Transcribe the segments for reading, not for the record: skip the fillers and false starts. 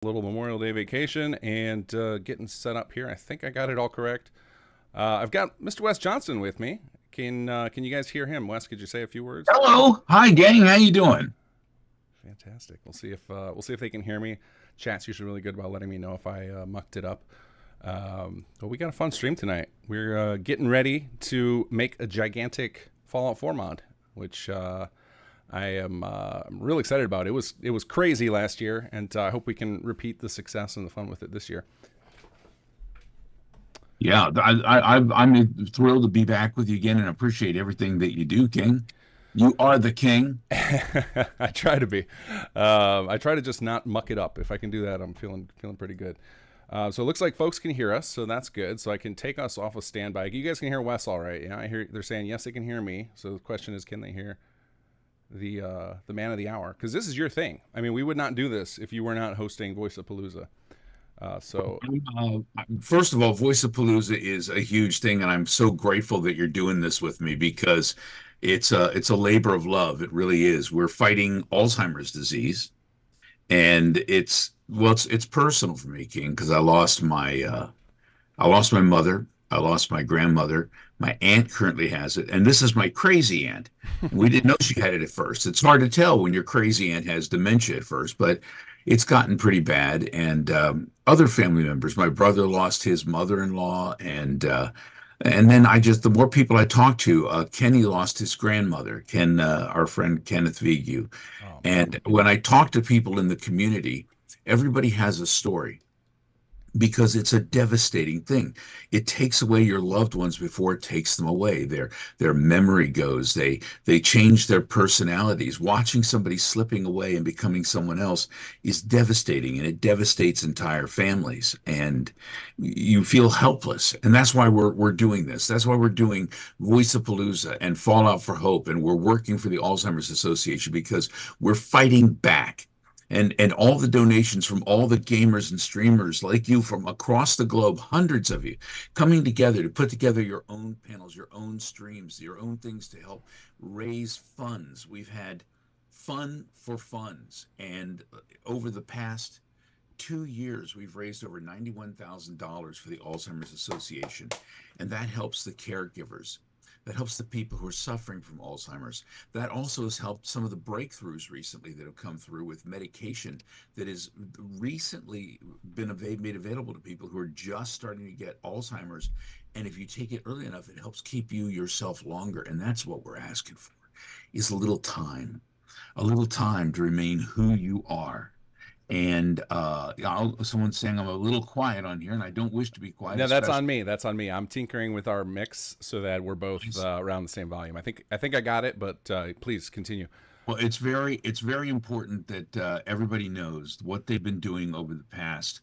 Little Memorial Day vacation and getting set up here. I think I got it all correct. I've got Mr. Wes Johnson with me. Can you guys hear him? Wes, could you say a few words? Hello. Hi, gang. How you doing? Fantastic. We'll see if they can hear me. Chat's usually really good about letting me know if I mucked it up. But we got a fun stream tonight. We're getting ready to make a gigantic Fallout 4 mod, which I am I'm really excited about. It was crazy last year, and I hope we can repeat the success and the fun with it this year. Yeah, I'm thrilled to be back with you again and appreciate everything that you do, King. You are the king. I try to be. I try to just not muck it up. If I can do that, I'm feeling pretty good. So it looks like folks can hear us, so that's good. So I can take us off of standby. You guys can hear Wes all right? Yeah, I hear they're saying yes, they can hear me. So the question is, can they hear the man of the hour? Because this is your thing. I mean, we would not do this if you were not hosting Voice of Palooza. So First of all, Voice of Palooza is a huge thing, and I'm so grateful that you're doing this with me because it's a labor of love. It really is. We're fighting Alzheimer's disease, and it's personal for me, King, because I lost my mother. I lost my grandmother. My aunt currently has it. And this is my crazy aunt. We didn't know she had it at first. It's hard to tell when your crazy aunt has dementia at first, but it's gotten pretty bad. And other family members, my brother lost his mother-in-law. And then the more people I talk to, Kenny lost his grandmother, our friend Kenneth Vigu. oh man, And when I talk to people in the community, everybody has a story because it's a devastating thing. It takes away your loved ones before it takes them away. Their memory goes. They change their personalities. Watching somebody slipping away and becoming someone else is devastating, and it devastates entire families. And you feel helpless. And that's why we're doing this. That's why we're doing Voice of Palooza and Fallout for Hope, and we're working for the Alzheimer's Association because we're fighting back and all the donations from all the gamers and streamers like you from across the globe, hundreds of you coming together to put together your own panels, your own streams, your own things to help raise funds. We've had Fun for Funds, and over the past 2 years, we've raised over $91,000 for the Alzheimer's Association, and that helps the caregivers. That helps the people who are suffering from Alzheimer's. That also has helped some of the breakthroughs recently that have come through with medication that has recently been made available to people who are just starting to get Alzheimer's. And if you take it early enough, it helps keep you yourself longer. And that's what we're asking for, is a little time to remain who you are. And someone's saying I'm a little quiet on here, and I don't wish to be quiet, no, that's especially. on me. That's on me. I'm tinkering with our mix so that we're both around the same volume. I think I got it, but please continue. Well, it's very important that everybody knows what they've been doing over the past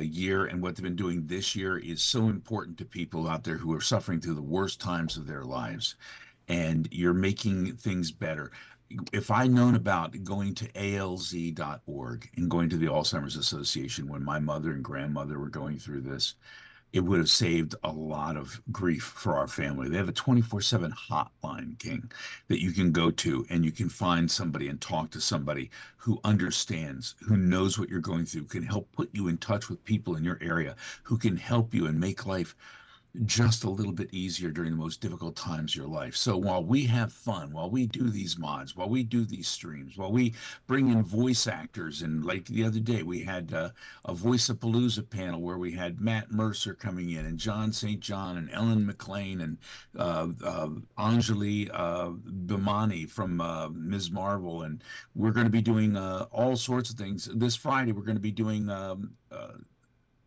year, and what they've been doing this year is so important to people out there who are suffering through the worst times of their lives. And you're making things better. If I'd known about going to alz.org and going to the Alzheimer's Association when my mother and grandmother were going through this, it would have saved a lot of grief for our family. They have a 24/7 hotline, King, that you can go to, and you can find somebody and talk to somebody who understands, who knows what you're going through, can help put you in touch with people in your area who can help you and make life just a little bit easier during the most difficult times of your life. So while we have fun, while we do these mods, while we do these streams, while we bring in voice actors, and like the other day, we had a Voice of Palooza panel where we had Matt Mercer coming in, and John St. John, and Ellen McLean, and Anjali Bimani from Ms. Marvel. And we're going to be doing all sorts of things. This Friday, we're going to be doing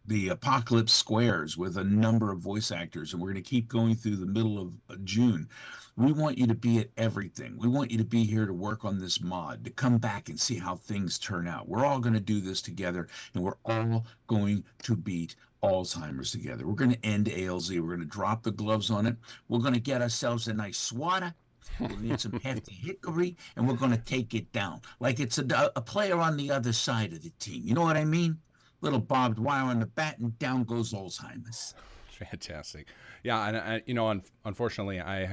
the Apocalypse Squares with a number of voice actors, and we're going to keep going through the middle of June. We want you to be at everything. We want you to be here to work on this mod, to come back and see how things turn out. We're all going to do this together, and we're all going to beat Alzheimer's together. We're going to end ALZ. We're going to drop the gloves on it. We're going to get ourselves a nice swatter. We'll need some hefty hickory, and we're going to take it down like it's a player on the other side of the team. You know what I mean? Little barbed wire on the bat, and down goes Alzheimer's. Fantastic. Yeah, and unfortunately, I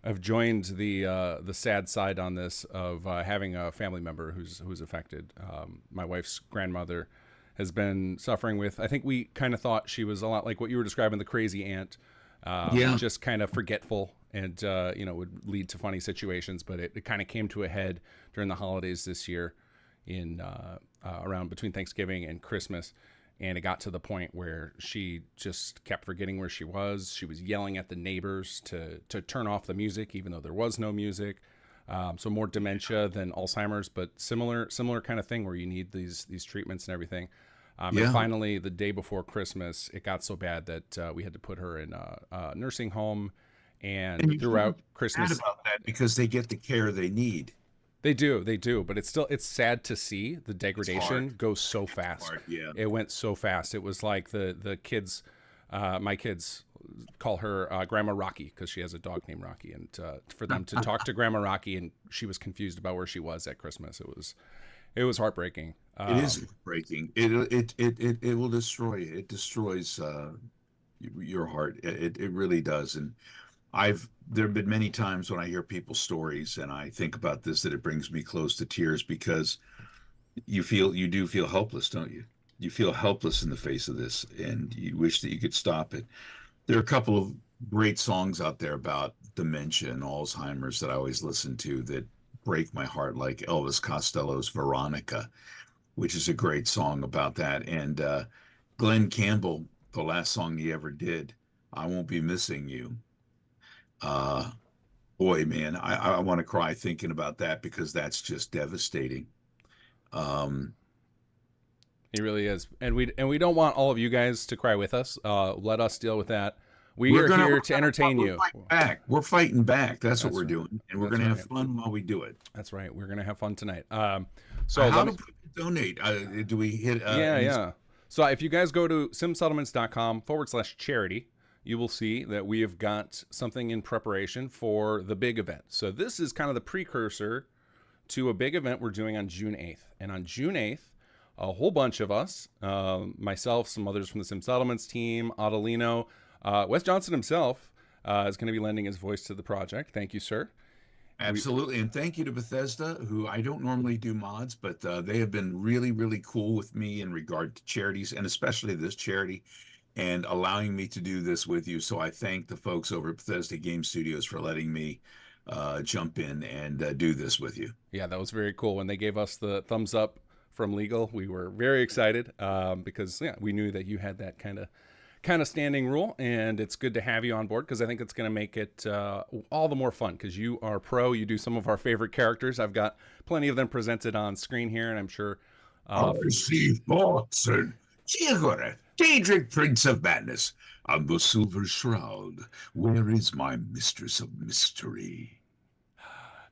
I've joined the sad side on this of having a family member who's affected. My wife's grandmother has been suffering with. I think we kind of thought she was a lot like what you were describing, the crazy aunt, Yeah. just kind of forgetful and would lead to funny situations. But it kind of came to a head during the holidays this year, in around between Thanksgiving and Christmas. And it got to the point where she just kept forgetting where she was. She was yelling at the neighbors to turn off the music, even though there was no music. So more dementia than Alzheimer's, but similar kind of thing where you need these treatments and everything. And Yeah. finally, the day before Christmas, it got so bad that we had to put her in a nursing home. And And you feel throughout bad Christmas, about that because they get the care they need. they do, but it's sad to see the degradation hard. go so fast. Hard, yeah. It went so fast. It was like the kids, my kids call her Grandma Rocky because she has a dog named Rocky, and for them to talk to Grandma Rocky and she was confused about where she was at Christmas, it was heartbreaking. It is breaking. It will destroy you. It destroys your heart. It really does. And there have been many times when I hear people's stories and I think about this that it brings me close to tears because you do feel helpless, don't you? You feel helpless in the face of this and you wish that you could stop it. There are a couple of great songs out there about dementia and Alzheimer's that I always listen to that break my heart, like Elvis Costello's Veronica, which is a great song about that. And Glenn Campbell, the last song he ever did, I Won't Be Missing You. Uh, Boy, man, I want to cry thinking about that because that's just devastating. Um, He really is, and we don't want all of you guys to cry with us. Let us deal with that. We are here to entertain you. Fight back. We're fighting back. That's what That's we're right. doing, and we're That's going to have right. fun while we do it. That's right. We're gonna have fun tonight. So How let do me, people donate? Do we hit? yeah. So if you guys go to simsettlements.com/charity, you will see that we have got something in preparation for the big event. So this is kind of the precursor to a big event we're doing on June 8th. And on June 8th, a whole bunch of us, myself, some others from the Sim Settlements team, Adelino, Wes Johnson himself is going to be lending his voice to the project. Thank you, sir. Absolutely. And thank you to Bethesda, who I don't normally do mods, but they have been really, really cool with me in regard to charities, and especially this charity, and allowing me to do this with you. So I thank the folks over at Bethesda Game Studios for letting me jump in and do this with you. Yeah, that was very cool. When they gave us the thumbs up from legal, we were very excited because we knew that you had that kind of standing rule, and it's good to have you on board because I think it's going to make it all the more fun because you are pro. You do some of our favorite characters. I've got plenty of them presented on screen here, and I'm sure. I see thoughts and Tigre, Daedric Prince of Madness, and the Silver Shroud. Where is my mistress of mystery?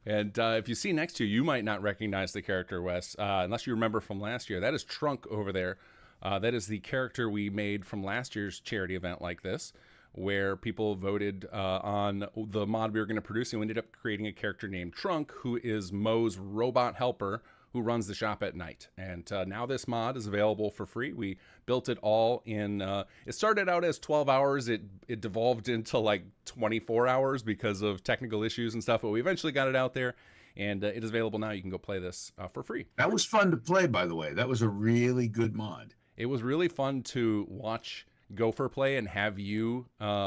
And if you see next to you, you might not recognize the character, Wes, unless you remember from last year. That is Trunk over there. That is the character we made from last year's charity event like this, where people voted on the mod we were going to produce, and we ended up creating a character named Trunk, who is Mo's robot helper who runs the shop at night. And now this mod is available for free. We built it all in, it started out as 12 hours. It devolved into like 24 hours because of technical issues and stuff, but we eventually got it out there. And it is available now. You can go play this for free. That was fun to play, by the way. That was a really good mod. It was really fun to watch Gopher play and have you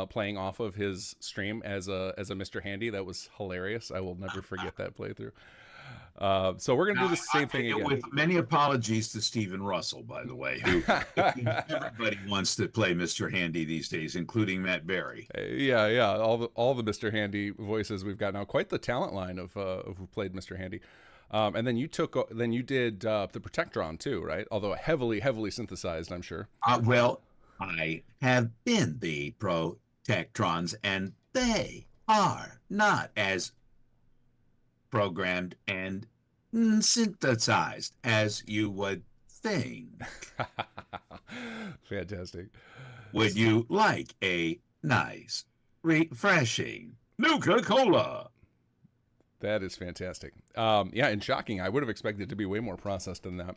playing off of his stream as a Mr. Handy. That was hilarious. I will never forget that playthrough. So we're gonna do the same thing again. With many apologies to Stephen Russell, by the way, who everybody wants to play Mr. Handy these days, including Matt Berry. Yeah. All the Mr. Handy voices we've got now. Quite the talent line of who played Mr. Handy. And then you did the Protectron too, right? Although heavily synthesized, I'm sure. Well, I have been the Protectrons, and they are not as programmed and synthesized as you would think. Fantastic. Would you like a nice, refreshing Nuka-Cola? That is fantastic. And shocking. I would have expected it to be way more processed than that.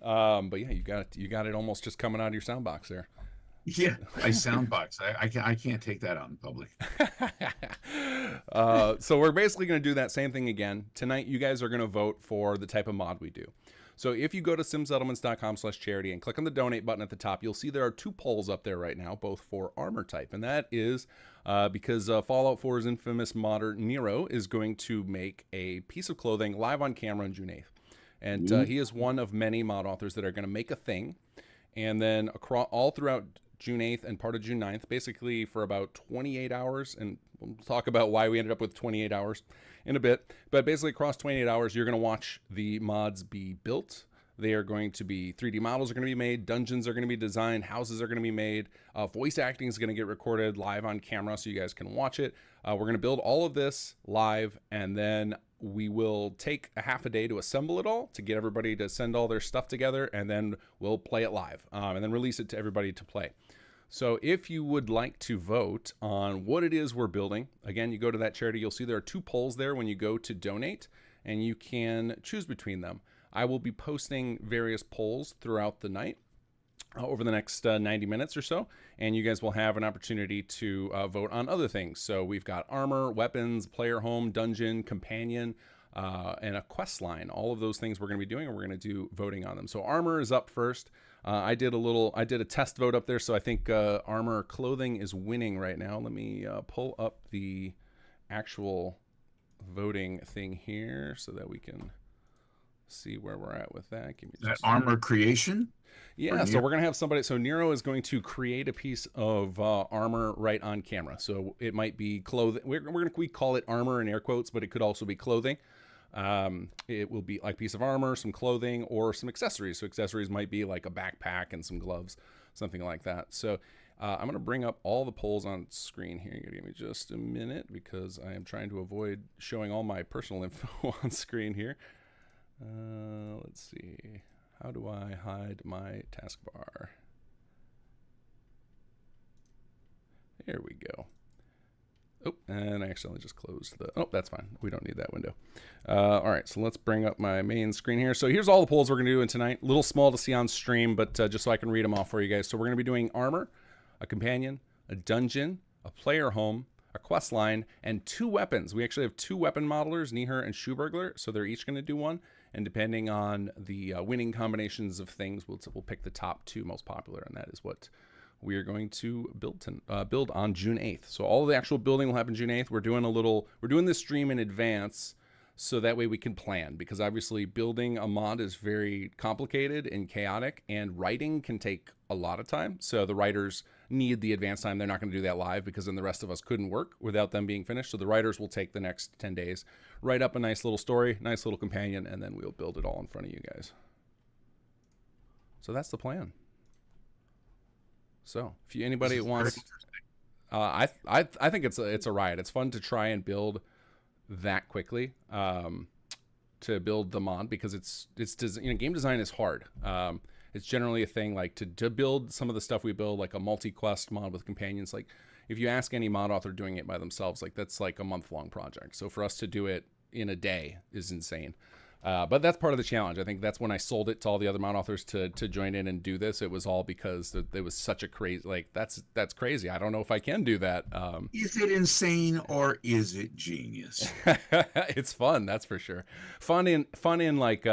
But yeah, you got it almost just coming out of your sound box there. Yeah, my soundbox. I can't take that out in public. So we're basically going to do that same thing again. Tonight, you guys are going to vote for the type of mod we do. So if you go to simsettlements.com/charity and click on the donate button at the top, you'll see there are two polls up there right now, both for armor type. And that is because Fallout 4's infamous modder Nero is going to make a piece of clothing live on camera on June 8th. And he is one of many mod authors that are going to make a thing. And then all throughout June 8th and part of June 9th, basically for about 28 hours, and we'll talk about why we ended up with 28 hours in a bit, but basically across 28 hours, you're going to watch the mods be built. They are going to be 3D models are going to be made, dungeons are going to be designed, houses are going to be made, voice acting is going to get recorded live on camera so you guys can watch it. We're going to build all of this live, and then we will take a half a day to assemble it all, to get everybody to send all their stuff together, and then we'll play it live, and then release it to everybody to play. So if you would like to vote on what it is we're building, again, you go to that charity, you'll see there are two polls there when you go to donate, and you can choose between them. I will be posting various polls throughout the night over the next 90 minutes or so, and you guys will have an opportunity to vote on other things. So we've got armor, weapons, player home, dungeon, companion, and a quest line. All of those things we're going to be doing, and we're going to do voting on them. So armor is up first. I did a test vote up there, so I think armor clothing is winning right now. Let me pull up the actual voting thing here so that we can see where we're at with that. Give me That just armor creation? yeah, so we're gonna have somebody. So Nero is going to create a piece of armor right on camera. So it might be clothing. We call it armor in air quotes, but it could also be clothing. It will be like a piece of armor, some clothing, or some accessories. So accessories might be like a backpack and some gloves, something like that. So I'm going to bring up all the polls on screen here. You're going to give me just a minute because I am trying to avoid showing all my personal info on screen here. Let's see. How do I hide my taskbar? There we go. Oh, and I accidentally just closed the... Oh, that's fine. We don't need that window. All right, so let's bring up my main screen here. So here's all the polls we're going to do in tonight. A little small to see on stream, but just so I can read them off for you guys. So we're going to be doing armor, a companion, a dungeon, a player home, a quest line, and 2 weapons. We actually have 2 weapon modelers, Nieher and Shoeburglar, so they're each going to do one. And depending on the winning combinations of things, we'll pick the top 2 most popular, and that is what we are going to build on June 8th. So all of the actual building will happen June 8th. We're doing this stream in advance so that way we can plan, because obviously building a mod is very complicated and chaotic, and writing can take a lot of time. So the writers need the advance time. They're not going to do that live because then the rest of us couldn't work without them being finished. So the writers will take the next 10 days, write up a nice little story, nice little companion, and then we'll build it all in front of you guys. So that's the plan. So if anybody wants, I think it's a riot. It's fun to try and build that quickly, to build the mod, because it's game design is hard. It's generally a thing like to build some of the stuff we build, like a multi-quest mod with companions. Like if you ask any mod author doing it by themselves, like that's like a month-long project. So for us to do it in a day is insane. But that's part of the challenge. I think that's when I sold it to all the other mod authors to join in and do this. It was all because it was such a crazy, like that's crazy. I don't know if I can do that. Is it insane or is it genius? It's fun, that's for sure. Fun in like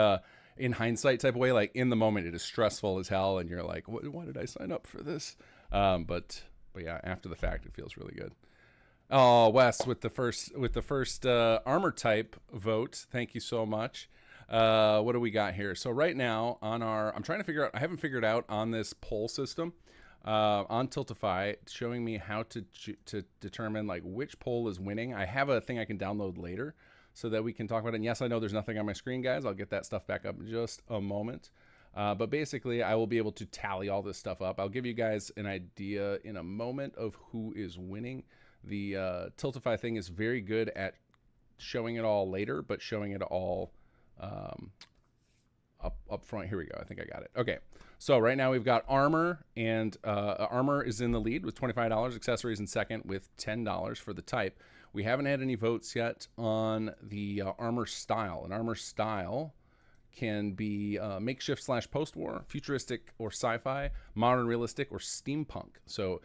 in hindsight type of way. Like in the moment, it is stressful as hell, and you're like, why did I sign up for this? But yeah, after the fact, it feels really good. Oh, Wes, with the first armor type vote. Thank you so much. What do we got here? So right now on I'm trying to figure out, I haven't figured out on this poll system on Tiltify, showing me how to determine like which poll is winning. I have a thing I can download later so that we can talk about it. And yes, I know there's nothing on my screen, guys. I'll get that stuff back up in just a moment. But basically, I will be able to tally all this stuff up. I'll give you guys an idea in a moment of who is winning. The Tiltify thing is very good at showing it all later, but showing it all up front. Here we go. I think I got it. Okay. So right now we've got armor, and armor is in the lead with $25. Accessories in second with $10 for the type. We haven't had any votes yet on the armor style. And armor style can be makeshift / post-war, futuristic or sci-fi, modern realistic, or steampunk. So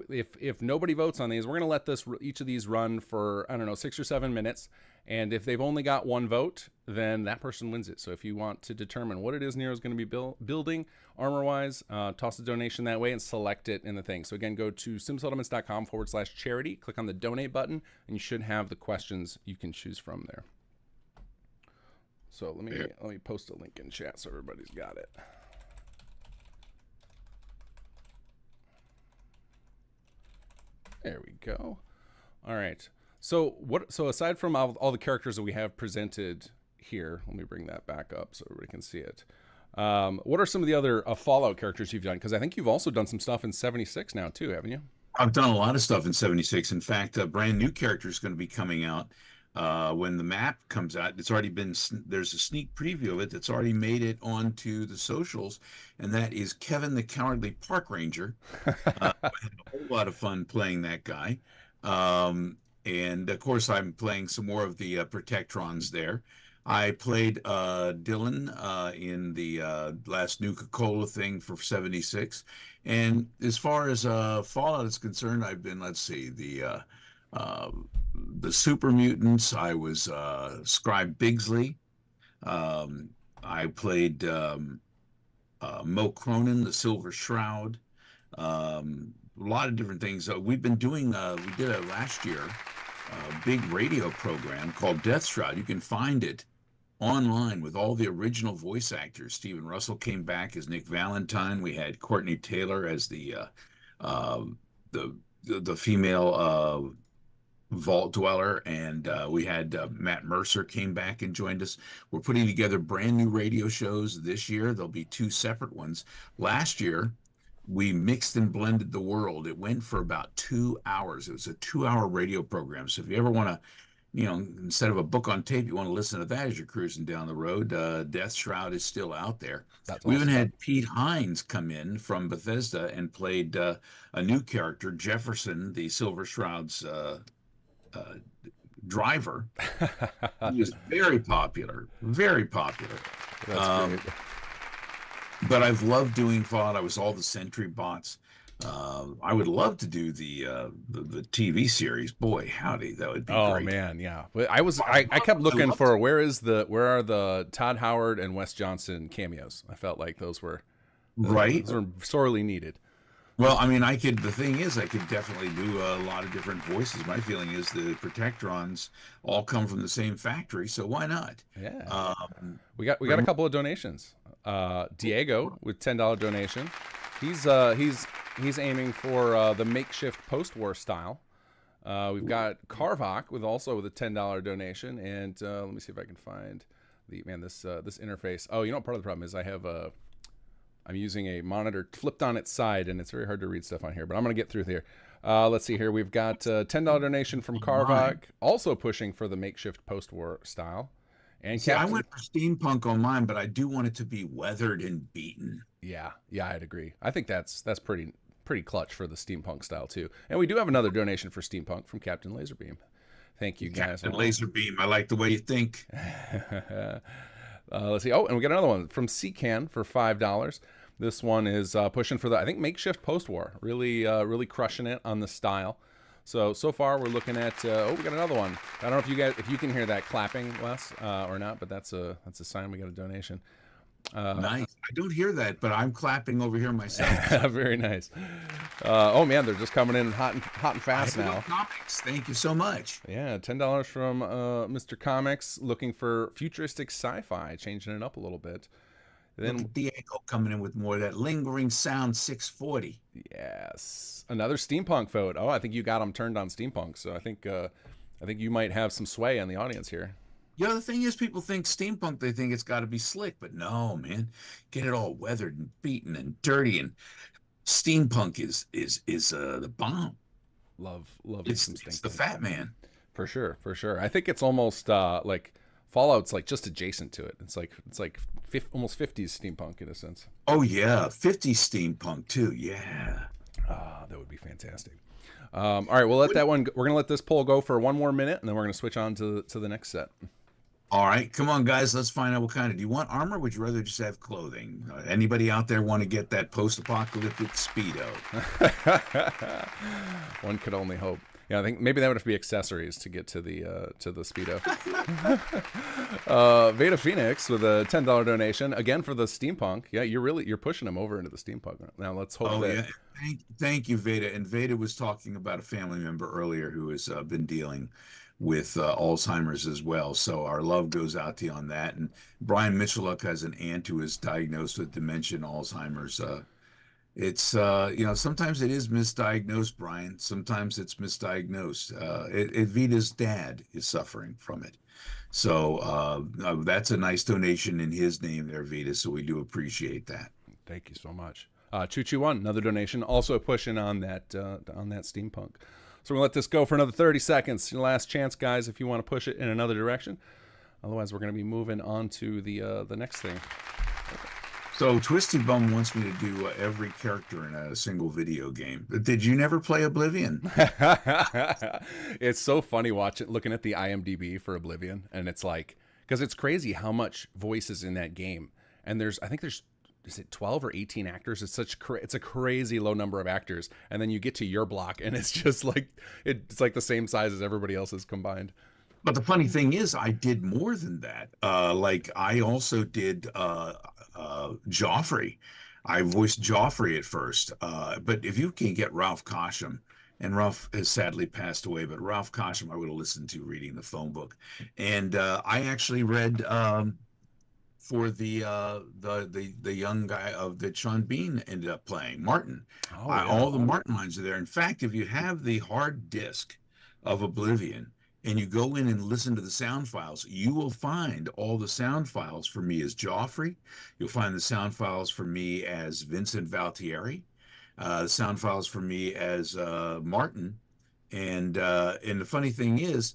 if nobody votes on these, we're going to let each of these run for, I don't know, 6 or 7 minutes. And if they've only got one vote, then that person wins it. So if you want to determine what it is Nero's going to be building armor-wise, toss a donation that way and select it in the thing. So again, go to simsettlements.com/charity, click on the donate button, and you should have the questions you can choose from there. So let me post a link in chat so everybody's got it. There we go. All right. So aside from all the characters that we have presented here, let me bring that back up so everybody can see it. What are some of the other Fallout characters you've done? Because I think you've also done some stuff in 76 now too, haven't you? I've done a lot of stuff in 76. In fact, a brand new character is going to be coming out when the map comes out. It's already been, there's a sneak preview of it that's already made it onto the socials, and that is Kevin the Cowardly Park Ranger. I had a whole lot of fun playing that guy. And of course, I'm playing some more of the Protectrons there. I played Dylan in the last Nuka-Cola thing for 76. And as far as Fallout is concerned, I've been, let's see, the Super Mutants. I was Scribe Bigsley. I played Mo Cronin, the Silver Shroud. A lot of different things. We've been doing, we did a last year, a big radio program called Death Shroud. You can find it online with all the original voice actors. Stephen Russell came back as Nick Valentine. We had Courtney Taylor as the female vault dweller, and we had Matt Mercer came back and joined us. We're putting together brand new radio shows this year. There'll be 2 separate ones. Last year, we mixed and blended the world. It went for about 2 hours. It was a 2-hour radio program. So if you ever want to, instead of a book on tape, you want to listen to that as you're cruising down the road, Death Shroud is still out there. That's we awesome. even had Pete Hines come in from Bethesda and played a new character, Jefferson, the Silver Shroud's driver. He was very popular, very popular. That's great. But I've loved doing Fallout. I was all the Sentry bots. I would love to do the TV series. Boy, howdy, that would be great. Oh man, yeah. I kept looking for where are the Todd Howard and Wes Johnson cameos. I felt like those were sorely needed. Well, I mean, the thing is, I could definitely do a lot of different voices. My feeling is the Protectrons all come from the same factory, so why not? Yeah. We got a couple of donations. Diego with $10 donation. He's aiming for the makeshift post-war style. We've got Carvok with a $10 donation, and let me see if I can find this interface. Oh, part of the problem is I'm using a monitor flipped on its side, and it's very hard to read stuff on here, but I'm going to get through here. Let's see here. We've got a $10 donation from Carvok, also pushing for the makeshift post-war style. And I went for steampunk on mine, but I do want it to be weathered and beaten. Yeah, I'd agree. I think that's pretty clutch for the steampunk style, too. And we do have another donation for steampunk from Captain Laserbeam. Thank you, guys. Captain Laserbeam, I like the way you think. Let's see. Oh, and we got another one from Seacan for $5. This one is pushing for the makeshift post-war. Really crushing it on the style. So far we're looking at. We got another one. I don't know if you can hear that clapping, Wes, or not, but that's a sign we got a donation. Nice. I don't hear that, but I'm clapping over here myself. Very nice. Oh man, they're just coming in hot and fast now. Comics. Thank you so much. Yeah, $10 from Mr. Comics, looking for futuristic sci-fi, changing it up a little bit. Then look at Diego coming in with more of that lingering sound 640. Yes, another steampunk vote. Oh, I think you got them turned on steampunk. So I think you might have some sway in the audience here. The thing is, people think steampunk, they think it's got to be slick, but no, man, get it all weathered and beaten and dirty, and steampunk is the bomb. Love it's the Fat Man. For sure. I think it's almost like Fallout's like just adjacent to it. It's like almost 50s steampunk in a sense. Oh yeah, 50s steampunk too. Yeah. That would be fantastic. All right, we'll let that one. We're gonna let this poll go for one more minute, and then we're gonna switch on to the next set. All right, come on, guys. Let's find out what kind of. Do you want armor? Or would you rather just have clothing? Anybody out there want to get that post-apocalyptic speedo? One could only hope. Yeah, I think maybe that would have to be accessories to get to the speedo. Veda Phoenix with a $10 donation again for the steampunk. Yeah, you're pushing him over into the steampunk. Now let's hope Oh that. yeah, thank you, Veda. And Veda was talking about a family member earlier who has been dealing with Alzheimer's as well. So our love goes out to you on that. And Brian Mitchelluk has an aunt who is diagnosed with dementia and Alzheimer's. Sometimes it is misdiagnosed, Brian. Sometimes it's misdiagnosed. Vita's dad is suffering from it. So that's a nice donation in his name there, Vita. So we do appreciate that. Thank you so much. Choo Choo One, another donation, also pushing on that steampunk. So we'll let this go for another 30 seconds. Your last chance, guys, if you want to push it in another direction. Otherwise, we're going to be moving on to the next thing. So Twisty Bum wants me to do every character in a single video game. Did you never play Oblivion? It's so funny looking at the IMDb for Oblivion, and it's like, because it's crazy how much voice is in that game. And I think there's is it 12 or 18 actors? It's it's a crazy low number of actors. And then you get to your block and it's just like, it's like the same size as everybody else's combined. But the funny thing is, I did more than that. Like I also did Joffrey. I voiced Joffrey at first. But if you can get Ralph Cosham, and Ralph has sadly passed away, but Ralph Cosham I would have listened to reading the phone book. And I actually read for the young guy that Sean Bean ended up playing, Martin. Oh, yeah. All the Martin lines are there. In fact, if you have the hard disk of Oblivion, and you go in and listen to the sound files, you will find all the sound files for me as Joffrey. You'll find the sound files for me as Vincent Valtieri, the sound files for me as Martin. And the funny thing is,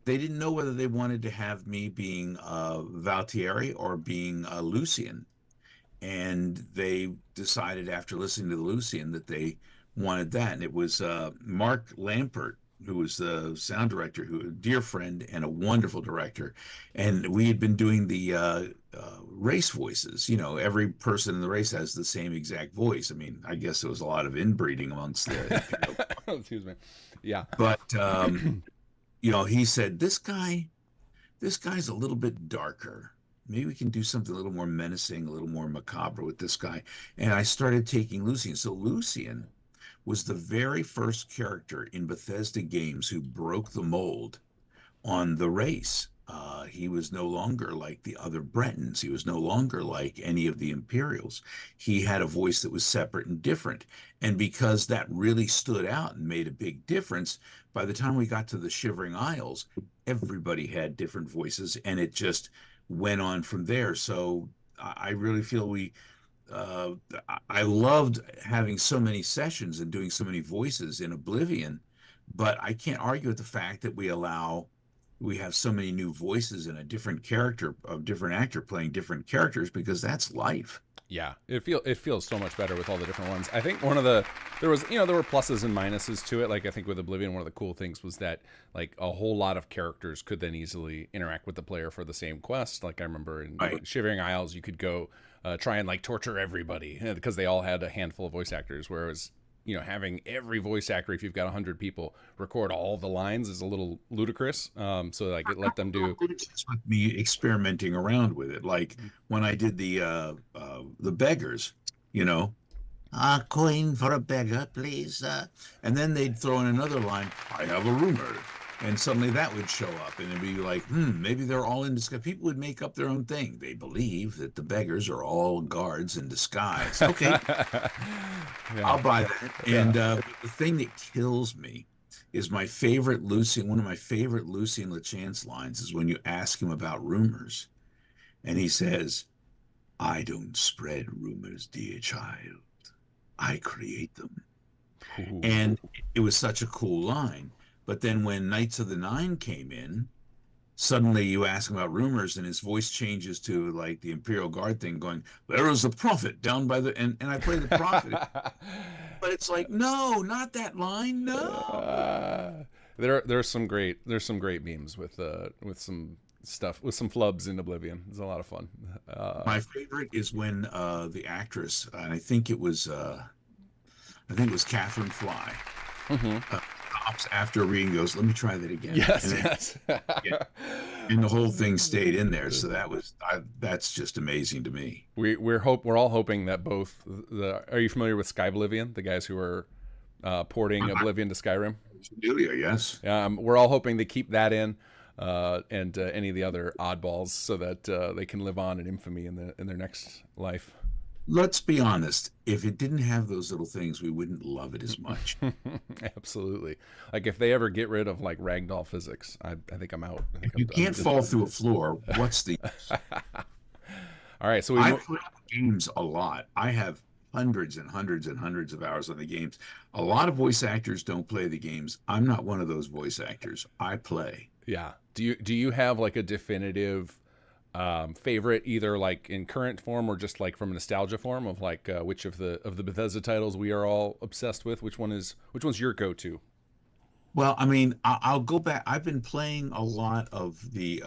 they didn't know whether they wanted to have me being Valtieri or being Lucian. And they decided after listening to the Lucian that they wanted that. And it was Mark Lampert, who was the sound director, who a dear friend and a wonderful director. And we had been doing the race voices. You know, every person in the race has the same exact voice. I mean, I guess there was a lot of inbreeding amongst the. Excuse me. Yeah. But he said, this guy's a little bit darker. Maybe we can do something a little more menacing, a little more macabre with this guy. And I started taking Lucian. So Lucian was the very first character in Bethesda games who broke the mold on the race. He was no longer like the other Bretons. He was no longer like any of the Imperials. He had a voice that was separate and different. And because that really stood out and made a big difference, by the time we got to the Shivering Isles, everybody had different voices, and it just went on from there. So I really feel I loved having so many sessions and doing so many voices in Oblivion, but I can't argue with the fact that we have so many new voices and a different actor playing different characters, because that's life. Yeah, it feels so much better with all the different ones. I think there were pluses and minuses to it. Like I think with Oblivion, one of the cool things was that like a whole lot of characters could then easily interact with the player for the same quest. Like I remember in Shivering Isles, you could go try and like torture everybody because they all had a handful of voice actors, whereas having every voice actor, if you've got 100 people, record all the lines is a little ludicrous. So like it let them do with me experimenting around with it. Like when I did the beggars, a coin for a beggar, please. And then they'd throw in another line, I have a rumor. And suddenly that would show up, and it'd be like, maybe they're all in disguise. People would make up their own thing. They believe that the beggars are all guards in disguise. Okay, yeah. I'll buy that. Yeah. And the thing that kills me is one of my favorite Lucian LeChance lines is when you ask him about rumors, and he says, I don't spread rumors, dear child. I create them. Ooh. And it was such a cool line. But then when Knights of the Nine came in, suddenly you ask him about rumors and his voice changes to like the Imperial Guard thing going, there is a prophet down by the, and I play the prophet. But it's like, no, not that line. No. There's some great memes with some stuff with some flubs in Oblivion. It's a lot of fun. My favorite is when the actress, and I think it was Catherine Fly, Mhm. stops after a reading, goes, "Let me try that again," Yes, and then yes. yeah, and the whole thing stayed in there. So that's just amazing to me. We're all hoping that both the are you familiar with Sky Oblivion, the guys who are porting I, Oblivion to Skyrim? Julia, yes. We're all hoping they keep that in, and any of the other oddballs, so that they can live on in infamy in their next life. Let's be honest. If it didn't have those little things, we wouldn't love it as much. Absolutely. Like if they ever get rid of like ragdoll physics, I think I'm out. I think If you I'm can't fall through a floor, what's the use? All right, so I play games a lot. I have hundreds and hundreds and hundreds of hours on the games. A lot of voice actors don't play the games. I'm not one of those voice actors. I play. yeah. Do you have like a definitive favorite, either like in current form or just like from a nostalgia form of like which of the Bethesda titles we are all obsessed with? Which one's your go-to? Well, I mean, I'll go back. I've been playing a lot of the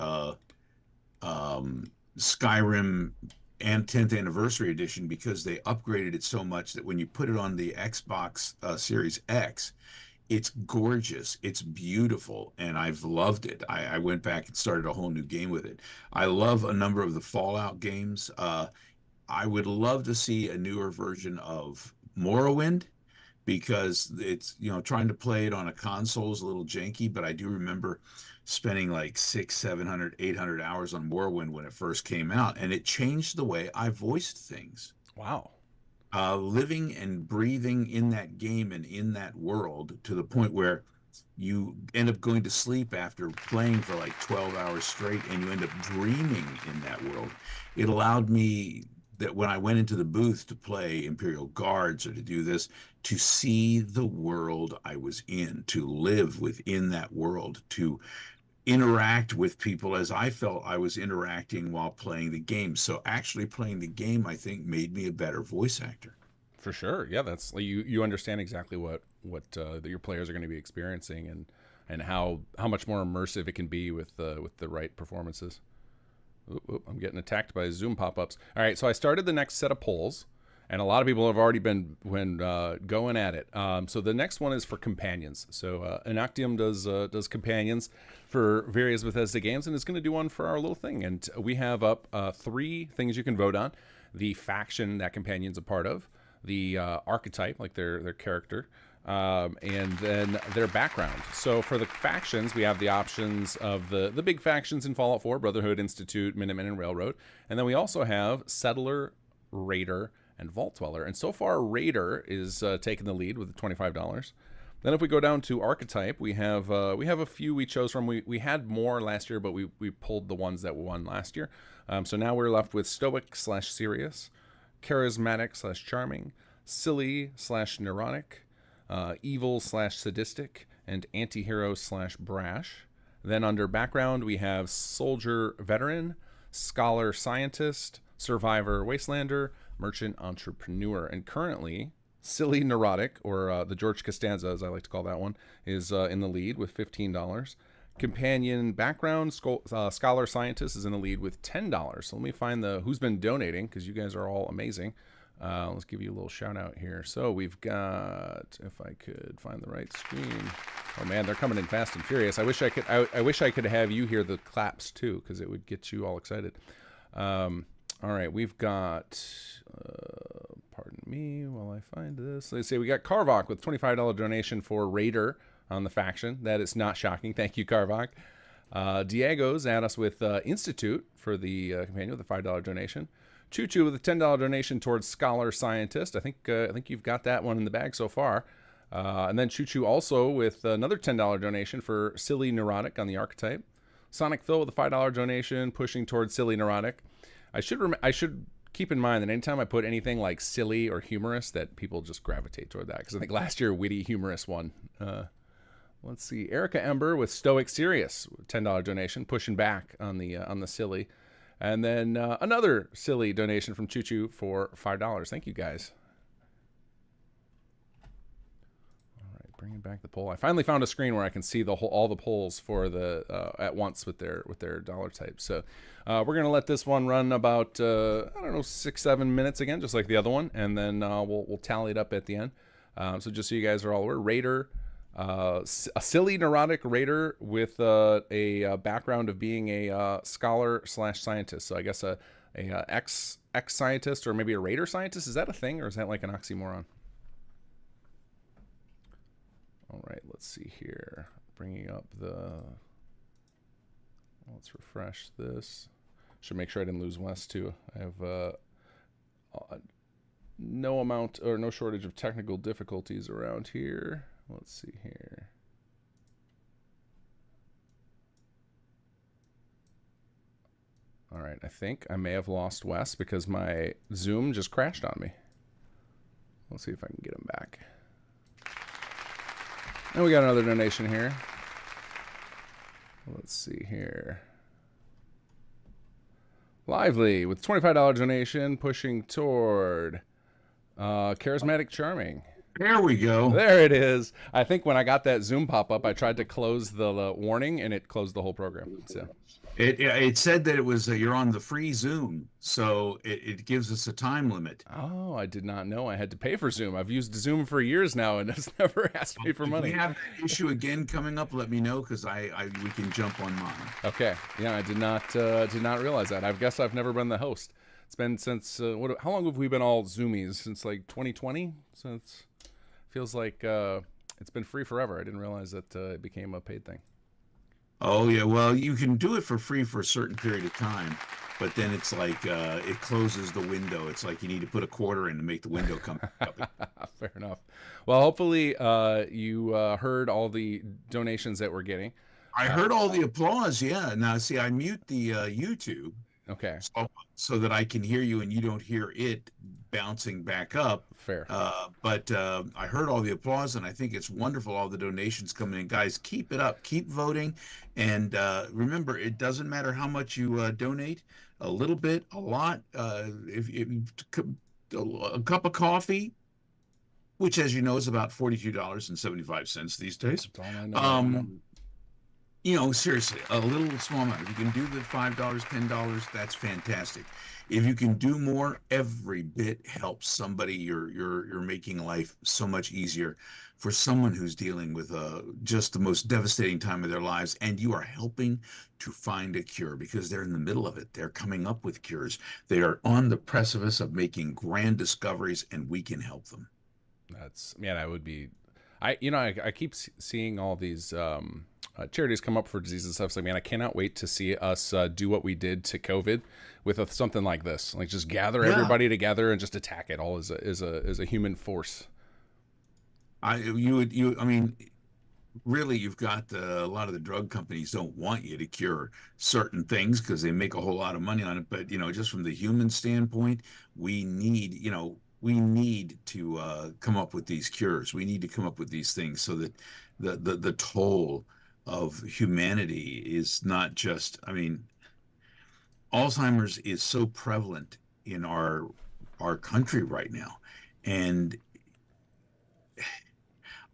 Skyrim and 10th anniversary edition because they upgraded it so much that when you put it on the Xbox Series X, it's gorgeous. It's beautiful, and I've loved it. I went back and started a whole new game with it. I love a number of the Fallout games. I would love to see a newer version of Morrowind because it's, trying to play it on a console is a little janky, but I do remember spending like 600, 700, 800 hours on Morrowind when it first came out, and it changed the way I voiced things. Wow. Living and breathing in that game and in that world to the point where you end up going to sleep after playing for like 12 hours straight and you end up dreaming in that world. It allowed me that when I went into the booth to play Imperial Guards or to do this, to see the world I was in, to live within that world, to interact with people as I felt I was interacting while playing the game. So actually playing the game, I think, made me a better voice actor. For sure. Yeah, that's like you understand exactly what your players are going to be experiencing, and how much more immersive it can be with the right performances. Oop, oop, I'm getting attacked by Zoom pop-ups. All right, so I started the next set of polls, and a lot of people have already been going at it. So the next one is for companions. So Enactium does companions for various Bethesda games, and it's going to do one for our little thing. And we have up 3 things you can vote on: the faction that companion's a part of, the archetype, like their character, and then their background. So for the factions, we have the options of the big factions in Fallout 4: Brotherhood, Institute, Minutemen, and Railroad. And then we also have Settler, Raider, and Vault Dweller. And so far, Raider is taking the lead with $25. Then if we go down to archetype, we have a few we chose from. We had more last year, but we pulled the ones that won last year. So now we're left with Stoic/Serious, Charismatic/Charming, Silly/Neurotic, Evil/Sadistic, and Antihero/Brash. Then under background, we have Soldier Veteran, Scholar Scientist, Survivor Wastelander, Merchant Entrepreneur. And currently, Silly Neurotic, or the George Costanza, as I like to call that one, is in the lead with $15. Companion Background, Scholar Scientist is in the lead with $10. So let me find who's been donating, because you guys are all amazing. Let's give you a little shout out here. So we've got, if I could find the right screen. Oh man, they're coming in fast and furious. I wish I could have you hear the claps too, because it would get you all excited. All right, we've got, pardon me while I find this. Let's see, we got Carvok with $25 donation for Raider on the faction. That is not shocking. Thank you, Carvok. Diego's at us with Institute for the companion with a $5 donation. Choo Choo with a $10 donation towards Scholar Scientist. I think you've got that one in the bag so far. And then Choo Choo also with another $10 donation for Silly Neurotic on the archetype. Sonic Phil with a $5 donation pushing towards Silly Neurotic. I should keep in mind that anytime I put anything like silly or humorous, that people just gravitate toward that, because I think last year witty humorous won. Let's see, Erica Ember with Stoic Serious, $10 donation, pushing back on the silly, and then another silly donation from Choo Choo for $5. Thank you guys. All right, bringing back the poll. I finally found a screen where I can see all the polls for the at once with their dollar type. So we're gonna let this one run about I don't know 6-7 minutes again, just like the other one, and then we'll tally it up at the end. So just so you guys are all aware, Raider, a silly neurotic Raider with a background of being a scholar / scientist. So I guess a ex scientist, or maybe a Raider scientist. Is that a thing, or is that like an oxymoron? All right, let's see here. Bringing up let's refresh this. Should make sure I didn't lose Wes too. I have no shortage of technical difficulties around here. Let's see here. All right, I think I may have lost Wes because my Zoom just crashed on me. Let's see if I can get him back. And we got another donation here. Let's see here. Lively with $25 donation, pushing toward charismatic charming. There we go. There it is. I think when I got that Zoom pop-up, I tried to close the warning, and it closed the whole program. So it said that it was you're on the free Zoom, so it gives us a time limit. Oh, I did not know I had to pay for Zoom. I've used Zoom for years now, and it's never asked me for money. If we have that issue again coming up, let me know, because we can jump on mine. Okay. Yeah, I did not realize that. I guess I've never been the host. It's been since how long have we been all Zoomies? Since like 2020? Since feels like it's been free forever. I didn't realize that it became a paid thing. Oh yeah, well, you can do it for free for a certain period of time, but then it's like it closes the window. It's like you need to put a quarter in to make the window come up. Fair enough. Well, hopefully you heard all the donations that we're getting. I heard all the applause. Yeah. Now, see, I mute the YouTube. Okay. So that I can hear you and you don't hear it bouncing back up. Fair. But I heard all the applause, and I think it's wonderful, all the donations coming in. Guys, keep it up. Keep voting. And remember, it doesn't matter how much you donate, a little bit, a lot. If a cup of coffee, which, as you know, is about $42.75 these days. That's all I know. You know, seriously, a little small amount. If you can do the $5, $10, that's fantastic. If you can do more, every bit helps somebody. You're making life so much easier for someone who's dealing with just the most devastating time of their lives, and you are helping to find a cure, because they're in the middle of it. They're coming up with cures. They are on the precipice of making grand discoveries, and we can help them. I would be. I keep seeing all these charities come up for diseases and stuff. It's like, man, I cannot wait to see us do what we did to COVID with something like this. Like, just gather everybody together and just attack it all as a human force. I mean, really, you've got a lot of the drug companies don't want you to cure certain things because they make a whole lot of money on it. But just from the human standpoint, we need to come up with these cures. We need to come up with these things so that the toll of humanity is not just, I mean, Alzheimer's is so prevalent in our country right now. And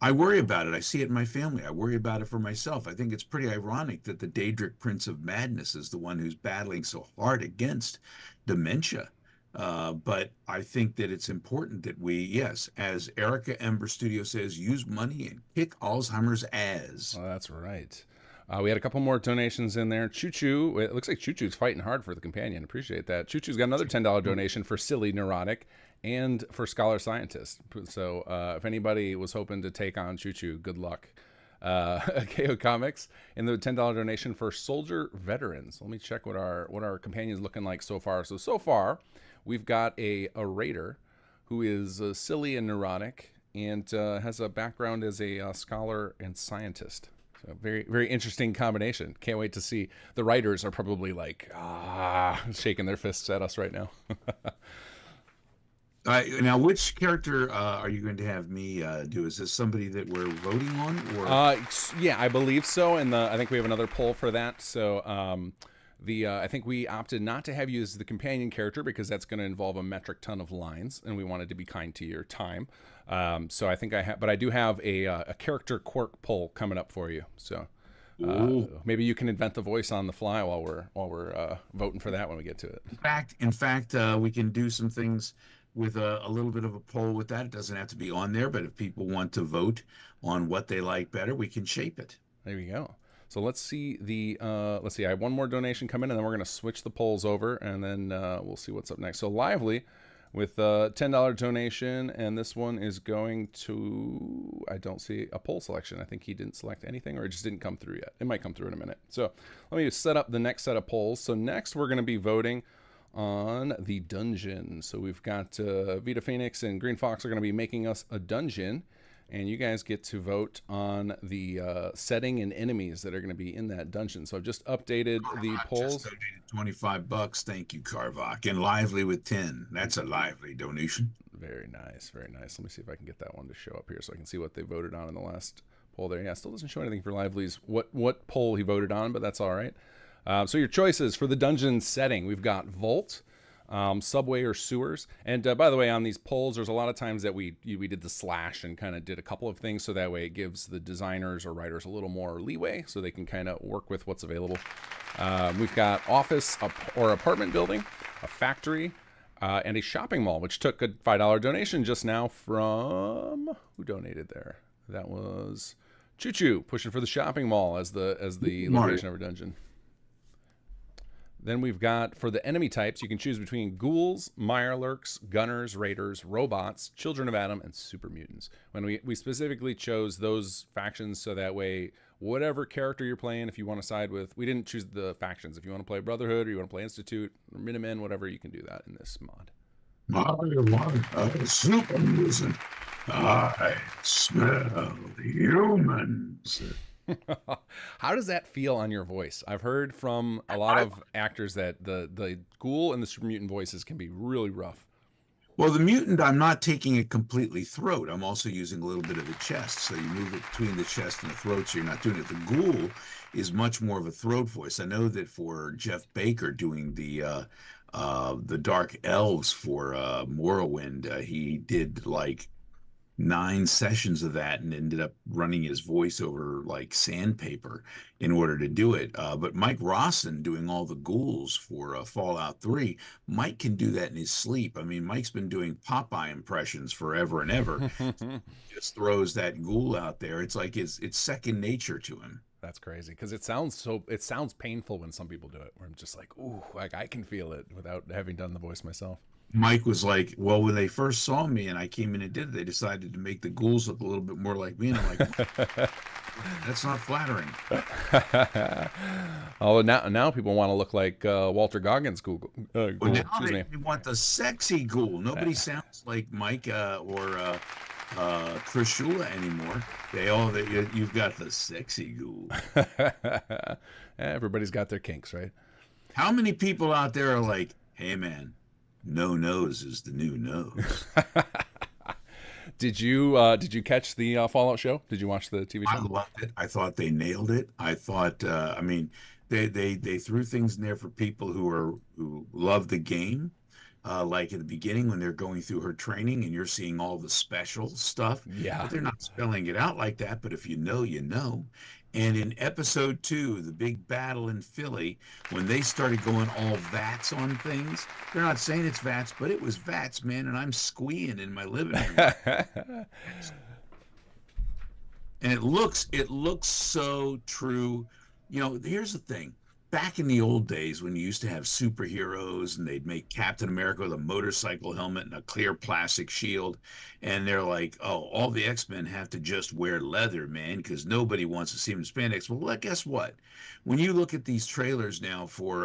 I worry about it. I see it in my family. I worry about it for myself. I think it's pretty ironic that the Daedric Prince of Madness is the one who's battling so hard against dementia. But I think that it's important that we, yes, as Erica Ember Studio says, use money and kick Alzheimer's ass. Oh, that's right. We had a couple more donations in there. Choo Choo, it looks like Choo Choo's fighting hard for the companion. Appreciate that. Choo Choo's got another $10 donation for Silly Neurotic and for Scholar Scientist. So if anybody was hoping to take on Choo Choo, good luck. KO Comics and the $10 donation for Soldier Veterans. Let me check what our companion's looking like so far. So far, we've got a Raider who is silly and neurotic and has a background as a scholar and scientist. So very, very interesting combination. Can't wait to see. The writers are probably like, shaking their fists at us right now. Now, which character are you going to have me do? Is this somebody that we're voting on? Or yeah, I believe so. And I think we have another poll for that. So I think we opted not to have you as the companion character because that's going to involve a metric ton of lines, and we wanted to be kind to your time. So I think but I do have a character quirk poll coming up for you. So maybe you can invent the voice on the fly while we're voting for that when we get to it. In fact, we can do some things with a little bit of a poll with that. It doesn't have to be on there, but if people want to vote on what they like better, we can shape it. There you go. So let's see let's see. I have one more donation come in, and then we're going to switch the polls over, and then we'll see what's up next. So Lively with a $10 donation, and this one is going to, I don't see a poll selection. I think he didn't select anything, or it just didn't come through yet. It might come through in a minute. So let me set up the next set of polls. So next we're going to be voting on the dungeon. So we've got Vita Phoenix and Green Fox are going to be making us a dungeon, and you guys get to vote on the setting and enemies that are going to be in that dungeon. So I've just updated the polls. Just donated $25. Thank you, Carvok. And Lively with 10. That's a lively donation. Very nice, very nice. Let me see if I can get that one to show up here so I can see what they voted on in the last poll there. Yeah, still doesn't show anything for Lively's what poll he voted on, but that's all right. So your choices for the dungeon setting, we've got Vault, subway or sewers. And by the way, on these polls, there's a lot of times that we did the slash and kind of did a couple of things, so that way it gives the designers or writers a little more leeway so they can kind of work with what's available. We've got office or apartment building, a factory, and a shopping mall, which took a $5 donation just now from, who donated there? That was Choo Choo, pushing for the shopping mall as the location of our dungeon. Then we've got, for the enemy types, you can choose between ghouls, mirelurks, gunners, raiders, robots, children of Adam, and super mutants. When we specifically chose those factions so that way, whatever character you're playing, if you want to side with, we didn't choose the factions. If you want to play Brotherhood or you want to play Institute, or Minutemen, whatever, you can do that in this mod. I want a super mutant. I smell humans. How does that feel on your voice? I've heard from a lot of actors that the ghoul and the super mutant voices can be really rough. Well, the mutant, I'm not taking it completely throat. I'm also using a little bit of the chest. So you move it between the chest and the throat, so you're not doing it. The ghoul is much more of a throat voice. I know that for Jeff Baker doing the Dark Elves for Morrowind, he did like 9 sessions of that and ended up running his voice over like sandpaper in order to do it. But Mike Rawson doing all the ghouls for Fallout 3, Mike can do that in his sleep. I mean, Mike's been doing Popeye impressions forever and ever. Just throws that ghoul out there. It's like it's second nature to him. That's crazy, because it sounds painful when some people do it, where I'm just like, ooh, like I can feel it without having done the voice myself. Mike was like, well, when they first saw me and I came in and did it, they decided to make the ghouls look a little bit more like me. And I'm like, that's not flattering. Oh, now people want to look like Walter Goggins' ghoul. Well, now they want the sexy ghoul. Nobody sounds like Mike or Chris Shula anymore. You've got the sexy ghoul. Everybody's got their kinks, right? How many people out there are like, hey man, no nose is the new nose? Did you catch the Fallout show? Did you watch the TV show? I loved it. I thought they nailed it. I thought, I mean, they threw things in there for people who love the game. Like at the beginning when they're going through her training and you're seeing all the special stuff. Yeah. But they're not spelling it out like that, but if you know, you know. And in episode 2, the big battle in Philly, when they started going all VATS on things, they're not saying it's VATS, but it was VATS, man, and I'm squeeing in my living room. And it looks so true. You know, here's the thing. Back in the old days when you used to have superheroes and they'd make Captain America with a motorcycle helmet and a clear plastic shield, and they're like, oh, all the X-Men have to just wear leather, man, because nobody wants to see them in spandex. Well, guess what? When you look at these trailers now for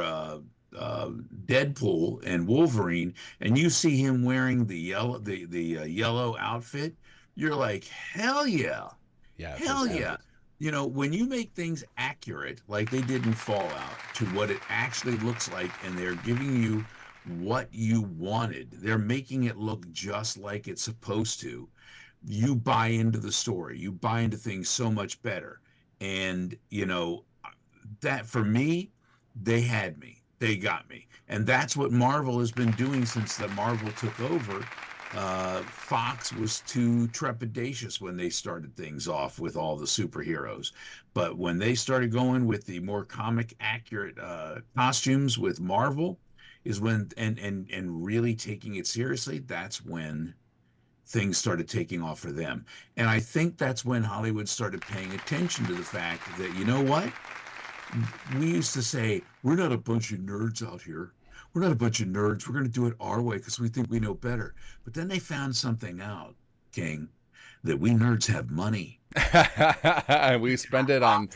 Deadpool and Wolverine, and you see him wearing the yellow outfit, you're like, hell yeah. Yeah. Hell yeah. You know, when you make things accurate, like they did in Fallout, to what it actually looks like, and they're giving you what you wanted, they're making it look just like it's supposed to, you buy into the story. You buy into things so much better. And, you know, that for me, they had me. They got me. And that's what Marvel has been doing since the Marvel took over. Fox was too trepidatious when they started things off with all the superheroes. But when they started going with the more comic accurate costumes with Marvel, is when and really taking it seriously, that's when things started taking off for them. And I think that's when Hollywood started paying attention to the fact that, you know what? We used to say, we're not a bunch of nerds out here. We're not a bunch of nerds. We're going to do it our way because we think we know better. But then they found something out, King, that we nerds have money. we spend it on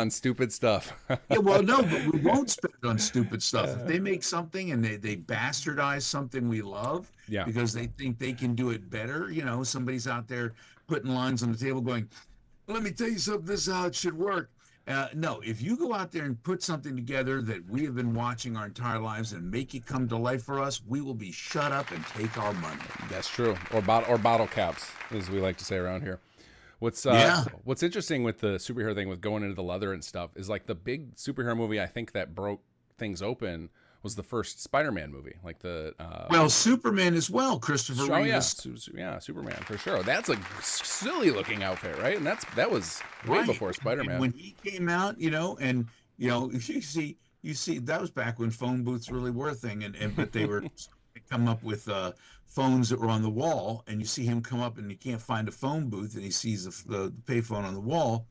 stupid stuff. Yeah, well, no, but we won't spend it on stupid stuff. If they make something and they bastardize something we love Yeah. because they think they can do it better, somebody's out there putting lines on the table going, let me tell you something, this is how it should work. No, if you go out there and put something together that we have been watching our entire lives and make it come to life for us, we will be shut up and take our money. That's true. Or bottle caps, as we like to say around here. What's interesting with the superhero thing with going into the leather and stuff is like the big superhero movie I think that broke things open was the first Spider-Man movie, like the Superman as well, Christopher Reeves. Yeah, Superman for sure. That's a silly looking outfit, right? And that was way before Spider-Man. And when he came out, and you see that was back when phone booths really were a thing, and but they were come up with phones that were on the wall, and you see him come up and he can't find a phone booth, and he sees the payphone on the wall,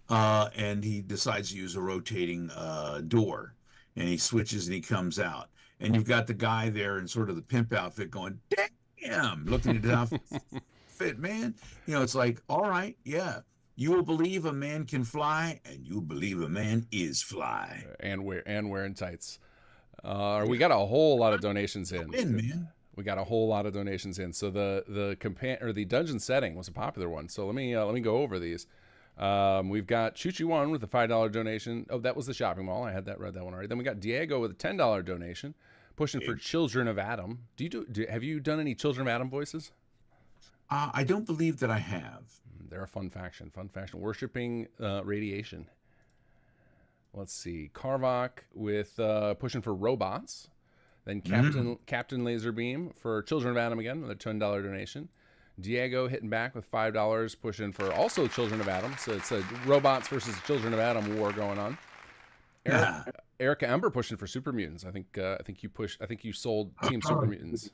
and he decides to use a rotating door. And he switches and he comes out. And you've got the guy there in sort of the pimp outfit going, damn, looking at his outfit, man. It's like, all right, yeah. You will believe a man can fly, and you will believe a man is fly. And wearing tights. We got a whole lot of donations in. Man. We got a whole lot of donations in. So the dungeon setting was a popular one. So let me go over these. We've got Choo-Choo One with a $5 donation. Oh, that was the shopping mall. I read that one already. Then we got Diego with a $10 donation, pushing for Children of Adam. Have you done any Children of Adam voices? I don't believe that I have. They're a fun faction, worshiping radiation. Let's see. Carvok with pushing for robots. Then Captain Laserbeam for Children of Adam again with a $10 donation. Diego hitting back with $5, pushing for also Children of Adam. So it's a robots versus Children of Adam war going on. Erica Ember pushing for Super Mutants. I think you sold Team Super Mutants.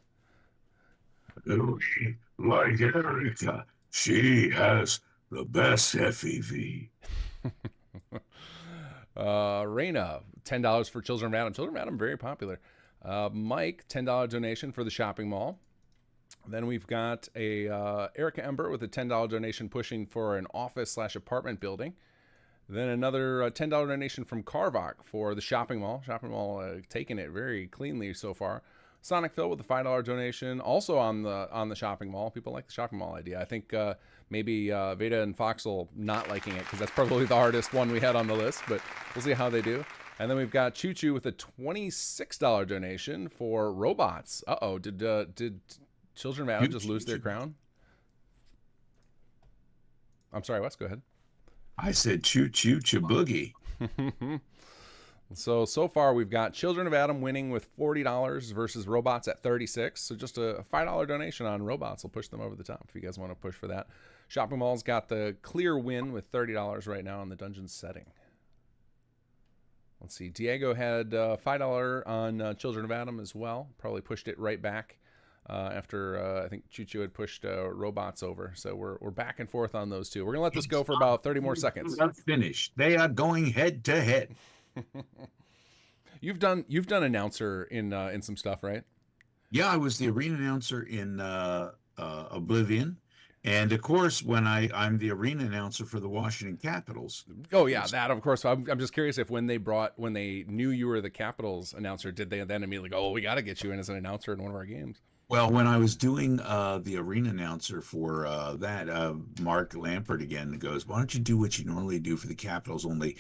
Like Erica, she has the best FEV. Reina, $10 for Children of Adam. Children of Adam, very popular. Mike, $10 donation for the shopping mall. Then we've got a Erica Ember with a $10 donation pushing for an office/apartment building. Then another $10 donation from Carvok for the shopping mall. Shopping mall taking it very cleanly so far. Sonic Phil with a $5 donation, also on the shopping mall. People like the shopping mall idea. I think maybe Veda and Foxel not liking it because that's probably the hardest one we had on the list, but we'll see how they do. And then we've got Choo Choo with a $26 donation for robots. Did Children of Adam just lose their crown? I'm sorry, Wes, go ahead. I said choo choo chaboogie. So far we've got Children of Adam winning with $40 versus robots at $36. So just a $5 donation on robots will push them over the top if you guys want to push for that. Shopping Mall's got the clear win with $30 right now on the dungeon setting. Let's see. Diego had $5 on Children of Adam as well. Probably pushed it right back. After I think Choo Choo had pushed robots over. So we're back and forth on those two. We're going to let this go for about 30 more seconds. Not finished. They are going head to head. You've done announcer in some stuff, right? Yeah, I was the arena announcer in Oblivion. And of course, when I'm the arena announcer for the Washington Capitals. Oh yeah, that of course. I'm just curious if when they knew you were the Capitals announcer, did they then immediately go, "Oh, we got to get you in as an announcer in one of our games"? Well, when I was doing the arena announcer for Mark Lampert again goes, "Why don't you do what you normally do for the Capitals? Only,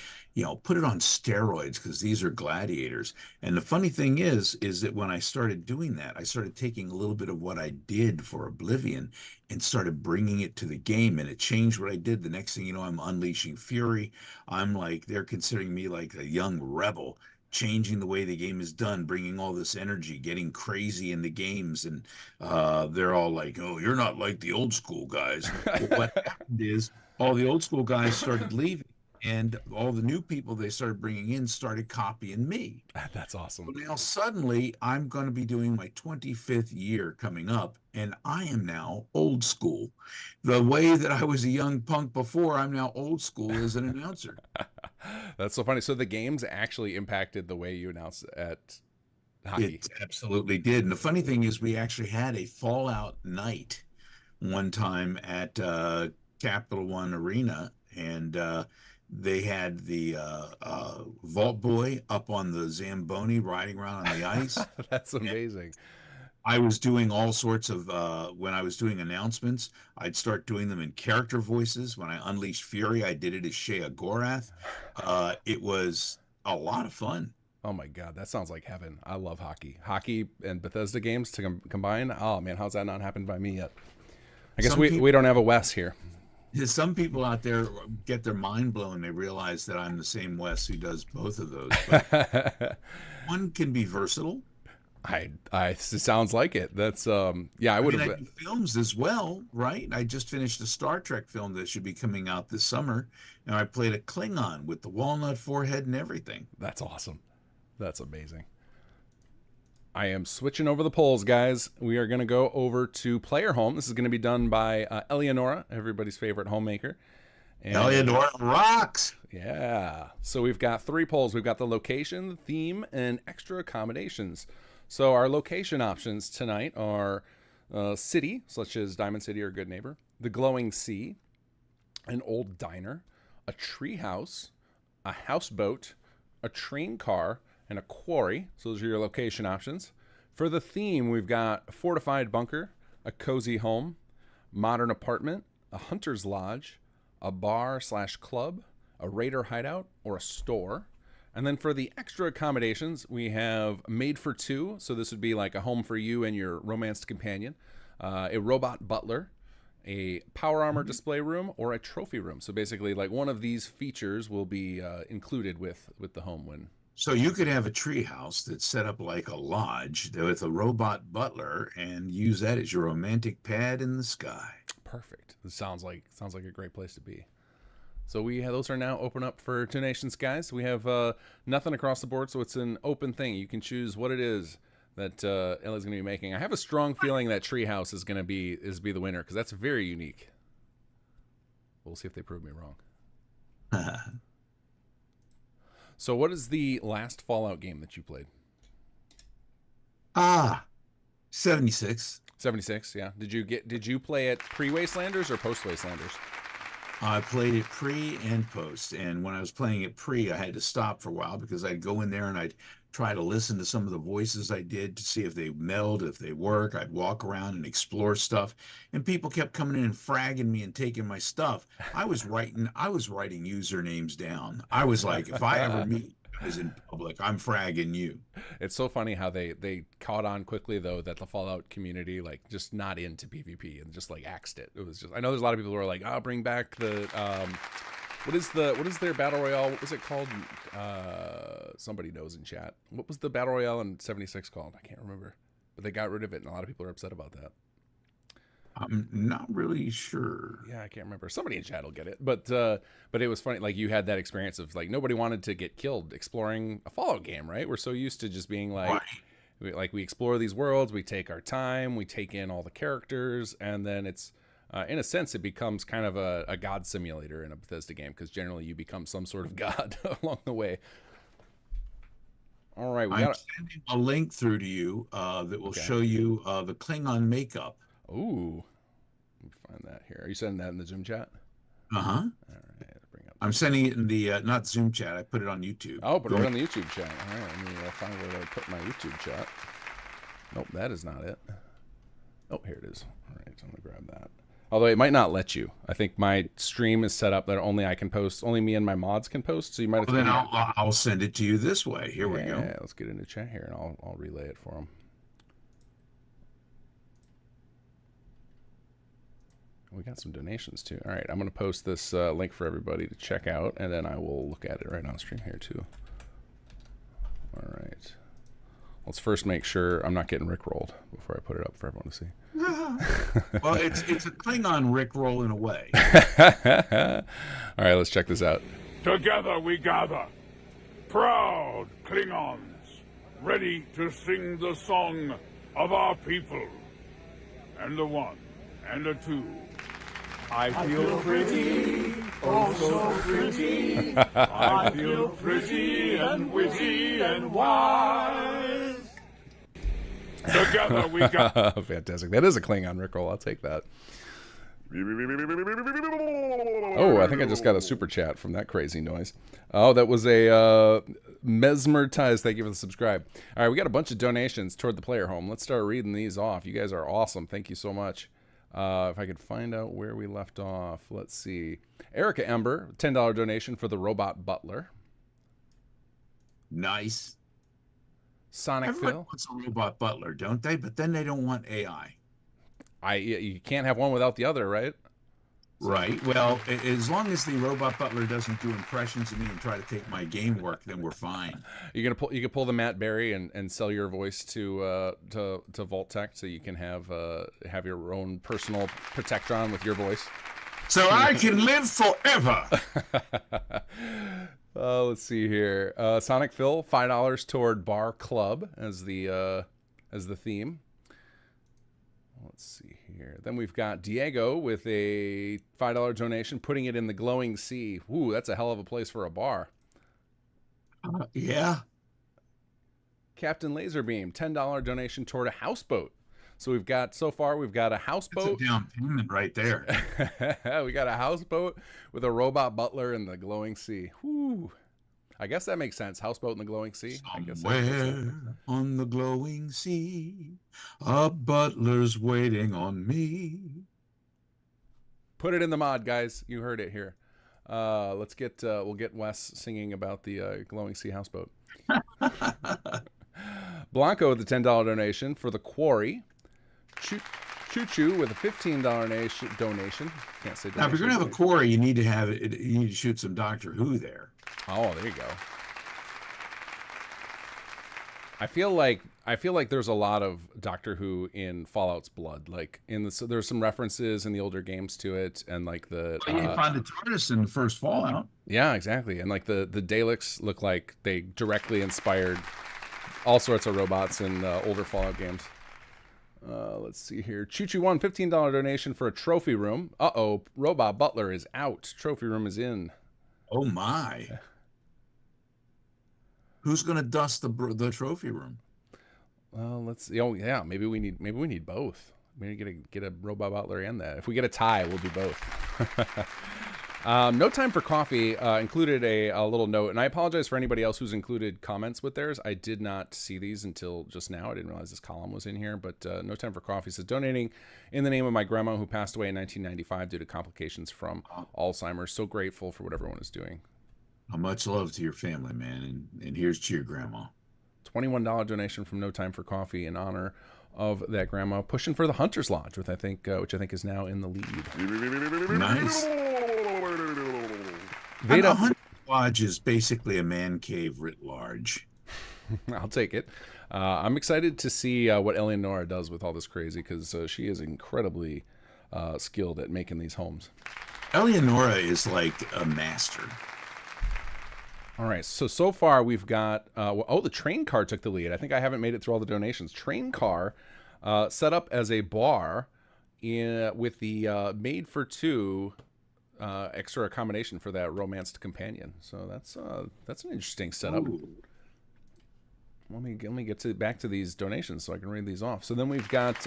put it on steroids because these are gladiators." And the funny thing is that when I started doing that, I started taking a little bit of what I did for Oblivion and started bringing it to the game, and it changed what I did. The next thing you know, I'm unleashing fury. I'm like, they're considering me like a young rebel, changing the way the game is done, bringing all this energy, getting crazy in the games. And they're all like, "Oh, you're not like the old school guys." Well, what happened is all the old school guys started leaving, and all the new people they started bringing in started copying me. That's awesome. Well, now suddenly I'm going to be doing my 25th year coming up, and I am now old school. The way that I was a young punk before, I'm now old school as an announcer. That's so funny. So the games actually impacted the way you announce at hockey. It absolutely did. And the funny thing is, we actually had a Fallout night one time at Capital One Arena, and they had the Vault Boy up on the Zamboni riding around on the ice. That's amazing. I was doing all sorts of when I was doing announcements, I'd start doing them in character voices. When I unleashed fury, I did it as Shea Gorath. It was a lot of fun. Oh my God, that sounds like heaven. I love hockey. Hockey and Bethesda games to combine. Oh man, how's that not happened by me yet? I guess we don't have a Wes here. Some people out there get their mind blown. They realize that I'm the same Wes who does both of those. But one can be versatile. It sounds like it. That's yeah, I would I have. do films as well, right? I just finished a Star Trek film that should be coming out this summer, and I played a Klingon with the walnut forehead and everything. That's awesome. That's amazing. I am switching over the polls, guys. We are going to go over to Player Home. This is going to be done by Eleonora, everybody's favorite homemaker. And, Eleonora rocks. Yeah. So we've got 3 polls. We've got the location, theme, and extra accommodations. So our location options tonight are city, such as Diamond City or Good Neighbor, the glowing sea, an old diner, a tree house, a houseboat, a train car, and a quarry. So those are your location options. For the theme, we've got a fortified bunker, a cozy home, modern apartment, a hunter's lodge, a bar/club, a raider hideout, or a store. And then for the extra accommodations, we have made for 2. So this would be like a home for you and your romanced companion, a robot butler, a power armor display room, or a trophy room. So basically, like one of these features will be included with the home when. So you could have a tree house that's set up like a lodge with a robot butler and use that as your romantic pad in the sky. Perfect. This sounds like a great place to be. So those are now open up for donations, guys. We have nothing across the board, so it's an open thing. You can choose what it is that Ellie's going to be making. I have a strong feeling that Treehouse is going to be the winner because that's very unique. We'll see if they prove me wrong. So, what is the last Fallout game that you played? 76. 76, yeah. Did you play it pre-Wastelanders or post-Wastelanders? I played it pre and post, and when I was playing it pre, I had to stop for a while because I'd go in there and I'd try to listen to some of the voices I did to see if they meld, if they work. I'd walk around and explore stuff, and people kept coming in and fragging me and taking my stuff. I was writing usernames down. I was like, if I ever meet you guys in public, I'm fragging you. It's so funny how they caught on quickly though that the Fallout community like just not into PvP and just like axed it. It was just, I know there's a lot of people who are like, "Oh, bring back the what is their battle royale? What was it called? Somebody knows in chat. What was the battle royale in 76 called? I can't remember. But they got rid of it and a lot of people are upset about that. I'm not really sure. Yeah, I can't remember. Somebody in chat will get it. But it was funny. Like you had that experience of like nobody wanted to get killed exploring a Fallout game, right? We're so used to just being like, we explore these worlds, we take our time, we take in all the characters, and then it's in a sense it becomes kind of a god simulator in a Bethesda game because generally you become some sort of god along the way. All right, I'm sending a link through to you that will show you the Klingon makeup. Ooh, let me find that here. Are you sending that in the Zoom chat? Uh-huh. All right, bring up. I'm sending it in the not Zoom chat. I put it on YouTube. Oh, put it on the YouTube chat. All right, let me find where I put my YouTube chat. Nope, that is not it. Oh, here it is. All right, so I'm gonna grab that. Although it might not let you. I think my stream is set up that only I can post, only me and my mods can post. So you might have. Well, then I'll send it to you this way. Here we go. Let's get into chat here, and I'll relay it for them. We got some donations too. All right, I'm gonna post this link for everybody to check out, and then I will look at it right on stream here too. All right. Let's first make sure I'm not getting rickrolled before I put it up for everyone to see. Well, it's a Klingon rickroll in a way. All right, let's check this out. Together we gather, proud Klingons, ready to sing the song of our people. And the one, and the two. I feel pretty, oh so pretty. I feel pretty and witty and wise. Together we got. Fantastic. That is a Klingon rickroll. I'll take that. Oh, I think I just got a super chat from that crazy noise. Oh, that was a mesmerized. Thank you for the subscribe. All right, we got a bunch of donations toward the player home. Let's start reading these off. You guys are awesome. Thank you so much. If I could find out where we left off. Let's see. Erica Ember, $10 donation for the robot butler. Nice. Sonic Everyone Phil. wants a robot butler, don't they? But then they don't want AI. You can't have one without the other, right? Right. Well, as long as the robot butler doesn't do impressions of me and try to take my game work, then we're fine. You can pull the Matt Berry and sell your voice to Vault-Tec, so you can have your own personal Protectron with your voice. So I can live forever. Let's see here. Sonic Phil, $5 toward Bar Club as the theme. Let's see here. Then we've got Diego with a $5 donation, putting it in the glowing sea. Ooh, that's a hell of a place for a bar. Yeah. Captain Laserbeam, $10 donation toward a houseboat. So we've got a houseboat. That's a down payment right there. We got a houseboat with a robot butler in the glowing sea. Whew. I guess that makes sense. Houseboat in the glowing sea. Somewhere on the glowing sea, a butler's waiting on me. Put it in the mod, guys. You heard it here. We'll get Wes singing about the glowing sea houseboat. Blanco with the $10 donation for the quarry. Choo-choo with a $15 donation. Can't say donation. Now, if you're gonna have a quarry, you need to shoot some Doctor Who there. Oh, there you go. I feel like there's a lot of Doctor Who in Fallout's blood. Like there's some references in the older games to it, and like You find the TARDIS in the first Fallout. Yeah, exactly. And like the Daleks look like they directly inspired all sorts of robots in older Fallout games. Let's see here. Choo-choo won $15 donation for a trophy room. Uh-oh, robot butler is out. Trophy room is in. Oh my! Who's gonna dust the trophy room? Well, let's see. Oh yeah, maybe we need both. We need to get a robot butler and that. If we get a tie, we'll do both. No Time for Coffee included a little note, and I apologize for anybody else who's included comments with theirs. I did not see these until just now. I didn't realize this column was in here, but No Time for Coffee says, donating in the name of my grandma who passed away in 1995 due to complications from Alzheimer's. So grateful for what everyone is doing. Much love to your family, man, and here's to your grandma. $21 donation from No Time for Coffee in honor of that grandma, pushing for the Hunter's Lodge, which I think is now in the lead. Nice. Veda, The Hunter's Lodge is basically a man cave writ large. I'll take it. I'm excited to see what Eleonora does with all this crazy, because she is incredibly skilled at making these homes. Eleonora is like a master. All right, so far we've got the train car took the lead. I think I haven't made it through all the donations. Train car set up as a bar with the made for two extra accommodation for that romanced companion. So that's an interesting setup. Ooh. Let me get back to these donations so I can read these off. So then we've got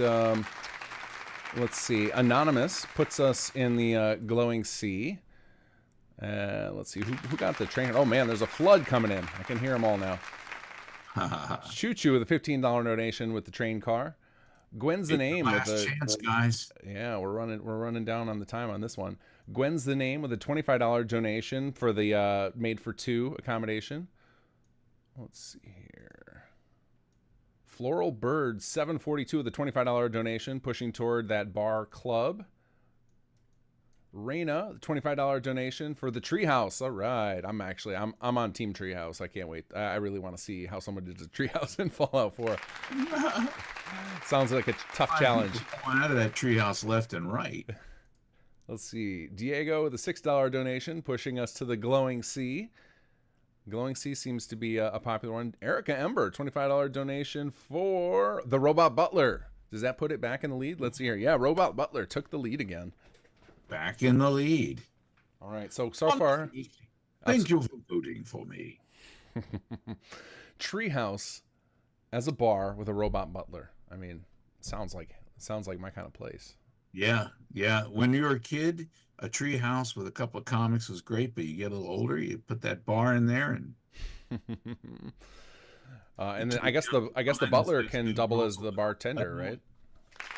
let's see, Anonymous puts us in the glowing sea. Let's see who got the train. Oh man, there's a flood coming in. I can hear them all now. Choo-choo with a $15 donation with the train car. Gwen's the It's your name with last a chance, guys. yeah. We're running down on the time on this one. Gwen's the name with a $25 donation for the made for two accommodation. Let's see here. Floral Bird 742 with a $25 donation, pushing toward that bar club. Raina, $25 donation for the Treehouse. All right, I'm on Team Treehouse. I can't wait. I really want to see how someone did the Treehouse in Fallout 4. Sounds like a tough challenge. Going out of that treehouse left and right. Let's see. Diego with a $6 donation, pushing us to the Glowing Sea. Glowing Sea seems to be a popular one. Erica Ember, $25 donation for the Robot Butler. Does that put it back in the lead? Let's see here. Yeah, Robot Butler took the lead again. Back in the lead. All right, so far. Thank you for voting for me. Treehouse as a bar with a robot butler. I mean, sounds like my kind of place. Yeah. When you were a kid, a tree house with a couple of comics was great, but you get a little older, you put that bar in there, and and then I guess the butler can double as the bartender, right?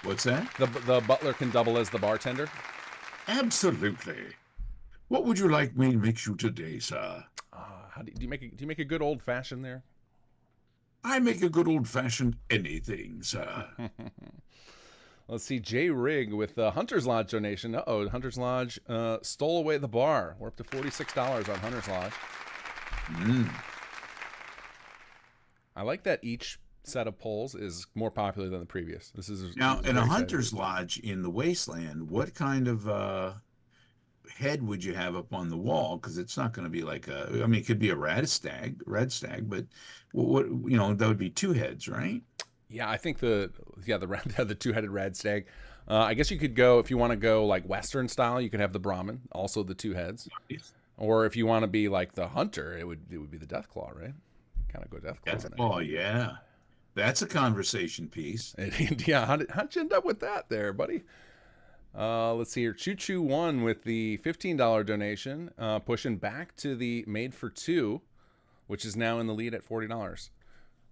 What's that? The butler can double as the bartender. Absolutely. What would you like me to mix you today, sir? How do you make a good old fashioned there? I make a good old fashioned anything, sir. Let's see, Jay Rigg with the Hunter's Lodge donation. Hunter's Lodge stole away the bar. We're up to $46 on Hunter's Lodge. I like that each set of polls is more popular than the previous. This is now in a Hunter's Lodge in the Wasteland. What kind of head would you have up on the wall? Because it's not going to be like it could be a red stag, but what that would be two heads, right? Yeah, I think the two-headed rad stag. I guess you could go, if you want to go like Western style, you could have the Brahmin, also the two heads. Yes. Or if you want to be like the hunter, it would be the Deathclaw, right? Kind of go Deathclaw. Deathclaw, yeah. That's a conversation piece. Yeah, how'd you end up with that there, buddy? Let's see here. Choo Choo One with the $15 donation, pushing back to the Made for Two, which is now in the lead at $40.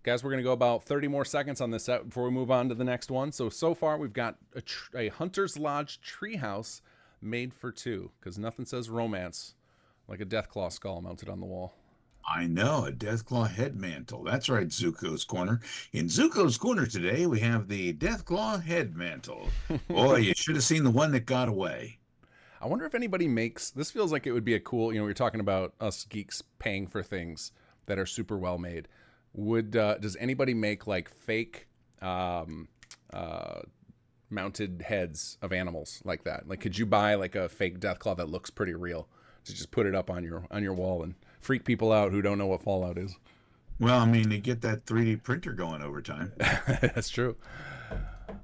Guys, we're going to go about 30 more seconds on this set before we move on to the next one. So far, we've got a Hunter's Lodge treehouse made for two, because nothing says romance like a Deathclaw skull mounted on the wall. I know, a Deathclaw head mantle. That's right, Zuko's Corner. In Zuko's Corner today, we have the Deathclaw head mantle. Boy, you should have seen the one that got away. I wonder if anybody makes... This feels like it would be a cool... we were talking about us geeks paying for things that are super well made. Does anybody make like fake mounted heads of animals like that? Like, could you buy like a fake Deathclaw that looks pretty real to just put it up on your wall and freak people out who don't know what Fallout is? Well, you get that 3D printer going over time. That's true.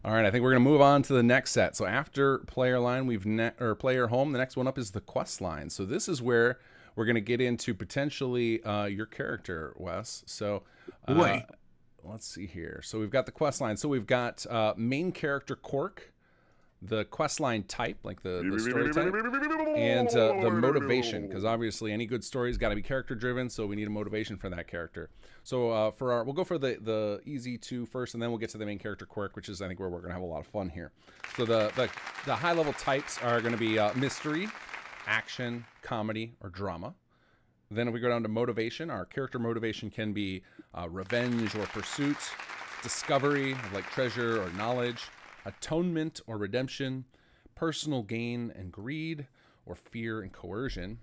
All right, I think we're gonna move on to the next set. So after player line, or player home, the next one up is the quest line. So this is where we're gonna get into potentially your character, Wes. So let's see here. So we've got the quest line. So we've got main character quirk, the quest line type, like the story type, and the motivation, because obviously any good story's got to be character driven, so we need a motivation for that character. So we'll go for the easy two first, and then we'll get to the main character quirk, which is I think where we're gonna have a lot of fun here. So the high level types are gonna be mystery, action, comedy, or drama. Then if we go down to motivation, our character motivation can be revenge or pursuit, discovery, like treasure or knowledge, atonement or redemption, personal gain and greed, or fear and coercion.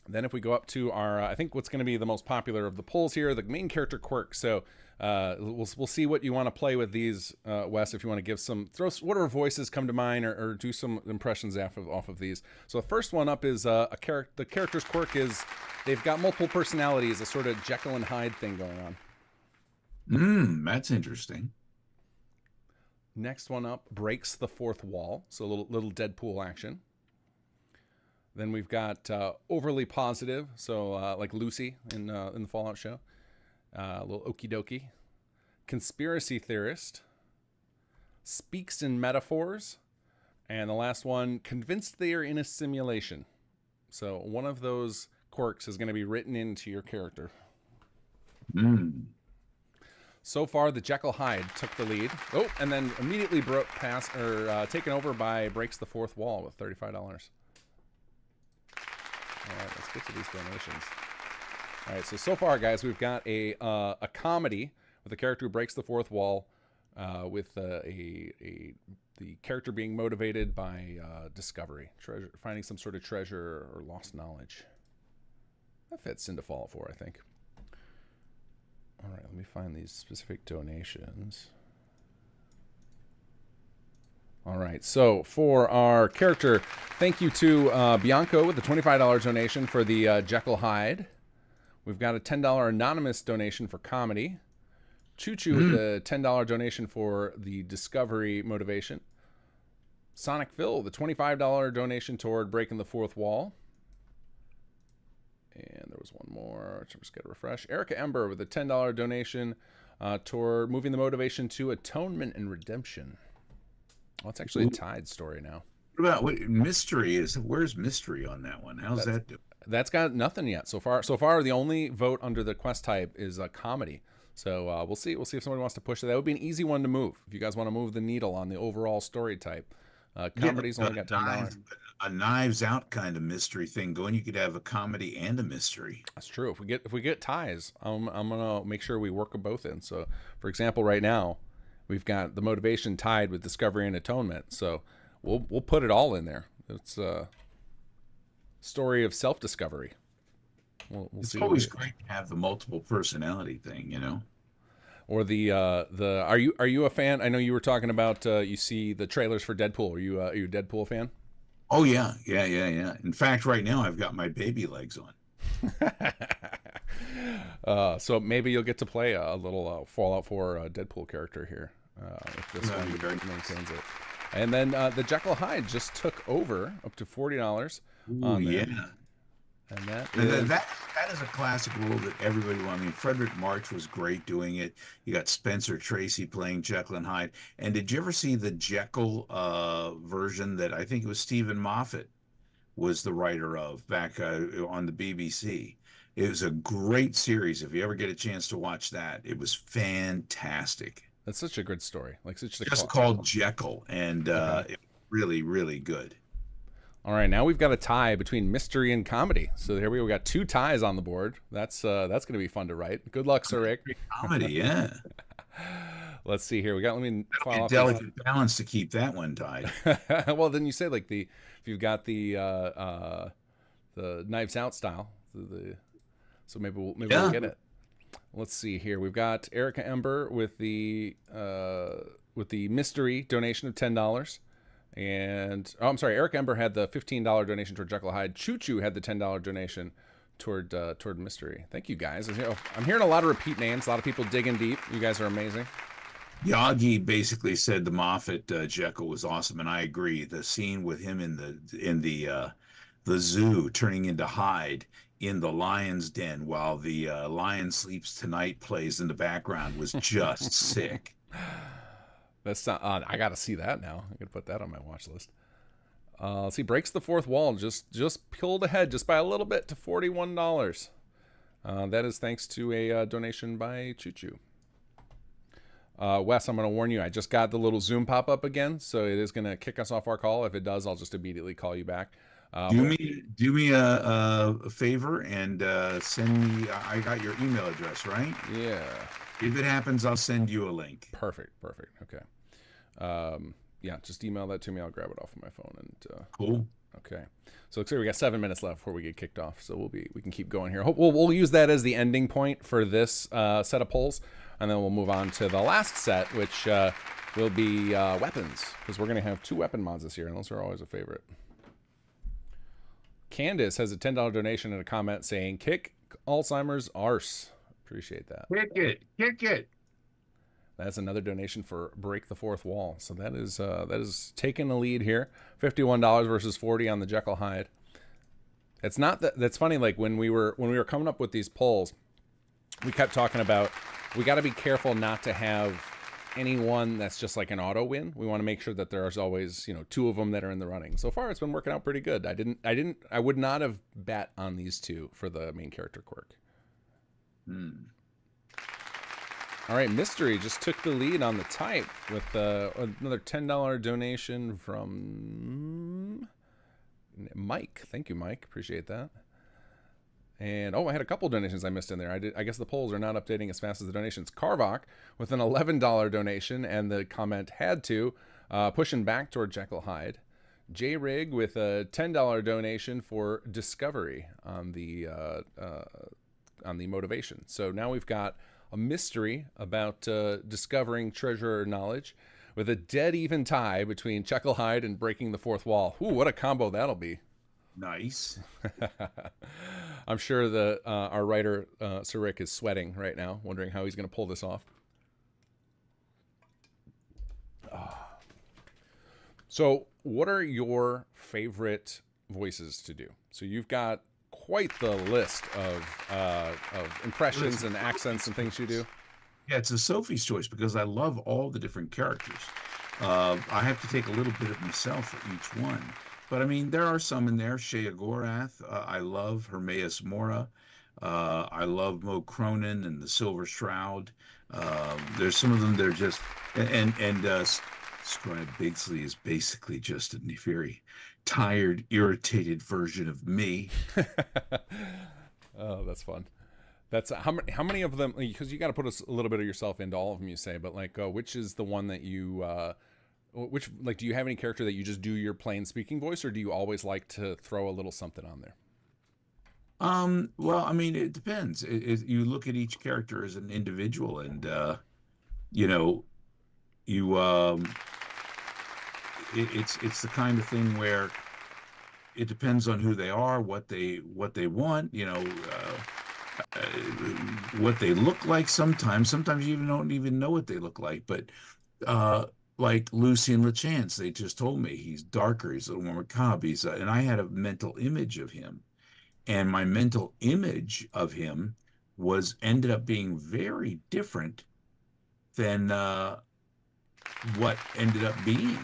Then if we go up to our, I think what's going to be the most popular of the polls here, the main character quirk. So we'll see what you want to play with these, Wes, if you want to give throw whatever voices come to mind, or do some impressions off of these. So the first one up is the character's quirk is they've got multiple personalities, a sort of Jekyll and Hyde thing going on. That's interesting. Next one up, breaks the fourth wall. So a little Deadpool action. Then we've got overly positive, so like Lucy in the Fallout show. A little okie dokie. Conspiracy theorist. Speaks in metaphors. And the last one, convinced they are in a simulation. So one of those quirks is going to be written into your character. So far, the Jekyll Hyde took the lead. Oh, and then immediately taken over by Breaks the Fourth Wall with $35. All right, let's get to these donations. All right, so far, guys, we've got a comedy with a character who breaks the fourth wall, with the character being motivated by discovery, finding some sort of treasure or lost knowledge. That fits into Fallout 4, I think. All right, let me find these specific donations. All right, so for our character, thank you to Bianco with the $25 donation for the Jekyll Hyde. We've got a $10 anonymous donation for comedy. Choo Choo with the $10 donation for the discovery motivation. Sonic Phil, the $25 donation toward breaking the fourth wall. And there was one more. Just got to refresh. Erica Ember with a $10 donation toward moving the motivation to atonement and redemption. Well, it's actually a tied story now. What mystery is? Where's mystery on that one? How's that do? That's got nothing yet so far. So far, the only vote under the quest type is a comedy. So we'll see. We'll see if somebody wants to push it. That would be an easy one to move if you guys want to move the needle on the overall story type. Comedy's only got $10. A Knives Out kind of mystery thing going. You could have a comedy and a mystery. That's true. If we get ties, I'm gonna make sure we work them both in. So, for example, right now we've got the motivation tied with discovery and atonement. So we'll put it all in there. It's a story of self-discovery. It's always great to have the multiple personality thing, you know. Or are you a fan? I know you were talking about you see the trailers for Deadpool. Are you a Deadpool fan? Oh yeah. In fact, right now I've got my baby legs on. So maybe you'll get to play a little Fallout 4 Deadpool character here if this one maintains it. And then the Jekyll Hyde just took over up to $40. Ooh, yeah. And that is a classic role that everybody wants. I mean, Frederick March was great doing it. You got Spencer Tracy playing Jekyll and Hyde. And did you ever see the Jekyll version that I think it was Stephen Moffat was the writer of back on the BBC? It was a great series. If you ever get a chance to watch that, it was fantastic. That's such a good story. Like such just called Jekyll, and it really, really good. All right, now we've got a tie between mystery and comedy. So here we got two ties on the board. That's going to be fun to write. Good luck, Sir Rick. Comedy, yeah. Let's see here. Let me file off a delicate balance to keep that one tied. Well, then you say like if you've got the Knives Out style, so maybe we'll get it. Let's see here. We've got Erica Ember with the mystery donation of $10. And I'm sorry, Eric Ember had the $15 donation toward Jekyll Hyde. Choo Choo had the $10 donation toward mystery. Thank you guys. I'm hearing a lot of repeat names. A lot of people digging deep. You guys are amazing. Yagi basically said the Moffat Jekyll was awesome, and I agree. The scene with him in the zoo turning into Hyde in the lion's den while the Lion Sleeps Tonight plays in the background was just sick. That's not. I got to see that now. I got to put that on my watch list. Let's see, breaks the fourth wall. Just pulled ahead just by a little bit to $41. That is thanks to a donation by Choo Choo. Wes, I'm going to warn you. I just got the little Zoom pop up again, so it is going to kick us off our call. If it does, I'll just immediately call you back. Do me a favor and send me. I got your email address, right? Yeah. If it happens, I'll send you a link. Perfect. Okay. Yeah, just email that to me. I'll grab it off of my phone. And cool. Okay. So looks like we got 7 minutes left before we get kicked off. So we can keep going here. We'll use that as the ending point for this set of polls, and then we'll move on to the last set, which will be weapons, because we're going to have 2 weapon mods this year, and those are always a favorite. Candace has a $10 donation and a comment saying, "Kick Alzheimer's arse." Appreciate that. Kick it. That's another donation for Break the Fourth Wall. So that is taking a lead here. $51 versus $40 on the Jekyll Hyde. It's not that's funny. Like when we were coming up with these polls, we kept talking about we got to be careful not to have anyone that's just like an auto win. We want to make sure that there's always 2 of them that are in the running. So far, it's been working out pretty good. I would not have bet on these 2 for the main character quirk. All right, Mystery just took the lead on the type with another $10 donation from Mike. Thank you, Mike. Appreciate that. And I had a couple donations I missed in there. I guess the polls are not updating as fast as the donations. Carvok with an $11 donation, and the comment had to pushing back toward Jekyll Hyde. J Rig with a $10 donation for Discovery on the motivation. So now we've got a mystery about discovering treasure or knowledge, with a dead even tie between Jekyll Hyde and breaking the fourth wall. Ooh, what a combo that'll be! Nice. I'm sure our writer, Sir Rick, is sweating right now, wondering how he's going to pull this off. So, what are your favorite voices to do? So you've got quite the list of impressions and accents and things you do. Yeah, it's a Sophie's choice because I love all the different characters. I have to take a little bit of myself for each one. But I mean, there are some in there. Shea Gorath, I love Hermaeus Mora. I love Mo Cronin and the Silver Shroud. There's some of them that are just, and Scribe Bigsley is basically just a very tired, irritated version of me. Oh, that's fun. That's how many of them? Because you got to put a little bit of yourself into all of them. You say, but like, which is the one that you? Do you have any character that you just do your plain speaking voice, or do you always like to throw a little something on there? Well, I mean, it depends. You look at each character as an individual, and it's the kind of thing where it depends on who they are, what they want, what they look like. Sometimes you don't even know what they look like, but like Lucien LeChance, they just told me he's darker, he's a little more macabre, and I had a mental image of him, and my mental image of him ended up being very different than what ended up being.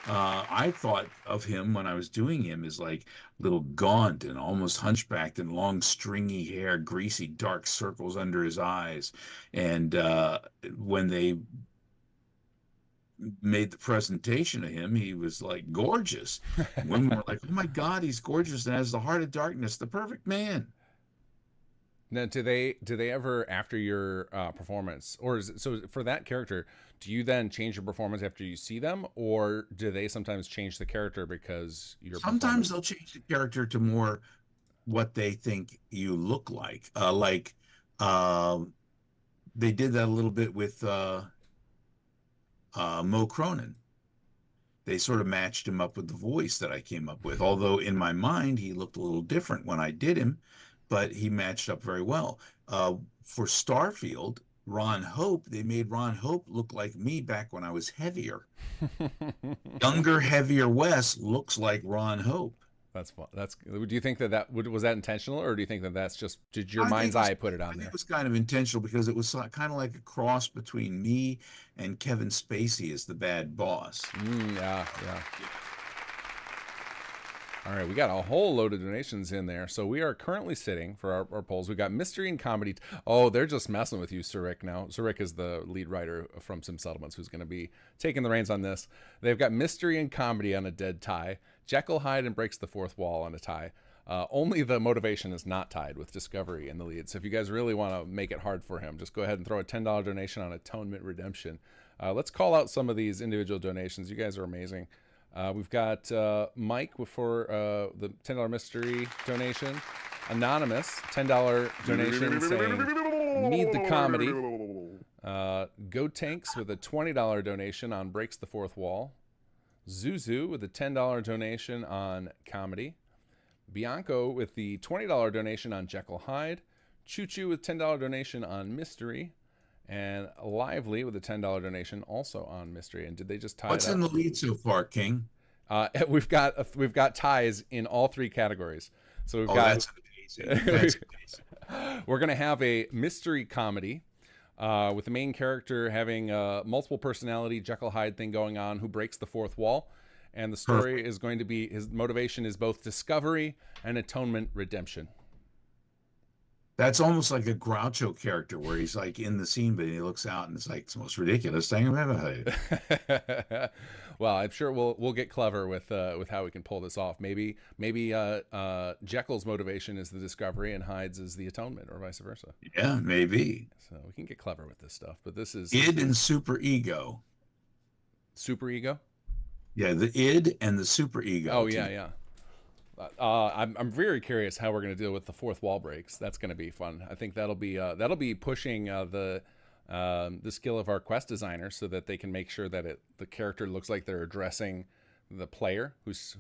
I thought of him when I was doing him as like little gaunt and almost hunchbacked and long stringy hair, greasy dark circles under his eyes, and when they made the presentation of him, he was like gorgeous. Women were like, "Oh my God, he's gorgeous and has the heart of darkness, the perfect man." Now, do they ever, after your performance, or so for that character, do you then change your performance after you see them, or do they sometimes change the character because you're? Sometimes they'll change the character to more what they think you look like. They did that a little bit with Mo Cronin. They sort of matched him up with the voice that I came up with, although in my mind he looked a little different when I did him, but he matched up very well. For Starfield, Ron Hope, they made Ron Hope look like me back when I was heavier. Younger, heavier Wes looks like Ron Hope. That's fun. Do you think that was that intentional, or do you think that that's just, did your mind's eye put it on there? I think it was kind of intentional because it was kind of like a cross between me and Kevin Spacey as the bad boss. Yeah. All right, we got a whole load of donations in there. So we are currently sitting for our polls. We got mystery and comedy. Oh, they're just messing with you, Sir Rick. Now, Sir Rick is the lead writer from Sim Settlements, who's going to be taking the reins on this. They've got mystery and comedy on a dead tie. Jekyll Hyde and breaks the fourth wall on a tie. Only the motivation is not tied, with Discovery in the lead. So if you guys really want to make it hard for him, just go ahead and throw a $10 donation on Atonement Redemption. Let's call out some of these individual donations. You guys are amazing. We've got Mike for the $10 mystery donation. Anonymous, $10 donation saying, need the comedy. Go Tanks with a $20 donation on Breaks the Fourth Wall. Zuzu with a $10 donation on comedy. Bianco with the $20 donation on Jekyll Hyde. Choo Choo with $10 donation on mystery. And Lively with a $10 donation also on mystery. And did they just tie What's in the lead so far, King? We've got ties in all three categories. So we've got. That's amazing. That's amazing. We're gonna have a mystery comedy with the main character having a multiple personality Jekyll Hyde thing going on, who breaks the fourth wall, and the story is going to be, his motivation is both discovery and atonement redemption. That's almost like a Groucho character where he's like in the scene, but he looks out and it's like it's the most ridiculous thing I've ever heard. Well, I'm sure we'll get clever with how we can pull this off. Maybe Jekyll's motivation is the discovery and Hyde's is the atonement, or vice versa. Yeah, maybe. So we can get clever with this stuff. But this is Id and super ego. super ego. Yeah, the id and the super ego. Oh yeah. I'm very curious how we're going to deal with the fourth wall breaks. That's going to be fun. I think that'll be pushing the skill of our quest designers so that they can make sure that the character looks like they're addressing the player who's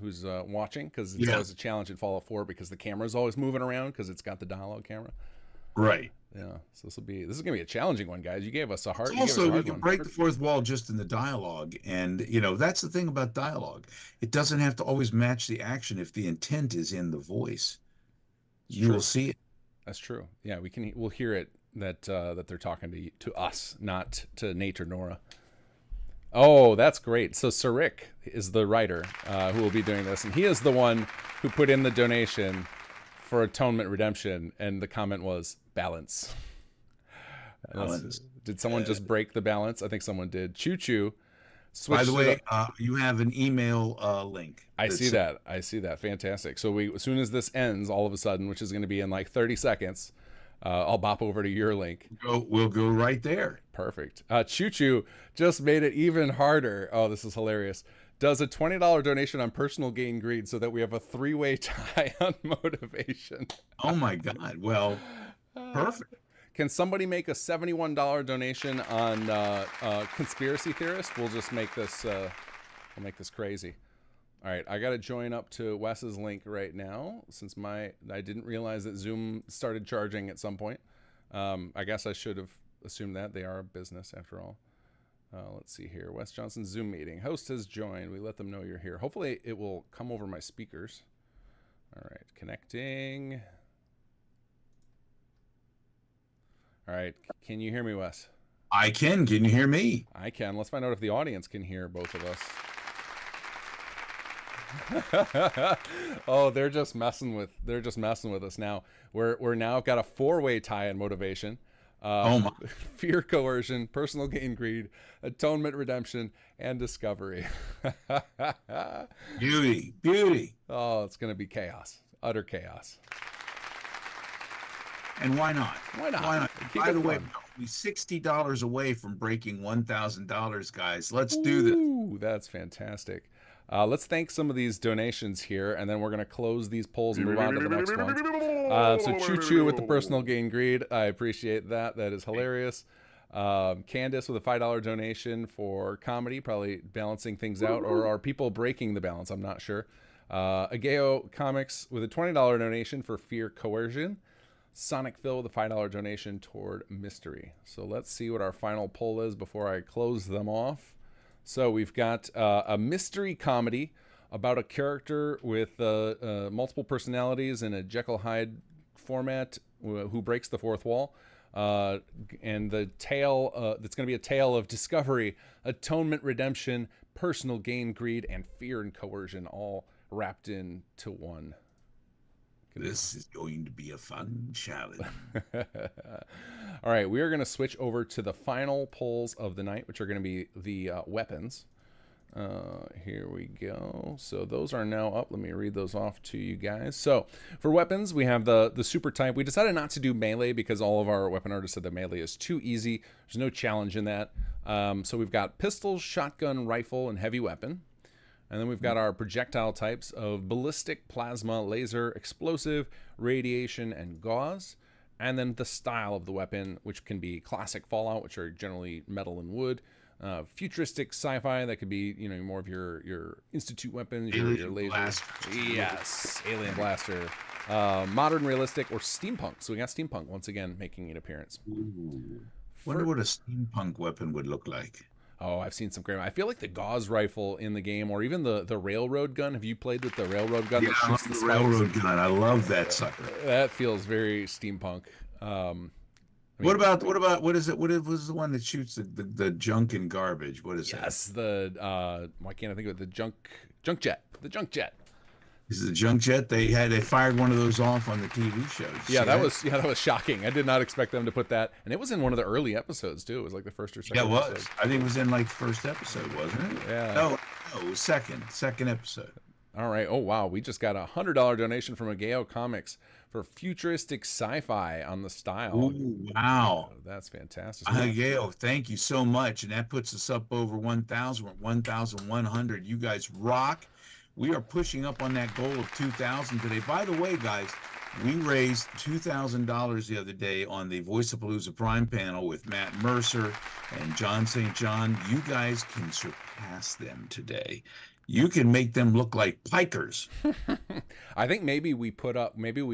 watching, because it's always a challenge in Fallout 4 because the camera's always moving around because it's got the dialogue camera. Right. Yeah. So this is gonna be a challenging one, guys. You gave us a hard. Also, we can break the fourth wall just in the dialogue, and that's the thing about dialogue. It doesn't have to always match the action if the intent is in the voice. You will see it. That's true. Yeah, we'll hear it that they're talking to us, not to Nate or Nora. Oh, that's great. So Sarik is the writer who will be doing this, and he is the one who put in the donation for Atonement Redemption, and the comment was balance. Did someone just break the balance? I think someone did. Choo Choo. By the way, you have an email link. I see that. Fantastic. So as soon as this ends, all of a sudden, which is going to be in like 30 seconds, I'll bop over to your link. We'll go right there. Perfect. Choo Choo just made it even harder. Oh, this is hilarious. Does a $20 donation on personal gain greed so that we have a 3-way tie on motivation. Oh my God. Well, perfect. Can somebody make a $71 donation on conspiracy theorist? We'll just make this we'll make this crazy. All right, I got to join up to Wes's link right now since I didn't realize that Zoom started charging at some point. I guess I should have assumed that. They are a business after all. Let's see here. Wes Johnson's Zoom meeting. Host has joined. We let them know you're here. Hopefully it will come over my speakers. All right, connecting. All right, can you hear me, Wes? I can. Can you hear me? I can. Let's find out if the audience can hear both of us. Oh, they're just messing with us now. We're now got a 4-way tie in motivation. Fear, coercion, personal gain, greed, atonement, redemption, and discovery. Beauty. Oh, it's gonna be chaos, utter chaos. And why not? Why not? By the way, we're $60 away from breaking $1,000, guys. Let's do this. Ooh, that's fantastic. Let's thank some of these donations here, and then we're going to close these polls and move on to the next one. So Choo Choo with the personal gain greed. I appreciate that. That is hilarious. Candace with a $5 donation for comedy, probably balancing things out, or are people breaking the balance? I'm not sure. Ageo Comics with a $20 donation for fear, coercion. Sonic Phil with a $5 donation toward mystery. So let's see what our final poll is before I close them off. So we've got a mystery comedy about a character with multiple personalities in a Jekyll Hyde format who breaks the fourth wall. And the tale that's going to be a tale of discovery, atonement, redemption, personal gain, greed, and fear and coercion, all wrapped into one. This is going to be a fun challenge. All right, we are going to switch over to the final polls of the night, which are going to be the weapons. Here we go. So those are now up. Let me read those off to you guys. So for weapons, we have the super type. We decided not to do melee because all of our weapon artists said that melee is too easy. There's no challenge in that. So we've got pistol, shotgun, rifle, and heavy weapon. And then we've got our projectile types of ballistic, plasma, laser, explosive, radiation, and gauze. And then the style of the weapon, which can be classic Fallout, which are generally metal and wood. Futuristic sci-fi, that could be, more of your institute weapons, your laser. Blaster. Yes, alien blaster. Modern realistic or steampunk. So we got steampunk once again making an appearance. Ooh. Wonder what a steampunk weapon would look like. Oh, I've seen some great. I feel like the gauze rifle in the game, or even the railroad gun. Have you played with the railroad gun? Yeah, that shoots the railroad gun. I love that sucker. That feels very steampunk. What is it? What was the one that shoots the junk and garbage? What is that? Yes, why can't I think of it? The junk jet. The junk jet. This is a junk jet. They fired one of those off on the TV show. Did you Yeah, see that was shocking. I did not expect them to put that, and it was in one of the early episodes too. It was like the first or second. Yeah, it was. episode. I think it was in like the first episode, wasn't it? Yeah. No, it was second episode. All right. Oh wow, we just got a $100 donation from Ageo Comics for futuristic sci-fi on the style. Ooh, wow. That's fantastic. Gail, thank you so much. And that puts us up over 1,000, 1,100. You guys rock. We are pushing up on that goal of 2,000 today. By the way, guys, we raised $2,000 the other day on the Voice of Palooza Prime panel with Matt Mercer and John St. John. You guys can surpass them today. You can make them look like pikers. I think maybe we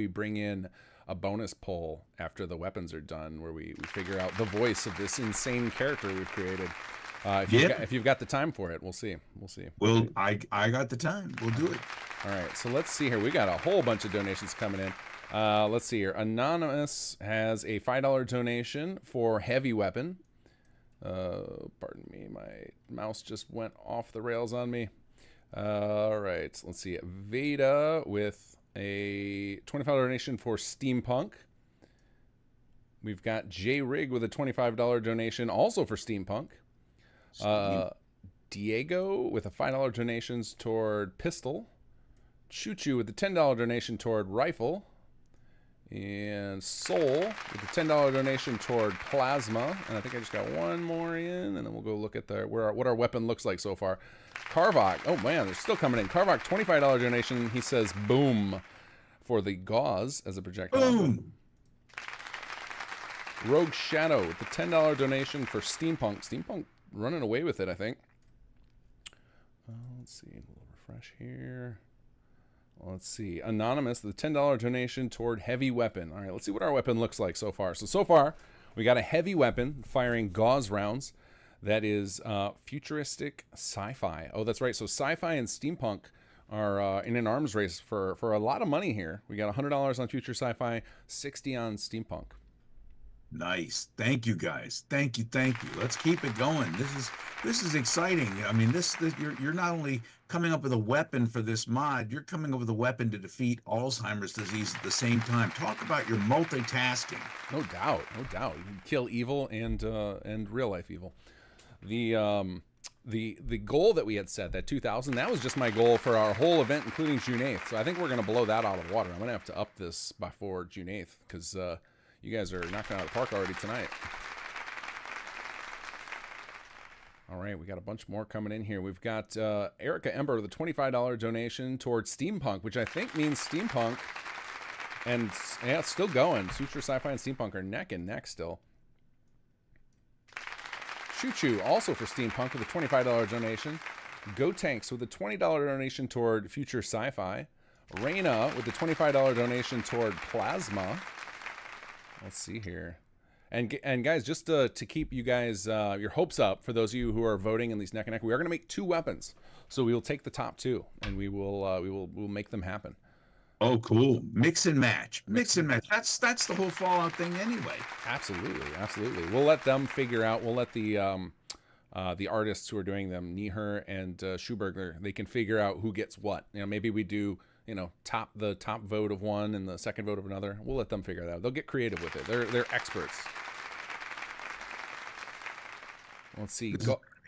bring in a bonus poll after the weapons are done where we figure out the voice of this insane character we've created. If you've got the time for it, we'll see. Well, I got the time. We'll do it. All right, so let's see here. We got a whole bunch of donations coming in. Let's see here. Anonymous has a $5 donation for heavy weapon. Pardon me, my mouse just went off the rails on me. All right, let's see. Veda with a $25 donation for steampunk. We've got J Rig with a $25 donation also for steampunk. Diego with a $5 donations toward pistol. Choo Choo with a $10 donation toward rifle. And Soul with a $10 donation toward plasma. And I think I just got one more in, and then we'll go look at what our weapon looks like so far. Carvok, oh man, they're still coming in. Carvok, $25 donation. He says boom for the gauze as a projectile. Boom. Rogue Shadow with the $10 donation for steampunk. Steampunk running away with it, I think. Let's see, a little refresh here. Let's see. Anonymous, the $10 donation toward heavy weapon. All right, let's see what our weapon looks like so far. So far, we got a heavy weapon firing gauze rounds. That is futuristic sci-fi. Oh, that's right. So sci-fi and steampunk are in an arms race for a lot of money here. We got $100 on future sci-fi, $60 on steampunk. Nice. Thank you, guys. Thank you. Let's keep it going. This is exciting. I mean, you're not only coming up with a weapon for this mod, you're coming up with a weapon to defeat Alzheimer's disease at the same time. Talk about your multitasking. No doubt. You can kill evil and real life evil. The goal that we had set, that 2,000, that was just my goal for our whole event, including June 8th. So I think we're going to blow that out of the water. I'm going to have to up this before June 8th because you guys are knocking out of the park already tonight. All right, we got a bunch more coming in here. We've got Erica Ember with a $25 donation towards steampunk, which I think means steampunk. And yeah, it's still going. Future Sci-Fi and steampunk are neck and neck still. Choo Choo also for steampunk with a $25 donation. Go Tanks with a $20 donation toward future sci-fi. Reina with a $25 donation toward plasma. Let's see here. And guys, just to keep you guys your hopes up for those of you who are voting in these neck and neck, we are going to make 2 weapons. So we will take the top 2 and we'll make them happen. Oh, cool. Mix and match. That's the whole Fallout thing anyway. Absolutely. We'll let them figure out. We'll let the artists who are doing them, Nieher and Schuberger, they can figure out who gets what. Maybe we do, the top vote of one and the second vote of another. We'll let them figure that out. They'll get creative with it. They're experts. Let's see.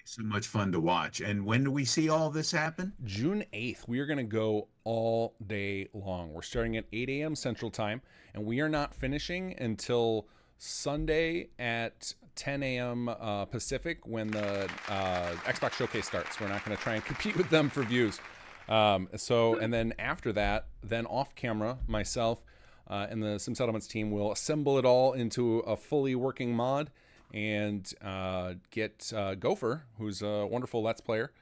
So much fun to watch. And when do we see all this happen? June 8th. We are going to go all day long. We're starting at 8 a.m. Central Time, and we are not finishing until Sunday at 10 a.m. Pacific when the Xbox Showcase starts. We're not going to try and compete with them for views. And then after that, then off camera, myself and the Sim Settlements team will assemble it all into a fully working mod and get Gopher, who's a wonderful Let's Player,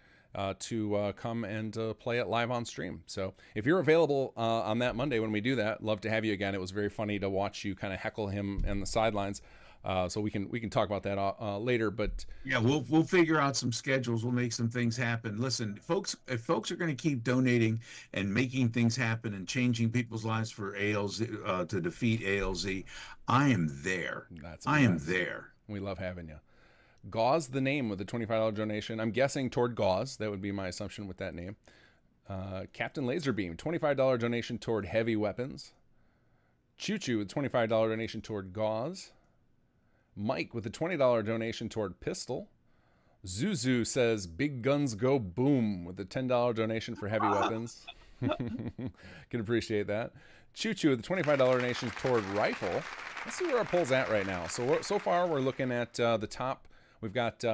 to come and play it live on stream. So if you're available on that Monday when we do that, love to have you again. It was very funny to watch you kind of heckle him in the sidelines. So we can talk about that later. But yeah, we'll figure out some schedules. We'll make some things happen. Listen, folks, if folks are going to keep donating and making things happen and changing people's lives for ALZ to defeat ALZ, I am there. I am there. We love having you. Gauze the name with the $25 donation. I'm guessing toward Gauze. That would be my assumption with that name. Captain Laserbeam, $25 donation toward heavy weapons. Choo Choo with $25 donation toward gauze. Mike with a $20 donation toward pistol. Zuzu says big guns go boom with a $10 donation for heavy weapons. Can appreciate that. Choo Choo with a $25 donation toward rifle. Let's see where our poll's at right now. So far we're looking at the top. We've got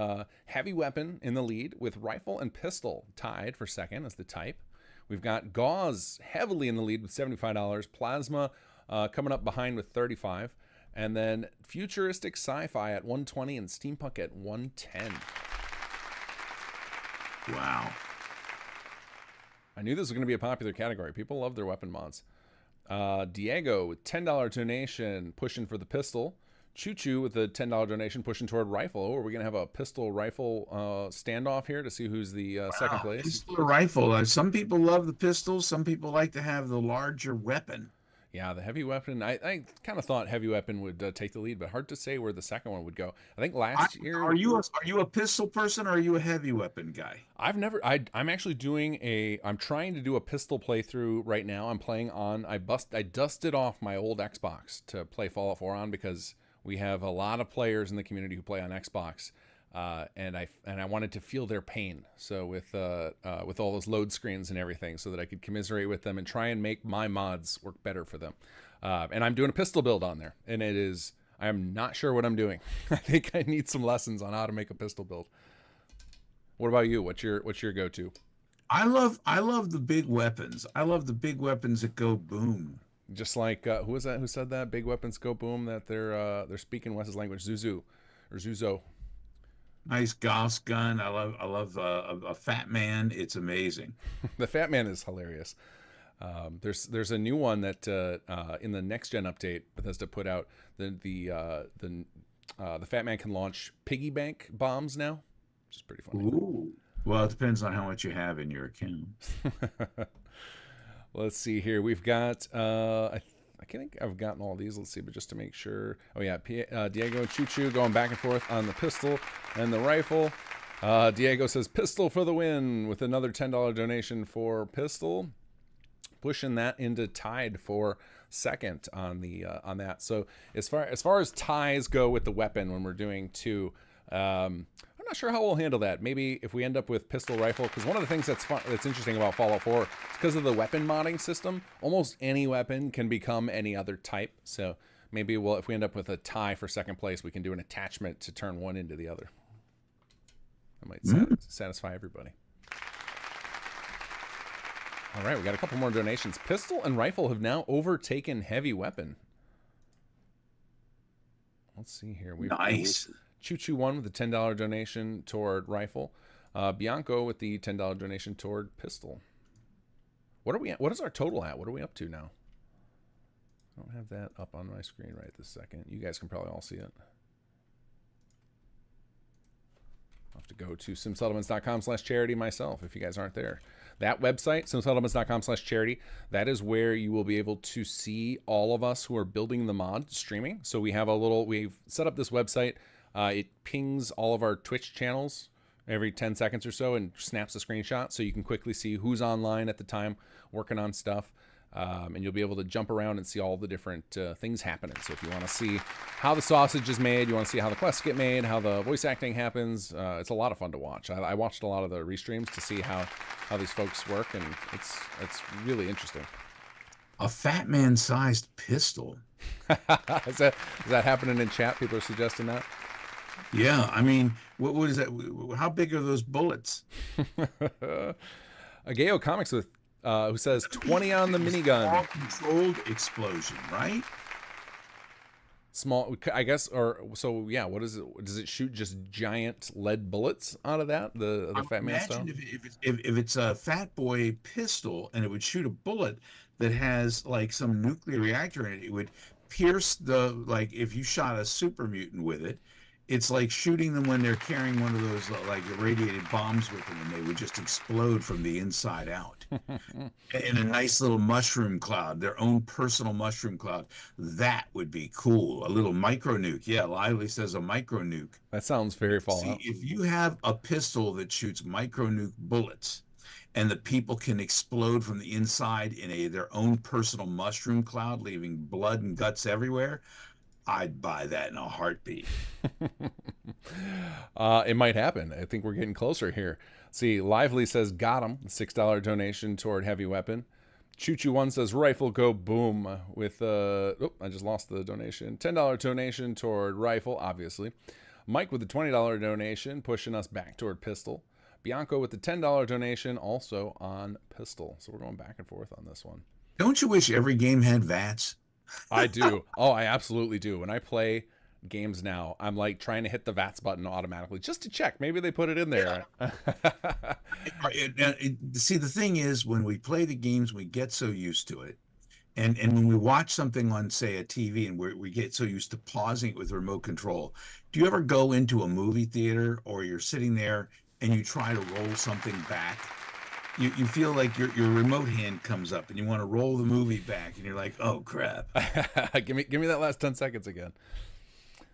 heavy weapon in the lead with rifle and pistol tied for second as the type. We've got gauze heavily in the lead with $75. Plasma coming up behind with $35. And then futuristic sci-fi at $120 and steampunk at $110. Wow. I knew this was going to be a popular category. People love their weapon mods. Diego with $10 donation pushing for the pistol. Choo Choo with a $10 donation pushing toward rifle. Are we going to have a pistol rifle standoff here to see who's the second place? Pistol or rifle. Some people love the pistol. Some people like to have the larger weapon. Yeah, the heavy weapon. I kind of thought heavy weapon would take the lead, but hard to say where the second one would go. I think last year. Are you a pistol person or are you a heavy weapon guy? I'm actually doing I'm trying to do a pistol playthrough right now. I'm playing on. I dusted off my old Xbox to play Fallout 4 on because we have a lot of players in the community who play on Xbox. And I wanted to feel their pain. So with all those load screens and everything, so that I could commiserate with them and try and make my mods work better for them. And I'm doing a pistol build on there, and I'm not sure what I'm doing. I think I need some lessons on how to make a pistol build. What about you? What's your go-to? I love the big weapons. I love the big weapons that go boom. Just like who was that? Who said that? Big weapons go boom. That they're speaking Wes's language. Zuzo. Nice Gauss gun. I love a Fat Man. It's amazing. The Fat Man is hilarious. There's a new one that in the next gen update Bethesda put out. The Fat Man can launch piggy bank bombs now, which is pretty funny. Ooh. Well, it depends on how much you have in your account. Let's see here. We've got I think I've gotten all these. Let's see, but just to make sure. Oh yeah, Diego and Choo Choo going back and forth on the pistol and the rifle. Diego says pistol for the win with another $10 donation for pistol, pushing that into tied for second on that. So as far as ties go with the weapon when we're doing two, I'm not sure how we'll handle that. Maybe if we end up with pistol rifle, because one of the things that's interesting about Fallout 4 is because of the weapon modding system, almost any weapon can become any other type. So maybe if we end up with a tie for second place, we can do an attachment to turn one into the other. That might satisfy everybody. All right, we got a couple more donations. Pistol and rifle have now overtaken heavy weapon. Let's see here. Nice. Choo Choo won with the $10 donation toward rifle. Bianco with the $10 donation toward pistol. What are we at? What is our total at? What are we up to now? I don't have that up on my screen right this second. You guys can probably all see it. I'll have to go to simsettlements.com/charity myself if you guys aren't there. That website, simsettlements.com/charity, that is where you will be able to see all of us who are building the mod streaming. So we've set up this website. It pings all of our Twitch channels every 10 seconds or so and snaps a screenshot so you can quickly see who's online at the time working on stuff. And you'll be able to jump around and see all the different things happening. So if you want to see how the sausage is made, you want to see how the quests get made, how the voice acting happens, it's a lot of fun to watch. I watched a lot of the restreams to see how these folks work, and it's really interesting. A Fat Man-sized pistol. Is that happening in chat? People are suggesting that. Yeah, I mean, what is that? How big are those bullets? Ageo Comics with who says 20 on the minigun. Small controlled explosion, right? Small, I guess, or so. Yeah. What is it? Does it shoot just giant lead bullets out of that? The Fat Man style. If it's a Fat Boy pistol and it would shoot a bullet that has like some nuclear reactor in it, it would pierce like if you shot a super mutant with it. It's like shooting them when they're carrying one of those like irradiated bombs with them, and they would just explode from the inside out in a nice little mushroom cloud, their own personal mushroom cloud. That would be cool. A little micro nuke. Yeah, Lively says a micro nuke. That sounds very Fallout. See, if you have a pistol that shoots micro nuke bullets, and the people can explode from the inside in their own personal mushroom cloud, leaving blood and guts everywhere, I'd buy that in a heartbeat. It might happen. I think we're getting closer here. See, Lively says, got him. $6 donation toward heavy weapon. Choo Choo One says, rifle go boom with, I just lost the donation. $10 donation toward rifle, obviously. Mike with the $20 donation, pushing us back toward pistol. Bianco with the $10 donation, also on pistol. So we're going back and forth on this one. Don't you wish every game had VATS? I do. Oh, I absolutely do. When I play games now, I'm like trying to hit the VATS button automatically just to check. Maybe they put it in there. See, the thing is, when we play the games, we get so used to it. And when we watch something on, say, a TV, and we get so used to pausing it with remote control, do you ever go into a movie theater or you're sitting there and you try to roll something back? You feel like your remote hand comes up and you want to roll the movie back and you're like, oh crap. give me that last 10 seconds again.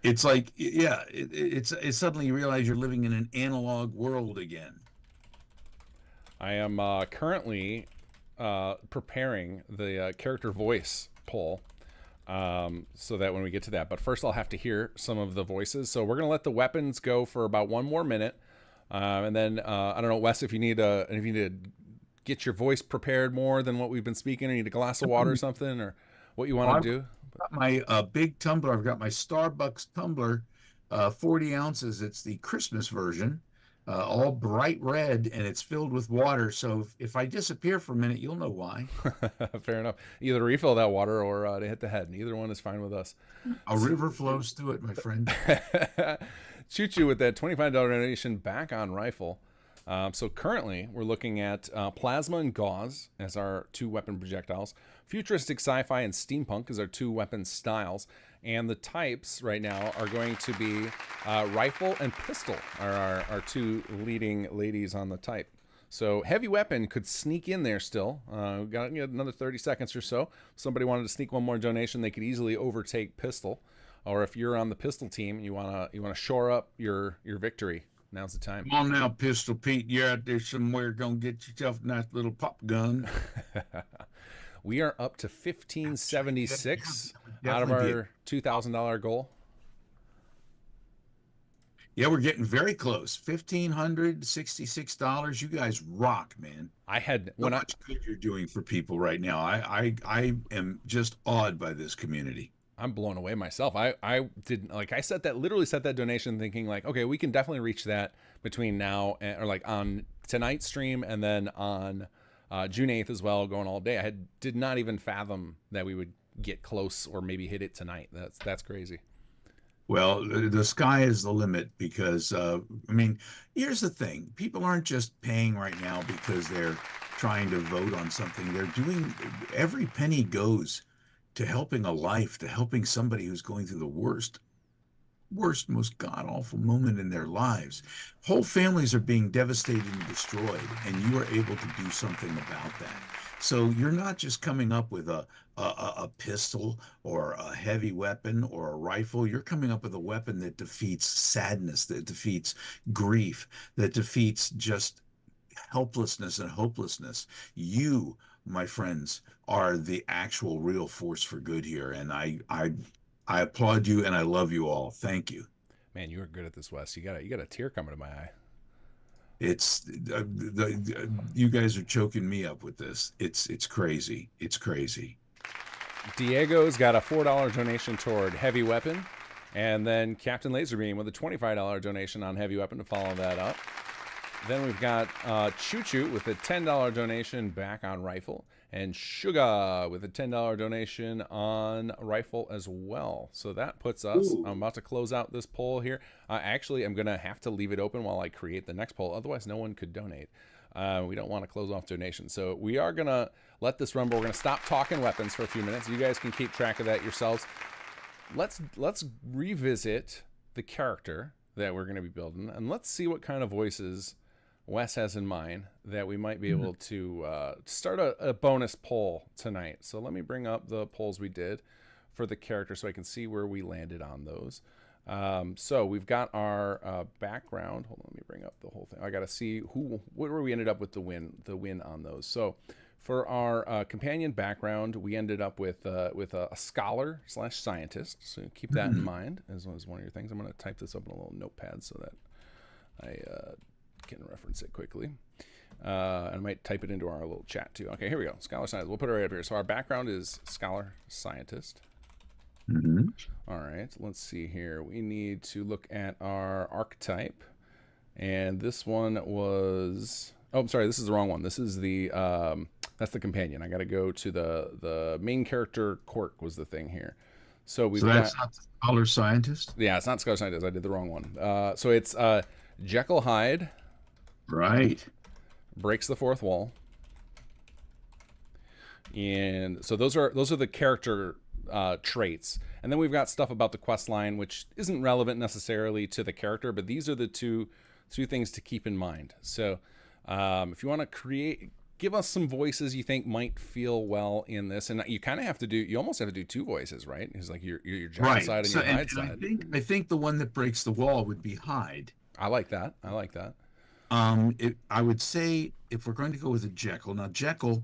It's like, yeah, it's suddenly you realize you're living in an analog world again. I am currently preparing the character voice poll so that when we get to that. But first I'll have to hear some of the voices. So we're going to let the weapons go for about 1 more minute. And then I don't know, Wes, if you need to get your voice prepared more than what we've been speaking, or you need a glass of water or something, or what you want to do. I've got my big tumbler. I've got my Starbucks tumbler, 40 ounces. It's the Christmas version, all bright red, and it's filled with water. So if I disappear for a minute, you'll know why. Fair enough. Either refill that water or to hit the head. Either one is fine with us. A river flows through it, my friend. Choo Choo with that $25 donation back on rifle. So currently we're looking at plasma and gauze as our 2 weapon projectiles. Futuristic sci-fi and steampunk as our 2 weapon styles. And the types right now are going to be rifle and pistol are our 2 leading ladies on the type. So heavy weapon could sneak in there still. We've got another 30 seconds or so. If somebody wanted to sneak one more donation, they could easily overtake pistol. Or if you're on the pistol team and you wanna shore up your victory, now's the time. Come on now, Pistol Pete. You're out there somewhere gonna get yourself a nice little pop gun. We are up to 1576 out of our $2,000 goal. Yeah, we're getting very close. $1,566. You guys rock, man. How much good you're doing for people right now. I am just awed by this community. I'm blown away myself. I set that donation thinking like, okay, we can definitely reach that between now and, or like on tonight's stream and then on June 8th as well, going all day. I did not even fathom that we would get close or maybe hit it tonight. That's crazy. Well, the sky is the limit because, here's the thing. People aren't just paying right now because they're trying to vote on something. Every penny goes to helping a life, to helping somebody who's going through the worst, most god-awful moment in their lives. Whole families are being devastated and destroyed, and you are able to do something about that. So you're not just coming up with a pistol or a heavy weapon or a rifle. You're coming up with a weapon that defeats sadness, that defeats grief, that defeats just helplessness and hopelessness. You, my friends, are the actual real force for good here. And I applaud you and I love you all. Thank you. Man, you are good at this, Wes. You got a tear coming to my eye. It's you guys are choking me up with this. It's crazy. It's crazy. Diego's got a $4 donation toward heavy weapon, and then Captain Laserbeam with a $25 donation on heavy weapon to follow that up. Then we've got Choo Choo with a $10 donation back on rifle, and Suga with a $10 donation on rifle as well. So that puts us, I'm about to close out this poll here. Actually, I'm going to have to leave it open while I create the next poll. Otherwise, no one could donate. We don't want to close off donations. So we are going to let this run, but we're going to stop talking weapons for a few minutes. You guys can keep track of that yourselves. Let's revisit the character that we're going to be building, and let's see what kind of voices Wes has in mind that we might be able to start a bonus poll tonight. So let me bring up the polls we did for the character so I can see where we landed on those. So we've got our background. Hold on, let me bring up the whole thing. I got to see where we ended up with the win on those. So for our companion background, we ended up with a scholar / scientist. So keep that in mind as one of your things. I'm going to type this up in a little notepad so that I can reference it quickly. And I might type it into our little chat too. Okay, here we go. Scholar scientist. We'll put it right up here. So our background is scholar scientist. Mm-hmm. All right, let's see here. We need to look at our archetype. And this one was... Oh, I'm sorry, this is the wrong one. This is the... that's the companion. I got to go to the main character. Quirk was the thing here. So we've got... that's not the scholar scientist? Yeah, it's not scholar scientist. I did the wrong one. So it's Jekyll Hyde. Right. Breaks the fourth wall. And so those are the character traits. And then we've got stuff about the quest line, which isn't relevant necessarily to the character, but these are the two things to keep in mind. So if you want to give us some voices you think might feel well in this, and you kind of have to do, you almost have to do two voices, right? It's like your Jekyll side and your Hyde side. I think the one that breaks the wall would be Hyde. I like that. I would say if we're going to go with a Jekyll, now Jekyll,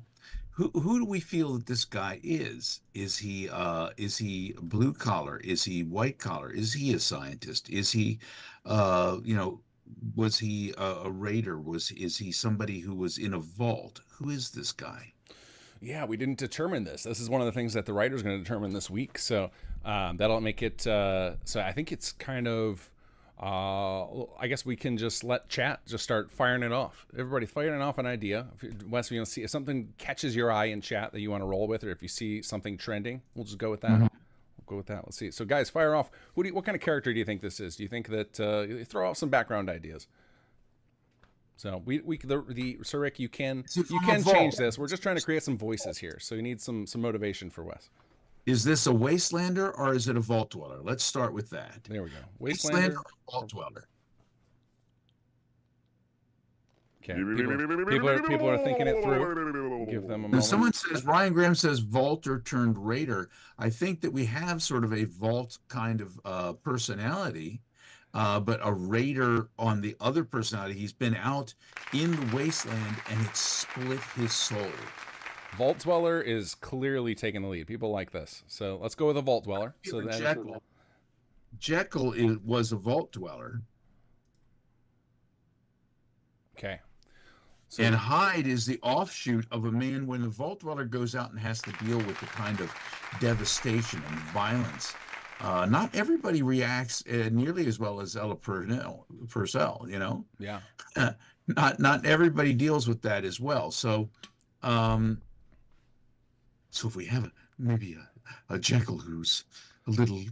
who do we feel that this guy is? Is he blue collar? Is he white collar? Is he a scientist? Is he, was he a raider? Is he somebody who was in a vault? Who is this guy? Yeah, we didn't determine this. This is one of the things that the writer's going to determine this week. So that'll make it. So I think it's kind of. I guess we can just let chat just start firing it off. Everybody firing off an idea. Wes, if you want to see if something catches your eye in chat that you want to roll with, or if you see something trending, we'll just go with that. We'll go with that. Let's see. So guys, fire off. What kind of character do you think this is? Do you think that throw out some background ideas? So Sir Rick, you can change this. We're just trying to create some voices here. So you need some motivation for Wes. Is this a wastelander or is it a vault dweller? Let's start with that. There we go. Wastelander or vault dweller? Okay. People are thinking it through. Give them a moment. Someone says, Ryan Graham says vaulter turned raider. I think that we have sort of a vault kind of personality, but a raider on the other personality. He's been out in the wasteland and it's split his soul. Vault Dweller is clearly taking the lead. People like this. So let's go with a Vault Dweller. So Jekyll was a Vault Dweller. Okay. So, and Hyde is the offshoot of a man when the Vault Dweller goes out and has to deal with the kind of devastation and violence. Not everybody reacts nearly as well as Ella Purcell, you know? Yeah. Not everybody deals with that as well. So so if we have maybe a Jekyll who's a little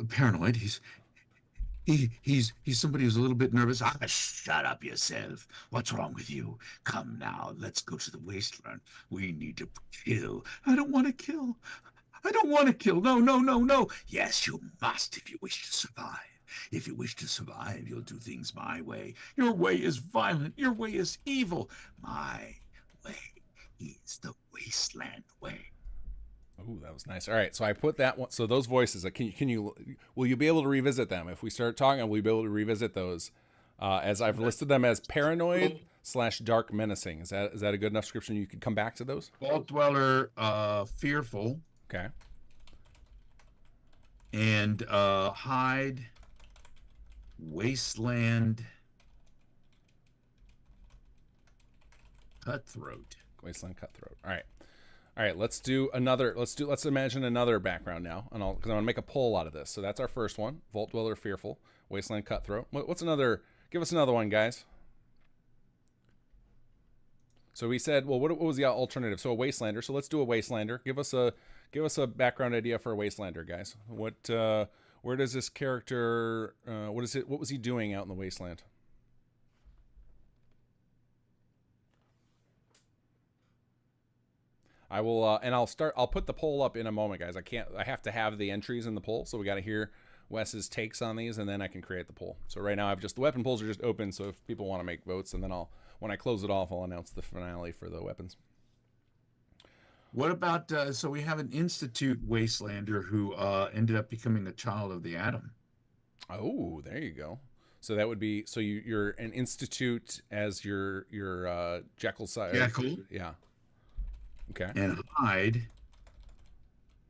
paranoid, he's somebody who's a little bit nervous. Shut up yourself. What's wrong with you? Come now, let's go to the wasteland. We need to kill. I don't want to kill. I don't want to kill. No. Yes, you must if you wish to survive. If you wish to survive, you'll do things my way. Your way is violent. Your way is evil. My way is the wasteland way. Oh, that was nice. All right, so I put that one. So those voices, will you be able to revisit them if we start talking? Will you be able to revisit those? As I've listed them as paranoid / dark menacing. Is that a good enough description? You could come back to those. Vault Dweller, fearful. Okay. And Hyde, wasteland, cutthroat. Wasteland cutthroat. All right. Let's imagine another background now, and because I want to make a poll out of this. So that's our first one: Vault Dweller, fearful, wasteland cutthroat. What's another? Give us another one, guys. So we said, well, what was the alternative? So a wastelander. So let's do a wastelander. Give us a background idea for a wastelander, guys. Where does this character? What was he doing out in the wasteland? I will, and I'll put the poll up in a moment, guys. I have to have the entries in the poll, so we got to hear Wes's takes on these, and then I can create the poll. So right now, the weapon polls are just open, so if people want to make votes, and then when I close it off, I'll announce the finale for the weapons. What about, so we have an Institute Wastelander who ended up becoming a child of the Atom. Oh, there you go. So that would be so you're an institute as your Jekyll side. Jekyll. Yeah. Okay. And Hyde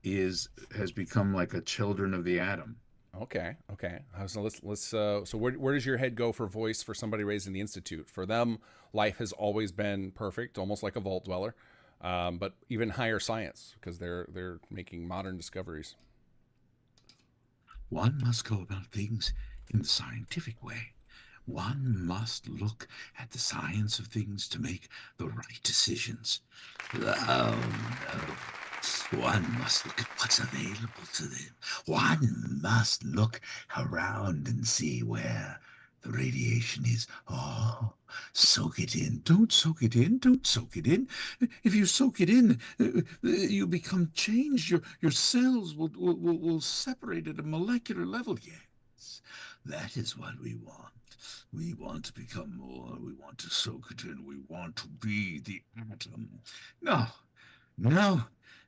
has become like a children of the atom. Okay. Okay. So let's so where does your head go for voice for somebody raised in the institute? For them, life has always been perfect, almost like a vault dweller, but even higher science because they're making modern discoveries. One must go about things in the scientific way. One must look at the science of things to make the right decisions. Oh, no. One must look at what's available to them. One must look around and see where the radiation is. Oh, soak it in. Don't soak it in. Don't soak it in. If you soak it in, you become changed. Your cells will separate at a molecular level. Yes, that is what we want. We want to become more. We want to soak it in. We want to be the atom. No, no,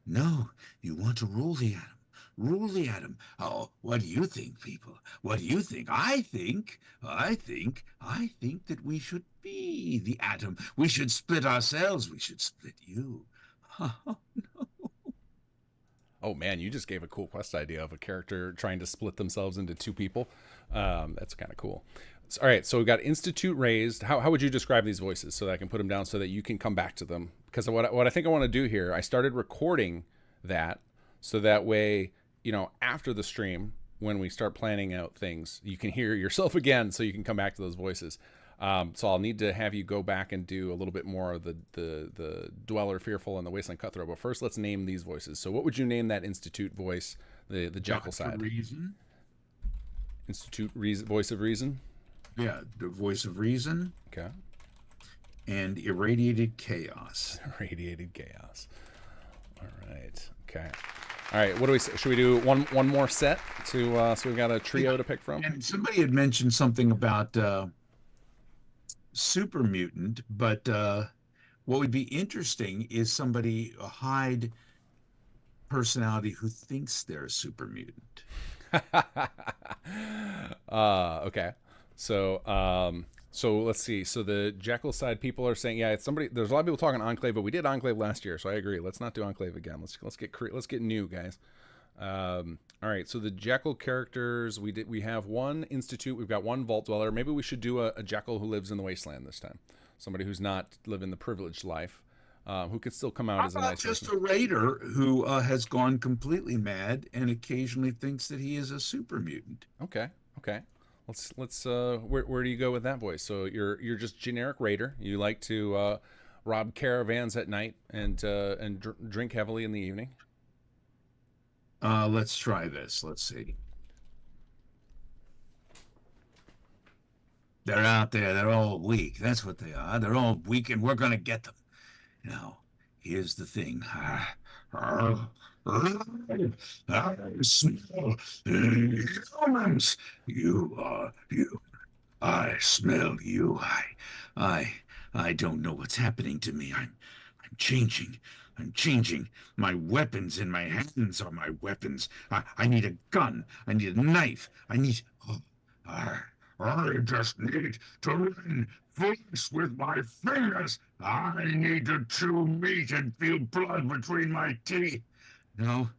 no. You want to rule the atom. Rule the atom. Oh, what do you think, people? What do you think? I think that we should be the atom. We should split ourselves. We should split you. Oh, no. Oh man, you just gave a cool quest idea of a character trying to split themselves into two people. That's kind of cool. All right, so we've got institute raised. How would you describe these voices so that I can put them down so that you can come back to them? Because what I think I want to do here, I started recording that so that way, after the stream, when we start planning out things, you can hear yourself again so you can come back to those voices. So I'll need to have you go back and do a little bit more of the Dweller, Fearful, and the Wasteland Cutthroat. But first, let's name these voices. So what would you name that institute voice, the Jekyll side? Reason. Institute Voice of Reason? Yeah, the Voice of Reason. Okay. And Irradiated Chaos. Irradiated Chaos. All right. Okay. All right. What do we? Should we do one more set to? So we've got a trio to pick from. And somebody had mentioned something about super mutant, but what would be interesting is somebody a Hyde personality who thinks they're a super mutant. Okay. So let's see. So the Jekyll side people are saying, yeah, it's somebody. There's a lot of people talking Enclave, but we did Enclave last year, so I agree. Let's not do Enclave again. Let's get new, guys. All right. So the Jekyll characters, we have one institute. We've got one vault dweller. Maybe we should do a Jekyll who lives in the wasteland this time. Somebody who's not living the privileged life, who could still come out as a nice just person. a raider who has gone completely mad and occasionally thinks that he is a super mutant. Okay. Let's where do you go with that voice? So you're just generic raider. You like to rob caravans at night and drink heavily in the evening. Let's try this. Let's see. They're out there. They're all weak. That's what they are. They're all weak, and we're going to get them. Now, here's the thing. I smell humans. I smell you. I don't know what's happening to me. I'm changing. I'm changing. My weapons in my hands are my weapons. I need a gun. I need a knife. I just need to run flesh with my fingers. I need to chew meat and feel blood between my teeth. No,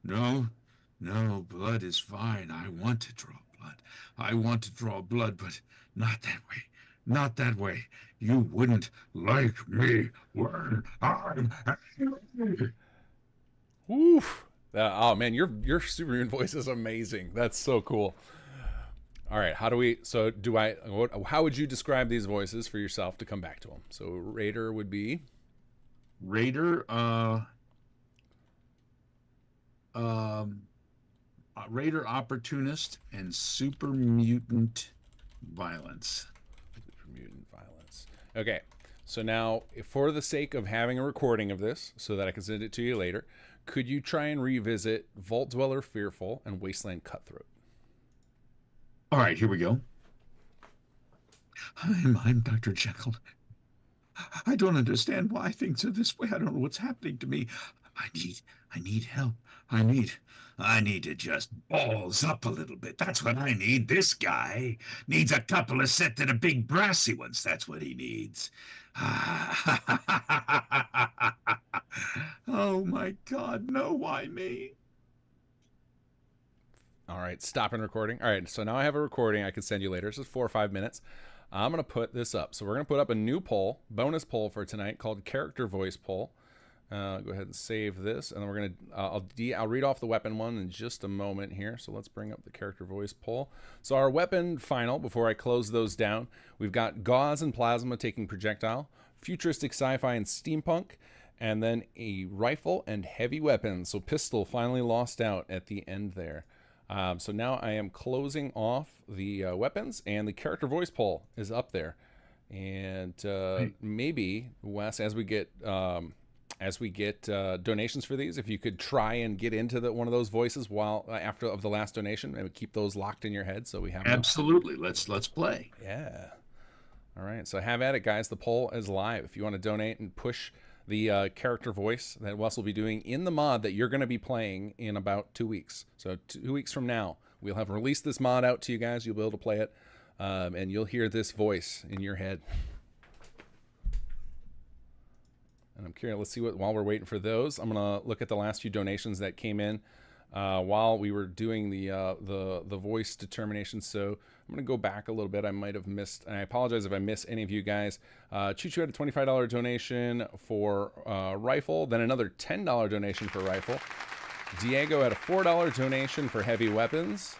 blood is fine. I want to draw blood. I want to draw blood, but not that way. Not that way. You wouldn't like me when I'm angry. Oof. Oh man, your Superman voice is amazing. That's so cool. All right, how would you describe these voices for yourself to come back to them? So Raider would be Raider Raider opportunist and super mutant violence. Super mutant violence. Okay. So now, for the sake of having a recording of this so that I can send it to you later, could you try and revisit Vault Dweller Fearful and Wasteland Cutthroat? All right, here we go. I'm Dr. Jekyll. I don't understand why things are this way. I don't know what's happening to me. I need help. I need to just balls up a little bit. That's what I need. This guy needs a couple of sets of the big brassy ones. That's what he needs. Oh my God, no, why me? All right, stopping recording. All right, so now I have a recording I can send you later. This is 4 or 5 minutes. I'm going to put this up. So we're going to put up a new poll, bonus poll for tonight called Character Voice Poll. Go ahead and save this, and then we're going to, I'll read off the weapon one in just a moment here. So let's bring up the Character Voice Poll. So our weapon final, before I close those down, we've got gauze and plasma taking projectile, futuristic sci-fi and steampunk, and then a rifle and heavy weapons. So pistol finally lost out at the end there. So now I am closing off the weapons, and the character voice poll is up there. And maybe, Wes, as we get donations for these, if you could try and get into one of those voices while after of the last donation, and keep those locked in your head so we have absolutely. Let's play. Yeah. All right. So have at it, guys. The poll is live. If you want to donate and push the character voice that Wes will be doing in the mod that you're going to be playing in about 2 weeks. So 2 weeks from now, we'll have released this mod out to you guys. You'll be able to play it, and you'll hear this voice in your head. And I'm curious, let's see while we're waiting for those, I'm going to look at the last few donations that came in while we were doing the voice determination. So I'm going to go back a little bit. I might have missed, and I apologize if I miss any of you guys. Choo Choo had a $25 donation for rifle, then another $10 donation for rifle. Diego had a $4 donation for heavy weapons.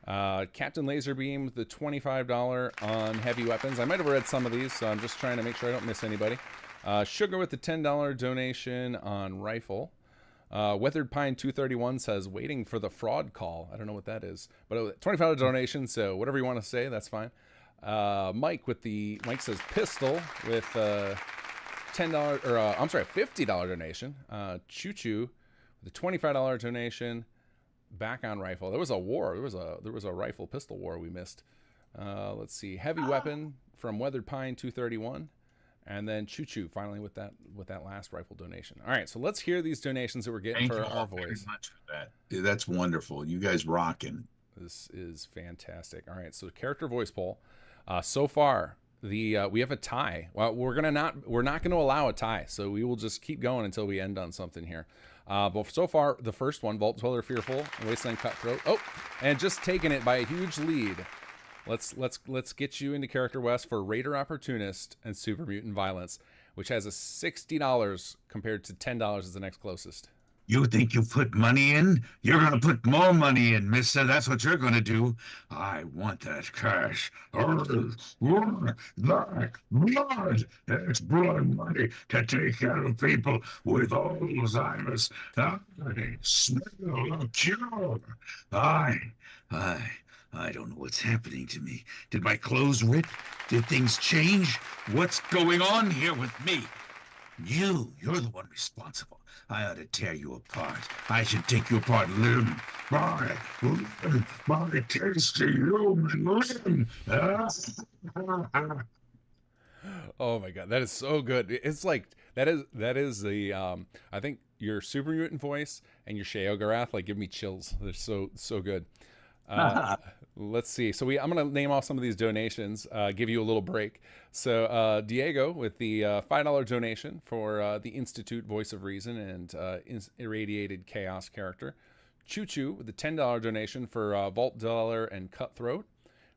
Captain Laserbeam, the $25 on heavy weapons. I might have read some of these, so I'm just trying to make sure I don't miss anybody. Sugar with the $10 donation on rifle. Weathered Pine 231 says waiting for the fraud call. I don't know what that is, but a $25 donation. So whatever you want to say, that's fine. Mike says pistol with $10 or I'm sorry, $50 donation. Choo Choo with a $25 donation. Back on rifle. There was a war. There was a rifle pistol war we missed. Let's see. Heavy weapon from Weathered Pine 231. And then Choo Choo finally with that last rifle donation. All right, so let's hear these donations that we're getting for our voice. Very much for that. Yeah, that's wonderful. You guys rocking. This is fantastic. All right, so character voice poll. So far, we have a tie. Well, we're not going to allow a tie, so we will just keep going until we end on something here. But so far, the first one, Vault Dweller Fearful, Wasteland Cutthroat. Oh, and just taking it by a huge lead. Let's get you into character, Wes, for Raider Opportunist and Super Mutant Violence, which has a $60 compared to $10 as the next closest. You think you put money in? You're going to put more money in, mister. That's what you're going to do. I want that cash. Black blood. It's blood money to take care of people with Alzheimer's. I smell a cure. I don't know what's happening to me. Did my clothes rip? Did things change? What's going on here with me? You're the one responsible. I ought to tear you apart. I should take you apart limb by tasty human limb. Oh my God, that is so good. It's like that is the I think your Super Mutant voice and your Sheogorath like give me chills. They're so good. Let's see. So I'm going to name off some of these donations, give you a little break. So Diego with the $5 donation for the Institute Voice of Reason and Irradiated Chaos character. Choo Choo with the $10 donation for Vault Dweller and Cutthroat.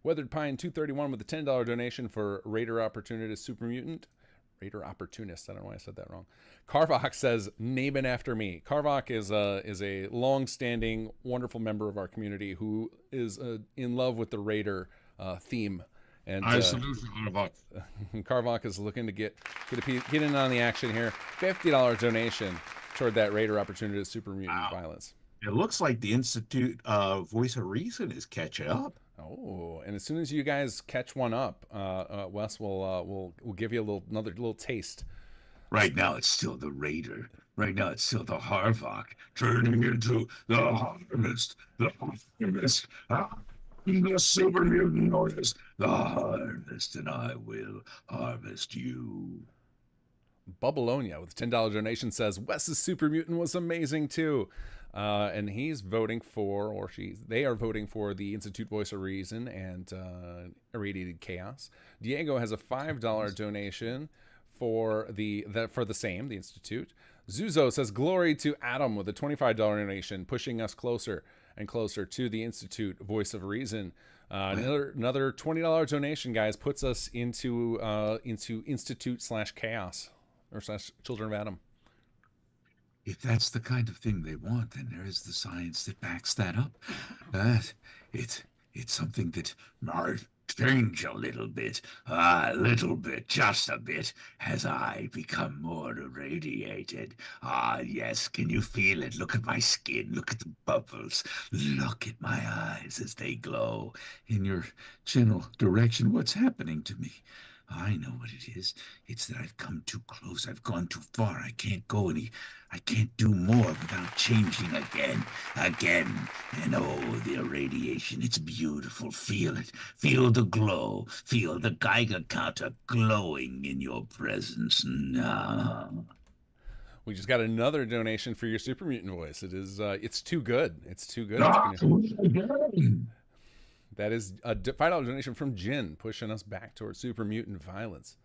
Weathered Pine 231 with the $10 donation for Raider Opportunist Super Mutant. Raider Opportunist. I don't know why I said that wrong. Carvok says, name it after me. Carvok is a long-standing, wonderful member of our community who is in love with the Raider theme. And I salute Carvok. Carvok is looking to get in on the action here. $50 donation toward that Raider Opportunist Super Mutant Violence. It looks like the Institute Voice of Reason is catching up. Oh, and as soon as you guys catch one up, Wes will give you another little taste. Right now, it's still the Raider. Right now, it's still the Harvok turning into the Harvest. The Harvest. The Super Mutant noise. The Harvest, and I will harvest you. Bubbalonia with a $10 donation says Wes's Super Mutant was amazing too. And he's voting for, or they are voting for the Institute Voice of Reason and Irradiated Chaos. Diego has a $5 donation for the Institute. Zuzo says glory to Adam with a $25 donation, pushing us closer and closer to the Institute Voice of Reason. Another $20 donation, guys, puts us into Institute/Chaos or /Children of Adam. If that's the kind of thing they want, then there is the science that backs that up. It's something that might change a little bit, just a bit, as I become more irradiated. Yes, can you feel it? Look at my skin, look at the bubbles, look at my eyes as they glow in your general direction. What's happening to me? I know what it is. It's that I've come too close. I've gone too far. I can't do more without changing again. And oh, the irradiation. It's beautiful. Feel it. Feel the glow. Feel the Geiger counter glowing in your presence now. We just got another donation for your Super Mutant voice. It's too good. It's too good. That is a $5 donation from Jin, pushing us back towards super mutant violence.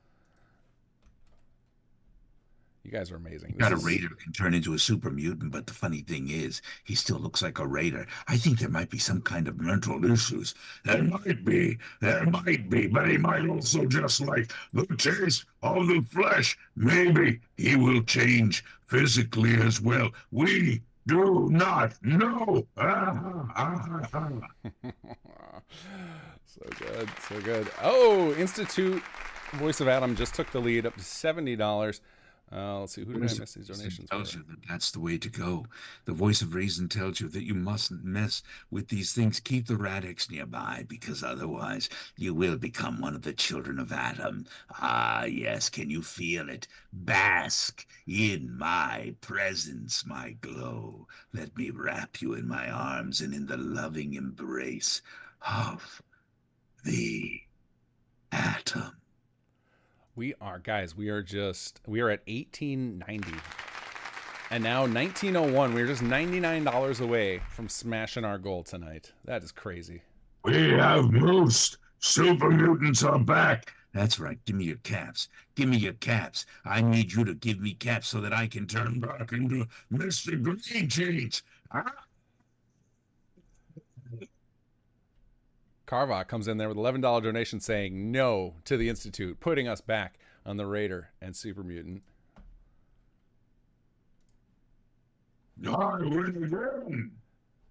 You guys are amazing. A raider can turn into a super mutant, but the funny thing is, he still looks like a raider. I think there might be some kind of mental issues. There might be, but he might also just like the taste of the flesh. Maybe he will change physically as well. We do not know. So good. Oh, Institute Voice of Adam just took the lead up to $70. Let's see, who did I miss these donations tells you that that's the way to go. The Voice of Reason tells you that you mustn't mess with these things. Keep the radix nearby, because otherwise you will become one of the children of Adam. Yes, can you feel it? Bask in my presence, my glow. Let me wrap you in my arms and in the loving embrace of the atom. We are at 1890. And now 1901. We're just $99 away from smashing our goal tonight. That is crazy. We have moosed. Super mutants are back. That's right. Give me your caps. Give me your caps. I need you to give me caps so that I can turn back into Mr. Green Jeans. Carvok comes in there with $11 donation saying no to the Institute, putting us back on the Raider and Super Mutant.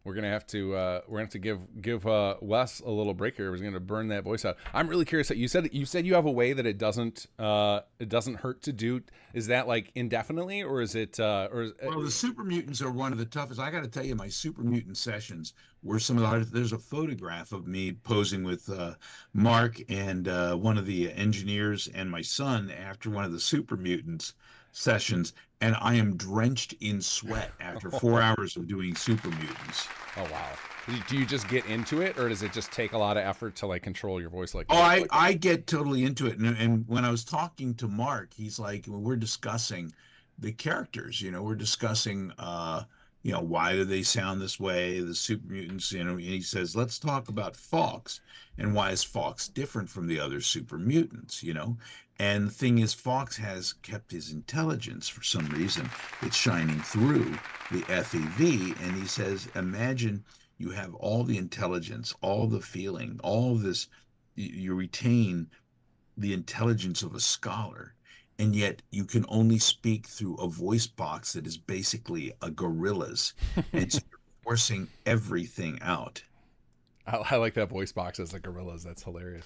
We're gonna have to give Wes a little break here. We're gonna burn that voice out. I'm really curious. You said you have a way that it doesn't hurt to do. Is that like indefinitely, or is it? Well, the Super Mutants are one of the toughest. I got to tell you, my Super Mutant sessions were some of the hardest. There's a photograph of me posing with Mark and one of the engineers and my son after one of the Super Mutants sessions, and I am drenched in sweat after 4 hours of doing Super Mutants. Oh wow! Do you just get into it, or does it just take a lot of effort to like control your voice like that? Oh, I get totally into it, and when I was talking to Mark, he's like, we're discussing the characters. We're discussing why do they sound this way, the Super Mutants, and he says, let's talk about Fox and why is Fox different from the other Super Mutants, And the thing is, Fox has kept his intelligence for some reason. It's shining through the FEV, and he says, imagine you have all the intelligence, all the feeling, all this, you retain the intelligence of a scholar, and yet you can only speak through a voice box that is basically a gorilla's. And so you're forcing everything out. I like that voice box as a gorilla's. That's hilarious.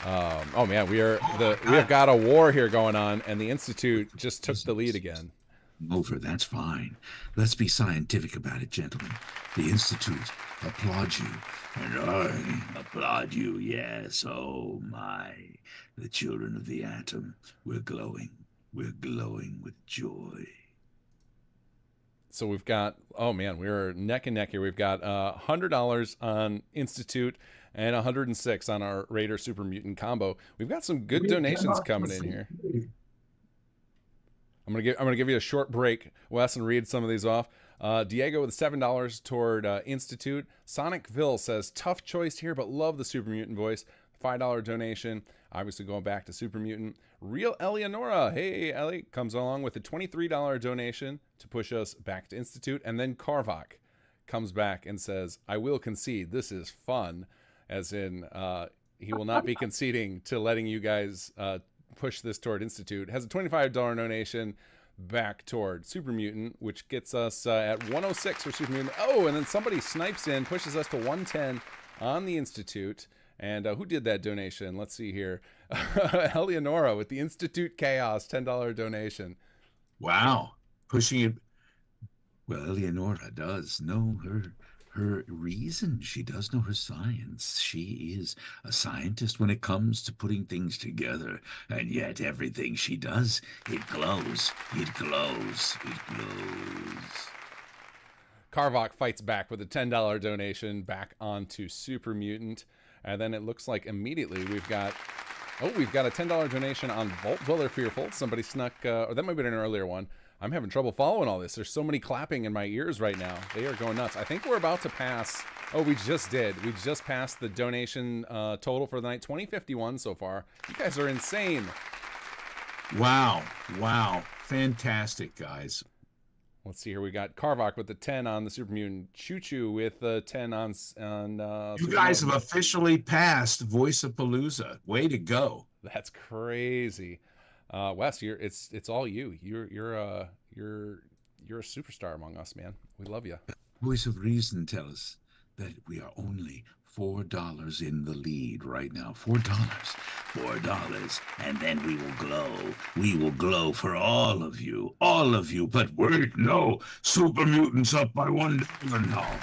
Oh man, we have got a war here going on, and the Institute just took the lead again. Over, that's fine. Let's be scientific about it, gentlemen. The Institute applauds you, and I applaud you. Yes, oh my, the children of the atom, we're glowing with joy. So we've got, oh man, we're neck and neck here. We've got $100 on Institute and 106 on our Raider Super Mutant combo. We've got some good donations coming in here. I'm gonna give you a short break, Wes, and read some of these off. Diego with $7 toward Institute. Sonicville says tough choice here, but love the Super Mutant voice. $5 donation, obviously going back to Super Mutant. Real Eleonora, hey Ellie, comes along with a $23 donation to push us back to Institute. And then Karvak comes back and says, I will concede, this is fun, as in he will not be conceding to letting you guys push this toward Institute. Has a $25 donation back toward Super Mutant, which gets us at 106 for Super Mutant. Oh, and then somebody snipes in, pushes us to 110 on the Institute. And who did that donation? Let's see here. Eleonora with the Institute Chaos, $10 donation. Wow. Pushing it. Well, Eleonora does know her reason. She does know her science. She is a scientist when it comes to putting things together. And yet everything she does, it glows. It glows. It glows. Karvak fights back with a $10 donation back onto Super Mutant. And then it looks like immediately we've got a $10 donation on Vault Dweller Fearful. Somebody snuck, or that might have been an earlier one. I'm having trouble following all this. There's so many clapping in my ears right now. They are going nuts. I think we're about to pass. Oh, we just did. We just passed the donation total for the night. 2051 so far. You guys are insane. Wow. Wow. Fantastic, guys. Let's see here. We got Karvak with the 10 on the Super Mutant. Choo Choo with the 10 on you guys have officially passed Voice of Palooza. Way to go. That's crazy. Wes, it's all you. You're a superstar among us, man. We love you. Voice of Reason tell us that we are only $4 in the lead right now. $4, and then we will glow. We will glow for all of you. But wait, no, Super Mutants up by $1 now.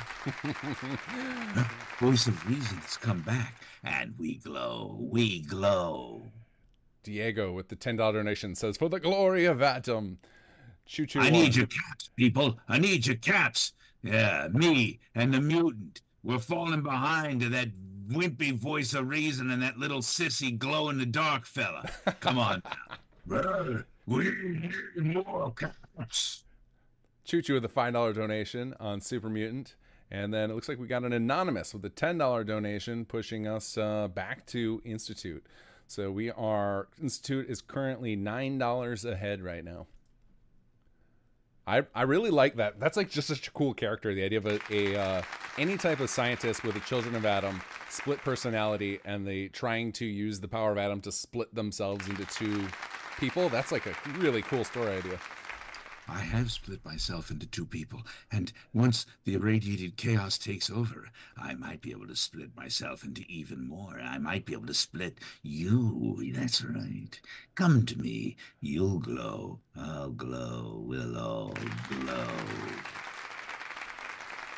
Voice of Reason has come back, and we glow. We glow. Diego with the $10 donation says, "For the glory of Atom." Choo Choo. I need your caps, people. I need your caps. Yeah, me and the mutant. We're falling behind to that wimpy Voice of Reason and that little sissy glow-in-the-dark fella. Come on. We need more caps. Choo Choo with a $5 donation on Super Mutant. And then it looks like we got an anonymous with a $10 donation pushing us back to Institute. So Institute is currently $9 ahead right now. I really like that. That's like just such a cool character. The idea of any type of scientist with the Children of Atom, split personality, and they trying to use the power of Atom to split themselves into two people. That's like a really cool story idea. I have split myself into two people, and once the irradiated chaos takes over, I might be able to split myself into even more. I might be able to split you. That's right. Come to me. You'll glow. I'll glow. We'll all glow.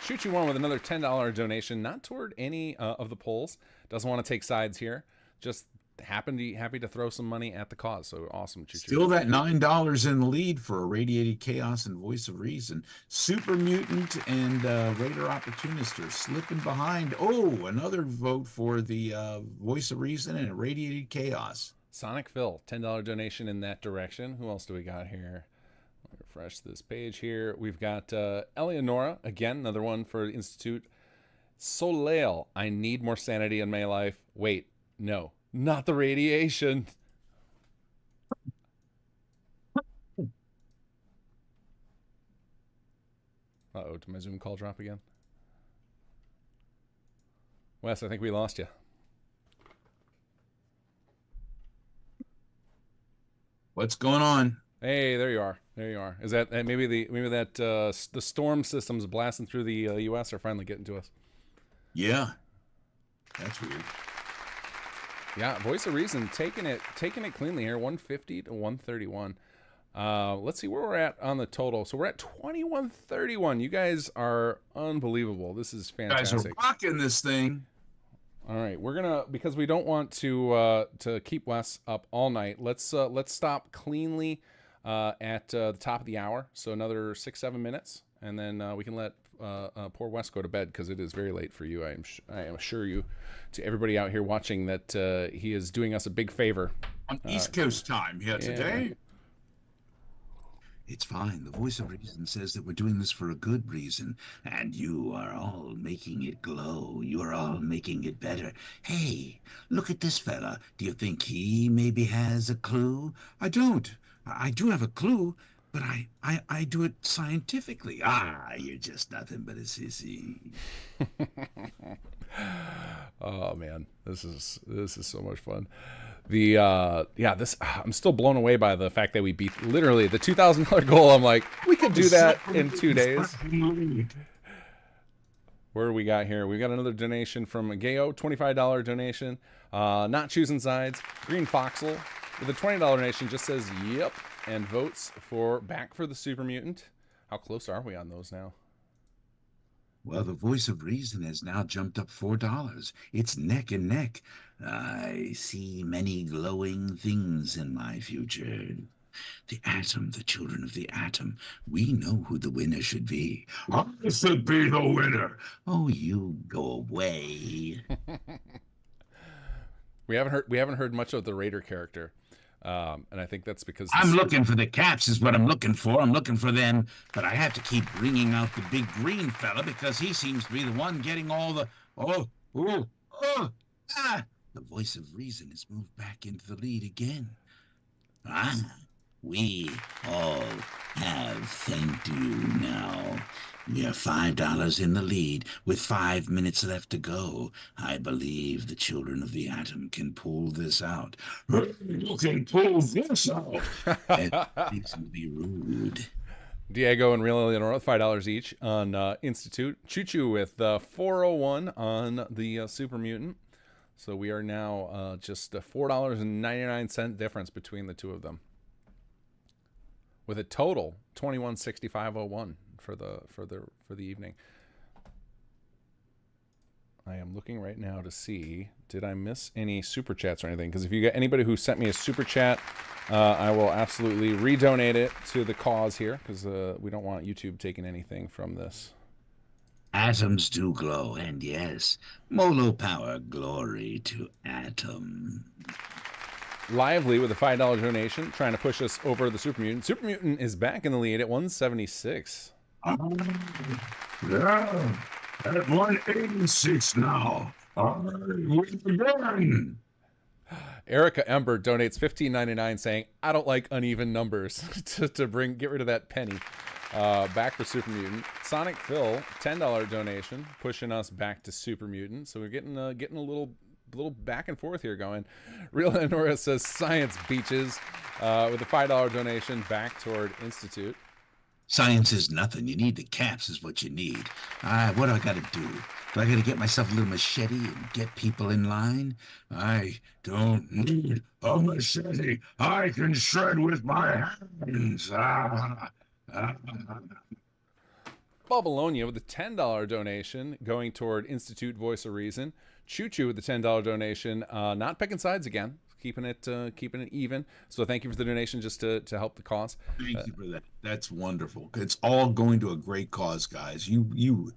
Shoot You One with another $10 donation, not toward any of the polls. Doesn't want to take sides here. Just happy to throw some money at the cause. So awesome, Choo Choo. Still that $9 in the lead for Irradiated Chaos and Voice of Reason. Super Mutant and Raider Opportunist are slipping behind. Oh, another vote for the Voice of Reason and Irradiated Chaos. Sonic Phil, $10 donation in that direction. Who else do we got here? I'll refresh this page here. We've got Eleonora, again, another one for the Institute. Soleil, I need more sanity in my life. Wait, no. Not the radiation. Uh-oh, did my Zoom call drop again? Wes, I think we lost you. What's going on? Hey, there you are. There you are. Is that maybe the storm systems blasting through the U.S. are finally getting to us? Yeah, that's weird. Yeah, Voice of Reason taking it cleanly here, 150 to 131. Let's see where we're at on the total. So we're at 2131. You guys are unbelievable. This is fantastic. You guys are rocking this thing. All right, we're gonna, because we don't want to keep Wes up all night. Let's stop cleanly at the top of the hour. So another 6-7 minutes, and then we can let poor Wes go to bed, because it is very late for you. I assure you, to everybody out here watching, that he is doing us a big favor on East Coast time here today. It's fine. The voice of reason says that we're doing this for a good reason, and you are all making it glow. You are all making it better. Hey, look at this fella. Do you think he maybe has a clue? I don't. I do have a clue, but I do it scientifically. Ah, you're just nothing but a sissy. Oh man, this is so much fun. The I'm still blown away by the fact that we beat literally the $2,000 goal. I'm like, we could do that in 2 days. Where do we got here? We got another donation from Gayo, $25 donation. Not choosing sides. Green Foxel with a $20 donation just says yep and votes for back for the super mutant. How close are we on those now? Well, the voice of reason has now jumped up $4. It's neck and neck. I see many glowing things in my future. The atom, the children of the atom. We know who the winner should be. I should be the winner. Oh, you go away. We haven't heard much of the Raider character. And I think that's because I'm looking for the caps is what I'm looking for. I'm looking for them, but I have to keep bringing out the big green fella because he seems to be the one getting all the... The voice of reason has moved back into the lead again. We all have thanked you now. We are $5 in the lead with 5 minutes left to go. I believe the children of the atom can pull this out. You can pull this out. It makes me be rude. Diego and Real Eleanor with $5 each on Institute. Choo Choo with 401 on the Super Mutant. So we are now just a $4.99 difference between the two of them, with a total $21.65.01 for the evening. I am looking right now to see, did I miss any super chats or anything? Because if you got anybody who sent me a super chat, I will absolutely redonate it to the cause here, because we don't want YouTube taking anything from this. Atoms do glow, and yes, Molo power, glory to Atom. Lively with a $5 donation, trying to push us over the Super Mutant. Super Mutant is back in the lead at 176. Yeah, at 186 now. Again. Erica Ember donates $15.99 saying, I don't like uneven numbers to get rid of that penny. Back for Super Mutant. Sonic Phil, $10 donation, pushing us back to Super Mutant. So we're getting a little back and forth here going. Real Nora says science beaches with a $5 donation back toward Institute. Science is nothing. You need the caps is what you need. What do I got to do? Do I got to get myself a little machete and get people in line? I don't need a machete. I can shred with my hands. Babylonia with a $10 donation going toward Institute Voice of Reason. Choo Choo with a $10 donation, not picking sides again, keeping it even. So thank you for the donation just to help the cause. Thank you for that. That's wonderful. It's all going to a great cause, guys. You're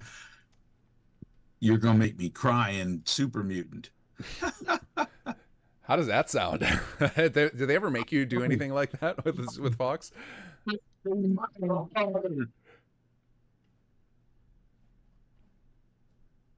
gonna make me cry in Super Mutant. How does that sound? Did they ever make you do anything like that with Fox?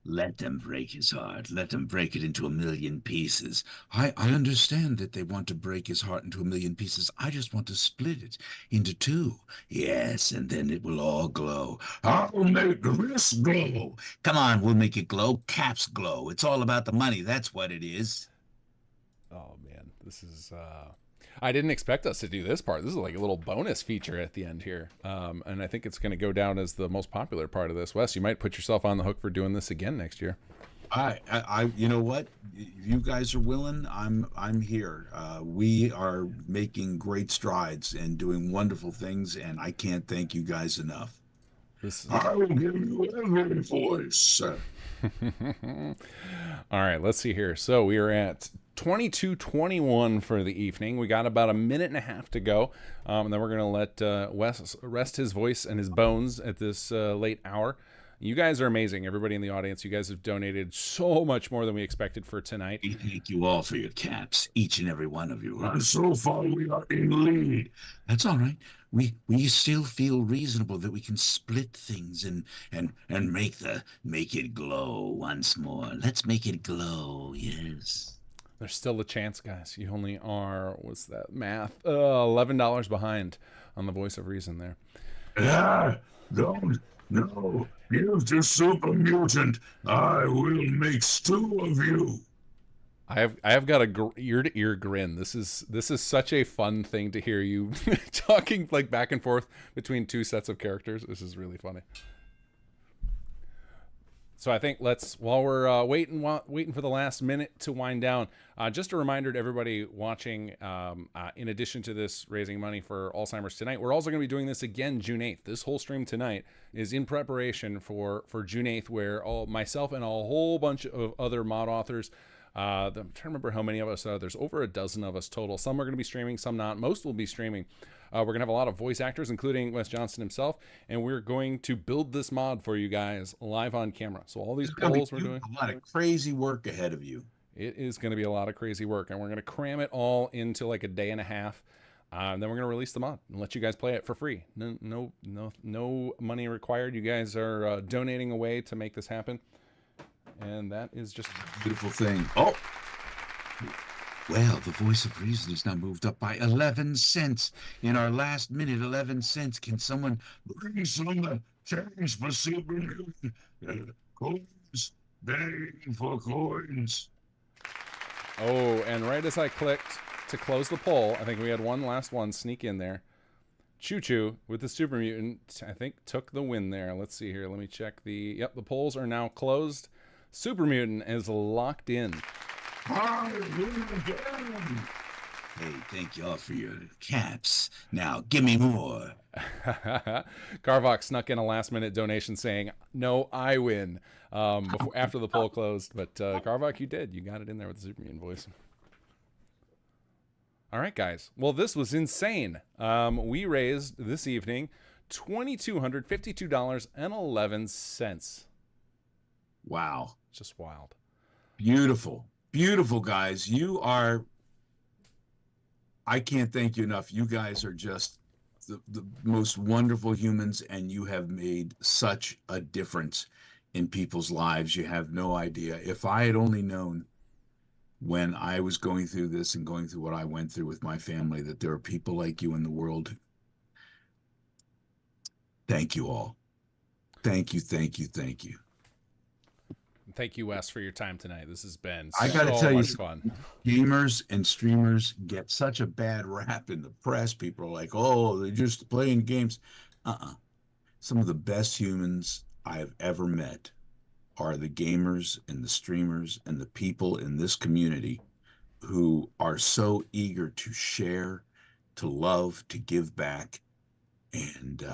Let them break his heart. Let them break it into 1,000,000 pieces. I understand that they want to break his heart into 1,000,000 pieces. I just want to split it into 2. Yes, and then it will all glow. I'll make this glow. Come on, we'll make it glow. Caps glow. It's all about the money. That's what it is. Oh, man. This is... I didn't expect us to do this part. This is like a little bonus feature at the end here. And I think it's going to go down as the most popular part of this. Wes, you might put yourself on the hook for doing this again next year. You know what? If you guys are willing, I'm here. We are making great strides and doing wonderful things, and I can't thank you guys enough. I will give you every voice. All right, let's see here. So we are at 22:21 for the evening. We got about a minute and a half to go, and then we're going to let Wes rest his voice and his bones at this late hour. You guys are amazing. Everybody in the audience, you guys have donated so much more than we expected for tonight. We thank you all for your caps, each and every one of you. And so far, we are in lead. That's all right. We still feel reasonable that we can split things and make it glow once more. Let's make it glow. Yes. There's still a chance, guys. You only are, what's that math? $11 behind on the voice of reason there. Don't. No. Give to Super Mutant. I will make stew of you. I have got a ear to ear grin. This is such a fun thing to hear you talking like back and forth between two sets of characters. This is really funny. So I think while we're waiting for the last minute to wind down, just a reminder to everybody watching, in addition to this raising money for Alzheimer's tonight, we're also going to be doing this again June 8th. This whole stream tonight is in preparation for June 8th, where myself and a whole bunch of other mod authors, I'm trying to remember how many of us, there's over a dozen of us total. Some are going to be streaming, some not. Most will be streaming. We're going to have a lot of voice actors, including Wes Johnson himself, and we're going to build this mod for you guys live on camera. So all these polls we're doing. A lot of crazy work ahead of you. It is going to be a lot of crazy work, and we're going to cram it all into like a day and a half. And then we're going to release the mod and let you guys play it for free. No money required. You guys are donating away to make this happen. And that is just a beautiful thing. Oh, well, the voice of reason has now moved up by 11 cents. In our last minute, 11 cents. Can someone bring some change for Super Mutant? Coins, begging for coins. Oh, and right as I clicked to close the poll, I think we had one last one sneak in there. Choo Choo with the Super Mutant, I think, took the win there. Let's see here. Let me check the... Yep, the polls are now closed. Super Mutant is locked in. Hey, thank y'all for your caps. Now, give me more. Carvox snuck in a last-minute donation saying, no, I win, after the poll closed. But Carvox, you did. You got it in there with the Super Mutant voice. All right, guys. Well, this was insane. We raised this evening $2,252.11. Wow. Just wild. Beautiful. Beautiful, guys. I can't thank you enough. You guys are just the most wonderful humans, and you have made such a difference in people's lives. You have no idea. If I had only known when I was going through this and going through what I went through with my family, that there are people like you in the world. Thank you all. Thank you, thank you, thank you. Thank you, Wes, for your time tonight. This has been I gotta tell you, fun. Gamers and streamers get such a bad rap in the press. People are like, oh, they're just playing games. Some of the best humans I have ever met are the gamers and the streamers and the people in this community who are so eager to share, to love, to give back. And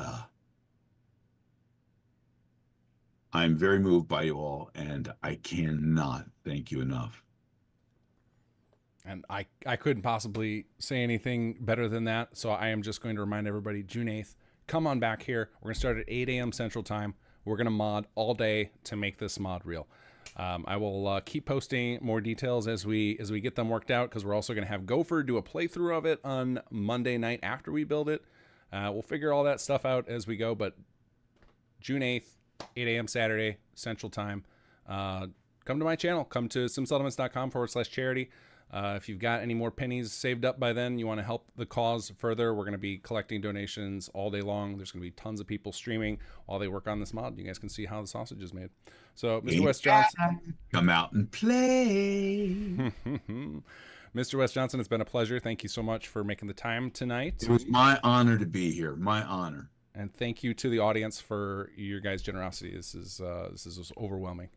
I'm very moved by you all, and I cannot thank you enough. And I couldn't possibly say anything better than that. So I am just going to remind everybody, June 8th, come on back here. We're going to start at 8 a.m. Central Time. We're going to mod all day to make this mod real. I will keep posting more details as we get them worked out, because we're also going to have Gopher do a playthrough of it on Monday night after we build it. We'll figure all that stuff out as we go, but June 8th, 8 a.m. Saturday, Central Time. Come to my channel. Come to simsettlements.com/charity. If you've got any more pennies saved up by then, you want to help the cause further, we're going to be collecting donations all day long. There's going to be tons of people streaming while they work on this mod. You guys can see how the sausage is made. So, Mr. Wes Johnson. Come out and play. Mr. Wes Johnson, it's been a pleasure. Thank you so much for making the time tonight. It was my honor to be here. My honor. And thank you to the audience for your guys' generosity. This is just overwhelming.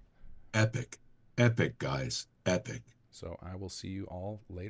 Epic. Epic, guys. Epic. So I will see you all later.